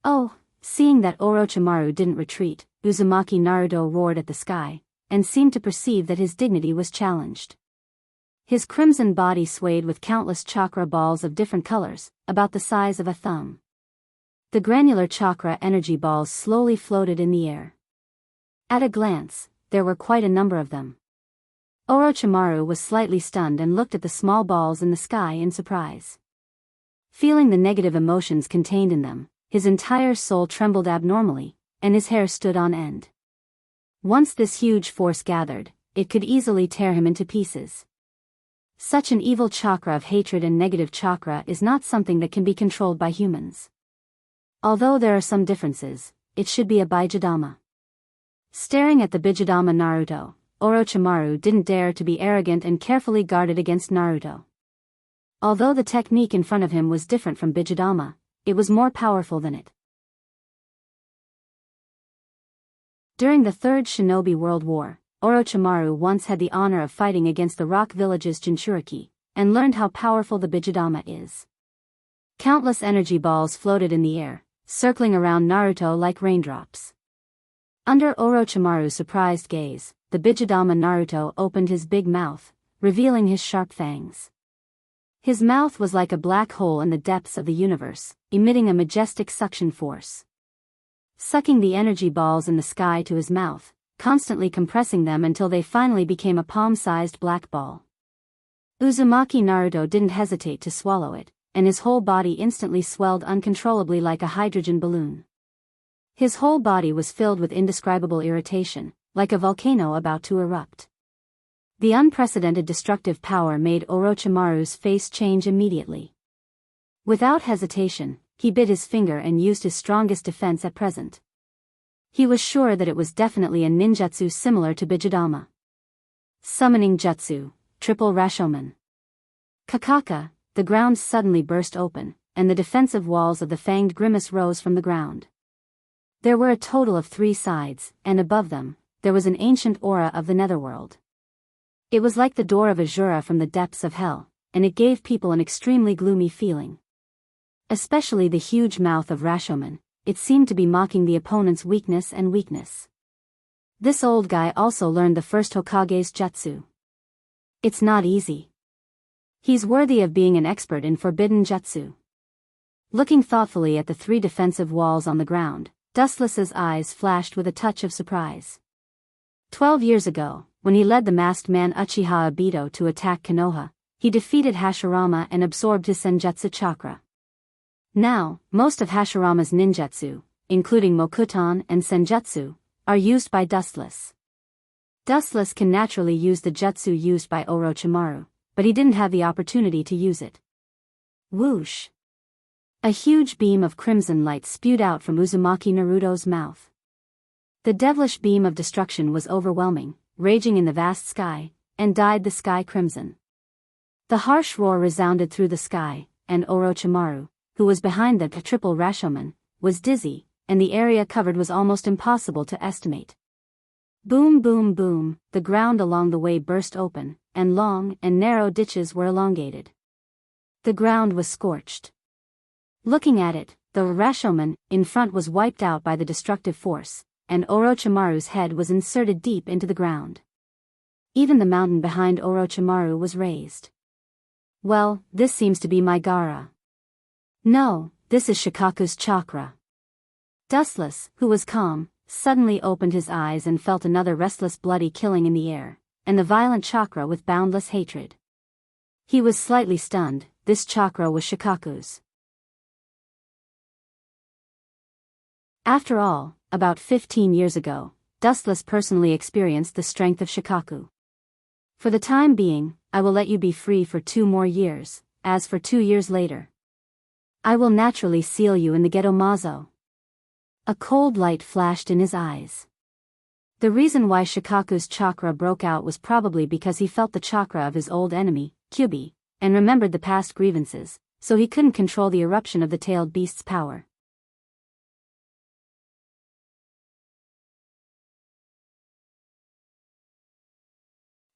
Oh, seeing that Orochimaru didn't retreat, Uzumaki Naruto roared at the sky, and seemed to perceive that his dignity was challenged. His crimson body swayed with countless chakra balls of different colors, about the size of a thumb. The granular chakra energy balls slowly floated in the air. At a glance, there were quite a number of them. Orochimaru was slightly stunned and looked at the small balls in the sky in surprise. Feeling the negative emotions contained in them, his entire soul trembled abnormally, and his hair stood on end. Once this huge force gathered, it could easily tear him into pieces. Such an evil chakra of hatred and negative chakra is not something that can be controlled by humans. Although there are some differences, it should be a Bijadama. Staring at the Bijadama Naruto, Orochimaru didn't dare to be arrogant and carefully guarded against Naruto. Although the technique in front of him was different from Bijadama, it was more powerful than it. During the Third Shinobi World War, Orochimaru once had the honor of fighting against the rock village's Jinchuriki, and learned how powerful the Bijadama is. Countless energy balls floated in the air, circling around Naruto like raindrops. Under Orochimaru's surprised gaze, the Bijadama Naruto opened his big mouth, revealing his sharp fangs. His mouth was like a black hole in the depths of the universe, emitting a majestic suction force. Sucking the energy balls in the sky to his mouth, constantly compressing them until they finally became a palm-sized black ball. Uzumaki Naruto didn't hesitate to swallow it, and his whole body instantly swelled uncontrollably like a hydrogen balloon. His whole body was filled with indescribable irritation, like a volcano about to erupt. The unprecedented destructive power made Orochimaru's face change immediately. Without hesitation, he bit his finger and used his strongest defense at present. He was sure that it was definitely a ninjutsu similar to Bijadama. Summoning Jutsu, Triple Rashomon. Kakaka, the ground suddenly burst open, and the defensive walls of the fanged grimace rose from the ground. There were a total of 3 sides, and above them, there was an ancient aura of the netherworld. It was like the door of Azura from the depths of hell, and it gave people an extremely gloomy feeling. Especially the huge mouth of Rashomon, it seemed to be mocking the opponent's weakness and weakness. This old guy also learned the first Hokage's jutsu. It's not easy. He's worthy of being an expert in forbidden jutsu. Looking thoughtfully at the 3 defensive walls on the ground, Dustless's eyes flashed with a touch of surprise. 12 years ago, when he led the masked man Uchiha Obito to attack Konoha, he defeated Hashirama and absorbed his senjutsu chakra. Now, most of Hashirama's ninjutsu, including Mokuton and Senjutsu, are used by Dustless. Dustless can naturally use the jutsu used by Orochimaru, but he didn't have the opportunity to use it. Whoosh! A huge beam of crimson light spewed out from Uzumaki Naruto's mouth. The devilish beam of destruction was overwhelming, raging in the vast sky, and dyed the sky crimson. The harsh roar resounded through the sky, and Orochimaru, who was behind the Triple Rashomon, was dizzy, and the area covered was almost impossible to estimate. Boom boom boom, the ground along the way burst open, and long and narrow ditches were elongated. The ground was scorched. Looking at it, the Rashomon in front was wiped out by the destructive force, and Orochimaru's head was inserted deep into the ground. Even the mountain behind Orochimaru was raised. Well, this seems to be my Gaara. No, this is Shikaku's chakra. Dustless, who was calm, suddenly opened his eyes and felt another restless bloody killing in the air, and the violent chakra with boundless hatred. He was slightly stunned, this chakra was Shikaku's. After all, about 15 years ago, Dustless personally experienced the strength of Shikaku. For the time being, I will let you be free for 2 more years, as for 2 years later, I will naturally seal you in the Ghetto Mazo. A cold light flashed in his eyes. The reason why Shikaku's chakra broke out was probably because he felt the chakra of his old enemy, Kyubi, and remembered the past grievances, so he couldn't control the eruption of the tailed beast's power.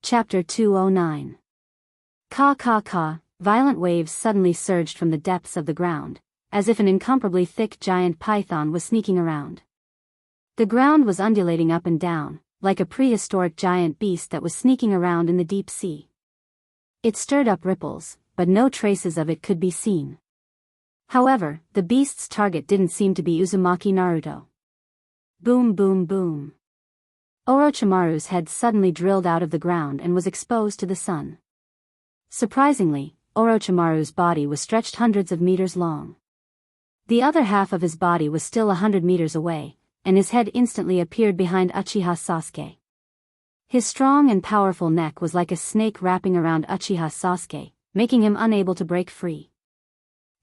Chapter 209. Ka ka ka, violent waves suddenly surged from the depths of the ground, as if an incomparably thick giant python was sneaking around. The ground was undulating up and down, like a prehistoric giant beast that was sneaking around in the deep sea. It stirred up ripples, but no traces of it could be seen. However, the beast's target didn't seem to be Uzumaki Naruto. Boom boom boom. Orochimaru's head suddenly drilled out of the ground and was exposed to the sun. Surprisingly, Orochimaru's body was stretched hundreds of meters long. The other half of his body was still 100 meters away, and his head instantly appeared behind Uchiha Sasuke. His strong and powerful neck was like a snake wrapping around Uchiha Sasuke, making him unable to break free.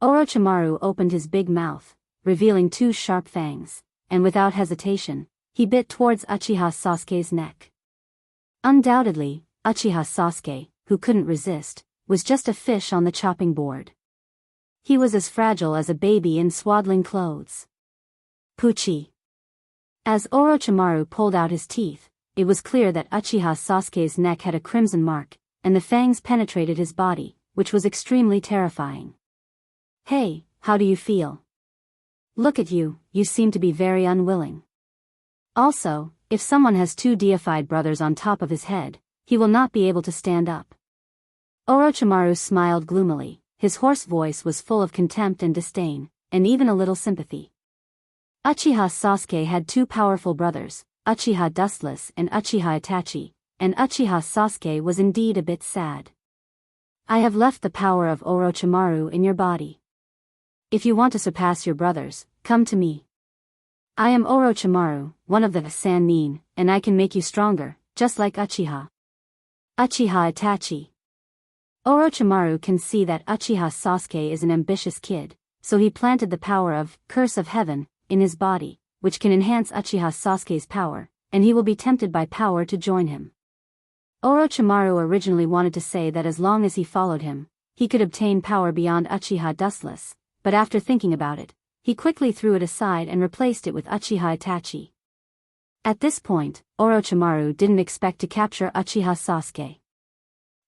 Orochimaru opened his big mouth, revealing 2 sharp fangs, and without hesitation, he bit towards Uchiha Sasuke's neck. Undoubtedly, Uchiha Sasuke, who couldn't resist, was just a fish on the chopping board. He was as fragile as a baby in swaddling clothes. Puchi. As Orochimaru pulled out his teeth, it was clear that Uchiha Sasuke's neck had a crimson mark, and the fangs penetrated his body, which was extremely terrifying. Hey, how do you feel? Look at you, you seem to be very unwilling. Also, if someone has 2 deified brothers on top of his head, he will not be able to stand up. Orochimaru smiled gloomily, his hoarse voice was full of contempt and disdain, and even a little sympathy. Uchiha Sasuke had 2 powerful brothers, Uchiha Dustless and Uchiha Itachi, and Uchiha Sasuke was indeed a bit sad. I have left the power of Orochimaru in your body. If you want to surpass your brothers, come to me. I am Orochimaru, one of the Sannin, and I can make you stronger, just like Uchiha. Uchiha Itachi. Orochimaru can see that Uchiha Sasuke is an ambitious kid, so he planted the power of Curse of Heaven in his body, which can enhance Uchiha Sasuke's power, and he will be tempted by power to join him. Orochimaru originally wanted to say that as long as he followed him, he could obtain power beyond Uchiha Dustless, but after thinking about it, he quickly threw it aside and replaced it with Uchiha Itachi. At this point, Orochimaru didn't expect to capture Uchiha Sasuke.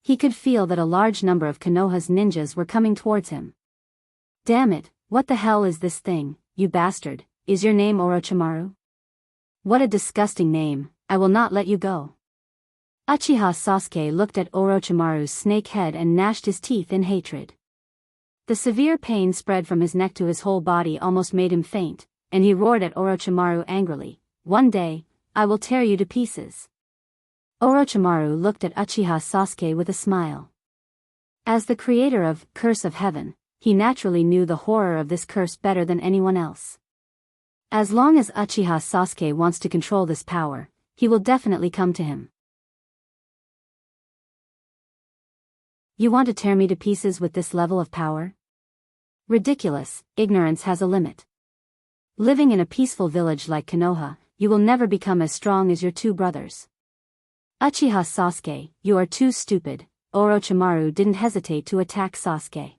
He could feel that a large number of Konoha's ninjas were coming towards him. Damn it, what the hell is this thing, you bastard, is your name Orochimaru? What a disgusting name, I will not let you go. Uchiha Sasuke looked at Orochimaru's snake head and gnashed his teeth in hatred. The severe pain spread from his neck to his whole body almost made him faint, and he roared at Orochimaru angrily, "One day, I will tear you to pieces." Orochimaru looked at Uchiha Sasuke with a smile. As the creator of Curse of Heaven, he naturally knew the horror of this curse better than anyone else. As long as Uchiha Sasuke wants to control this power, he will definitely come to him. You want to tear me to pieces with this level of power? Ridiculous, ignorance has a limit. Living in a peaceful village like Konoha, you will never become as strong as your 2 brothers. Uchiha Sasuke, you are too stupid. Orochimaru didn't hesitate to attack Sasuke.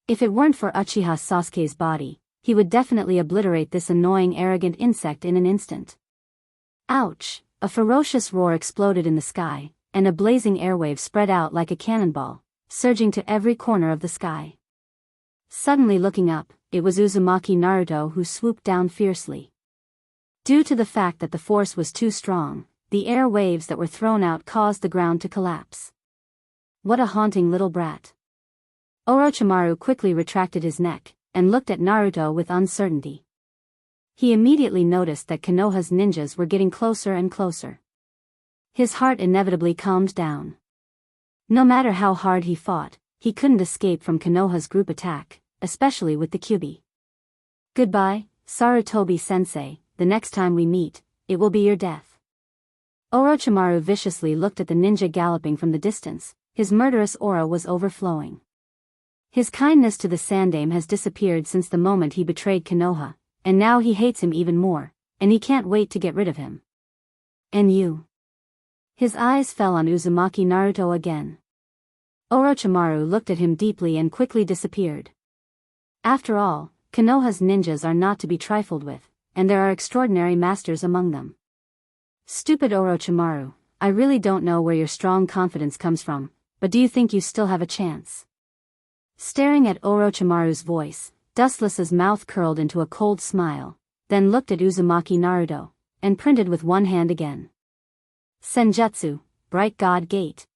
If it weren't for Uchiha Sasuke's body, he would definitely obliterate this annoying arrogant insect in an instant. Ouch! A ferocious roar exploded in the sky, and a blazing airwave spread out like a cannonball, surging to every corner of the sky. Suddenly looking up, it was Uzumaki Naruto who swooped down fiercely. Due to the fact that the force was too strong, the air waves that were thrown out caused the ground to collapse. What a haunting little brat. Orochimaru quickly retracted his neck, and looked at Naruto with uncertainty. He immediately noticed that Konoha's ninjas were getting closer and closer. His heart inevitably calmed down. No matter how hard he fought, he couldn't escape from Konoha's group attack, especially with the Kyuubi. Goodbye, Sarutobi-sensei, the next time we meet, it will be your death. Orochimaru viciously looked at the ninja galloping from the distance, his murderous aura was overflowing. His kindness to the Sandaime has disappeared since the moment he betrayed Konoha, and now he hates him even more, and he can't wait to get rid of him. And you? His eyes fell on Uzumaki Naruto again. Orochimaru looked at him deeply and quickly disappeared. After all, Konoha's ninjas are not to be trifled with, and there are extraordinary masters among them. Stupid Orochimaru, I really don't know where your strong confidence comes from, but do you think you still have a chance? Staring at Orochimaru's voice, Dustless's mouth curled into a cold smile, then looked at Uzumaki Naruto, and printed with one hand again. Senjutsu, Bright God Gate.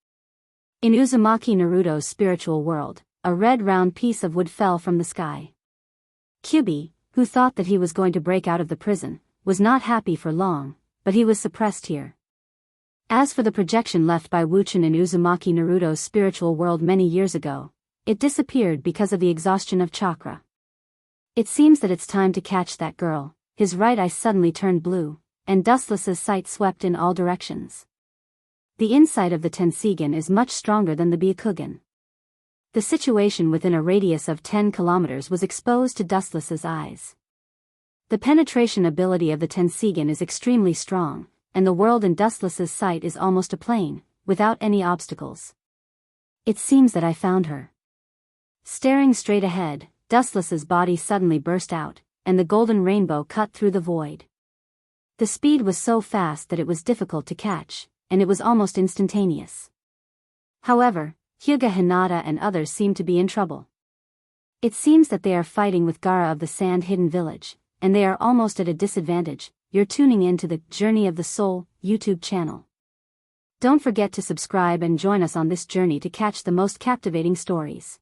In Uzumaki Naruto's spiritual world, a red round piece of wood fell from the sky. Kyuubi, who thought that he was going to break out of the prison, was not happy for long, but he was suppressed here. As for the projection left by Wuchen in Uzumaki Naruto's spiritual world many years ago, it disappeared because of the exhaustion of chakra. It seems that it's time to catch that girl. His right eye suddenly turned blue, and Dustless's sight swept in all directions. The insight of the Tensigen is much stronger than the Byakugan. The situation within a radius of 10 kilometers was exposed to Dustless's eyes. The penetration ability of the Tensigen is extremely strong, and the world in Dustless's sight is almost a plane, without any obstacles. It seems that I found her. Staring straight ahead, Dustless's body suddenly burst out, and the golden rainbow cut through the void. The speed was so fast that it was difficult to catch, and it was almost instantaneous. However, Hyuga Hinata and others seem to be in trouble. It seems that they are fighting with Gaara of the Sand Hidden Village, and they are almost at a disadvantage. You're tuning in to the Journey of the Soul YouTube channel. Don't forget to subscribe and join us on this journey to catch the most captivating stories.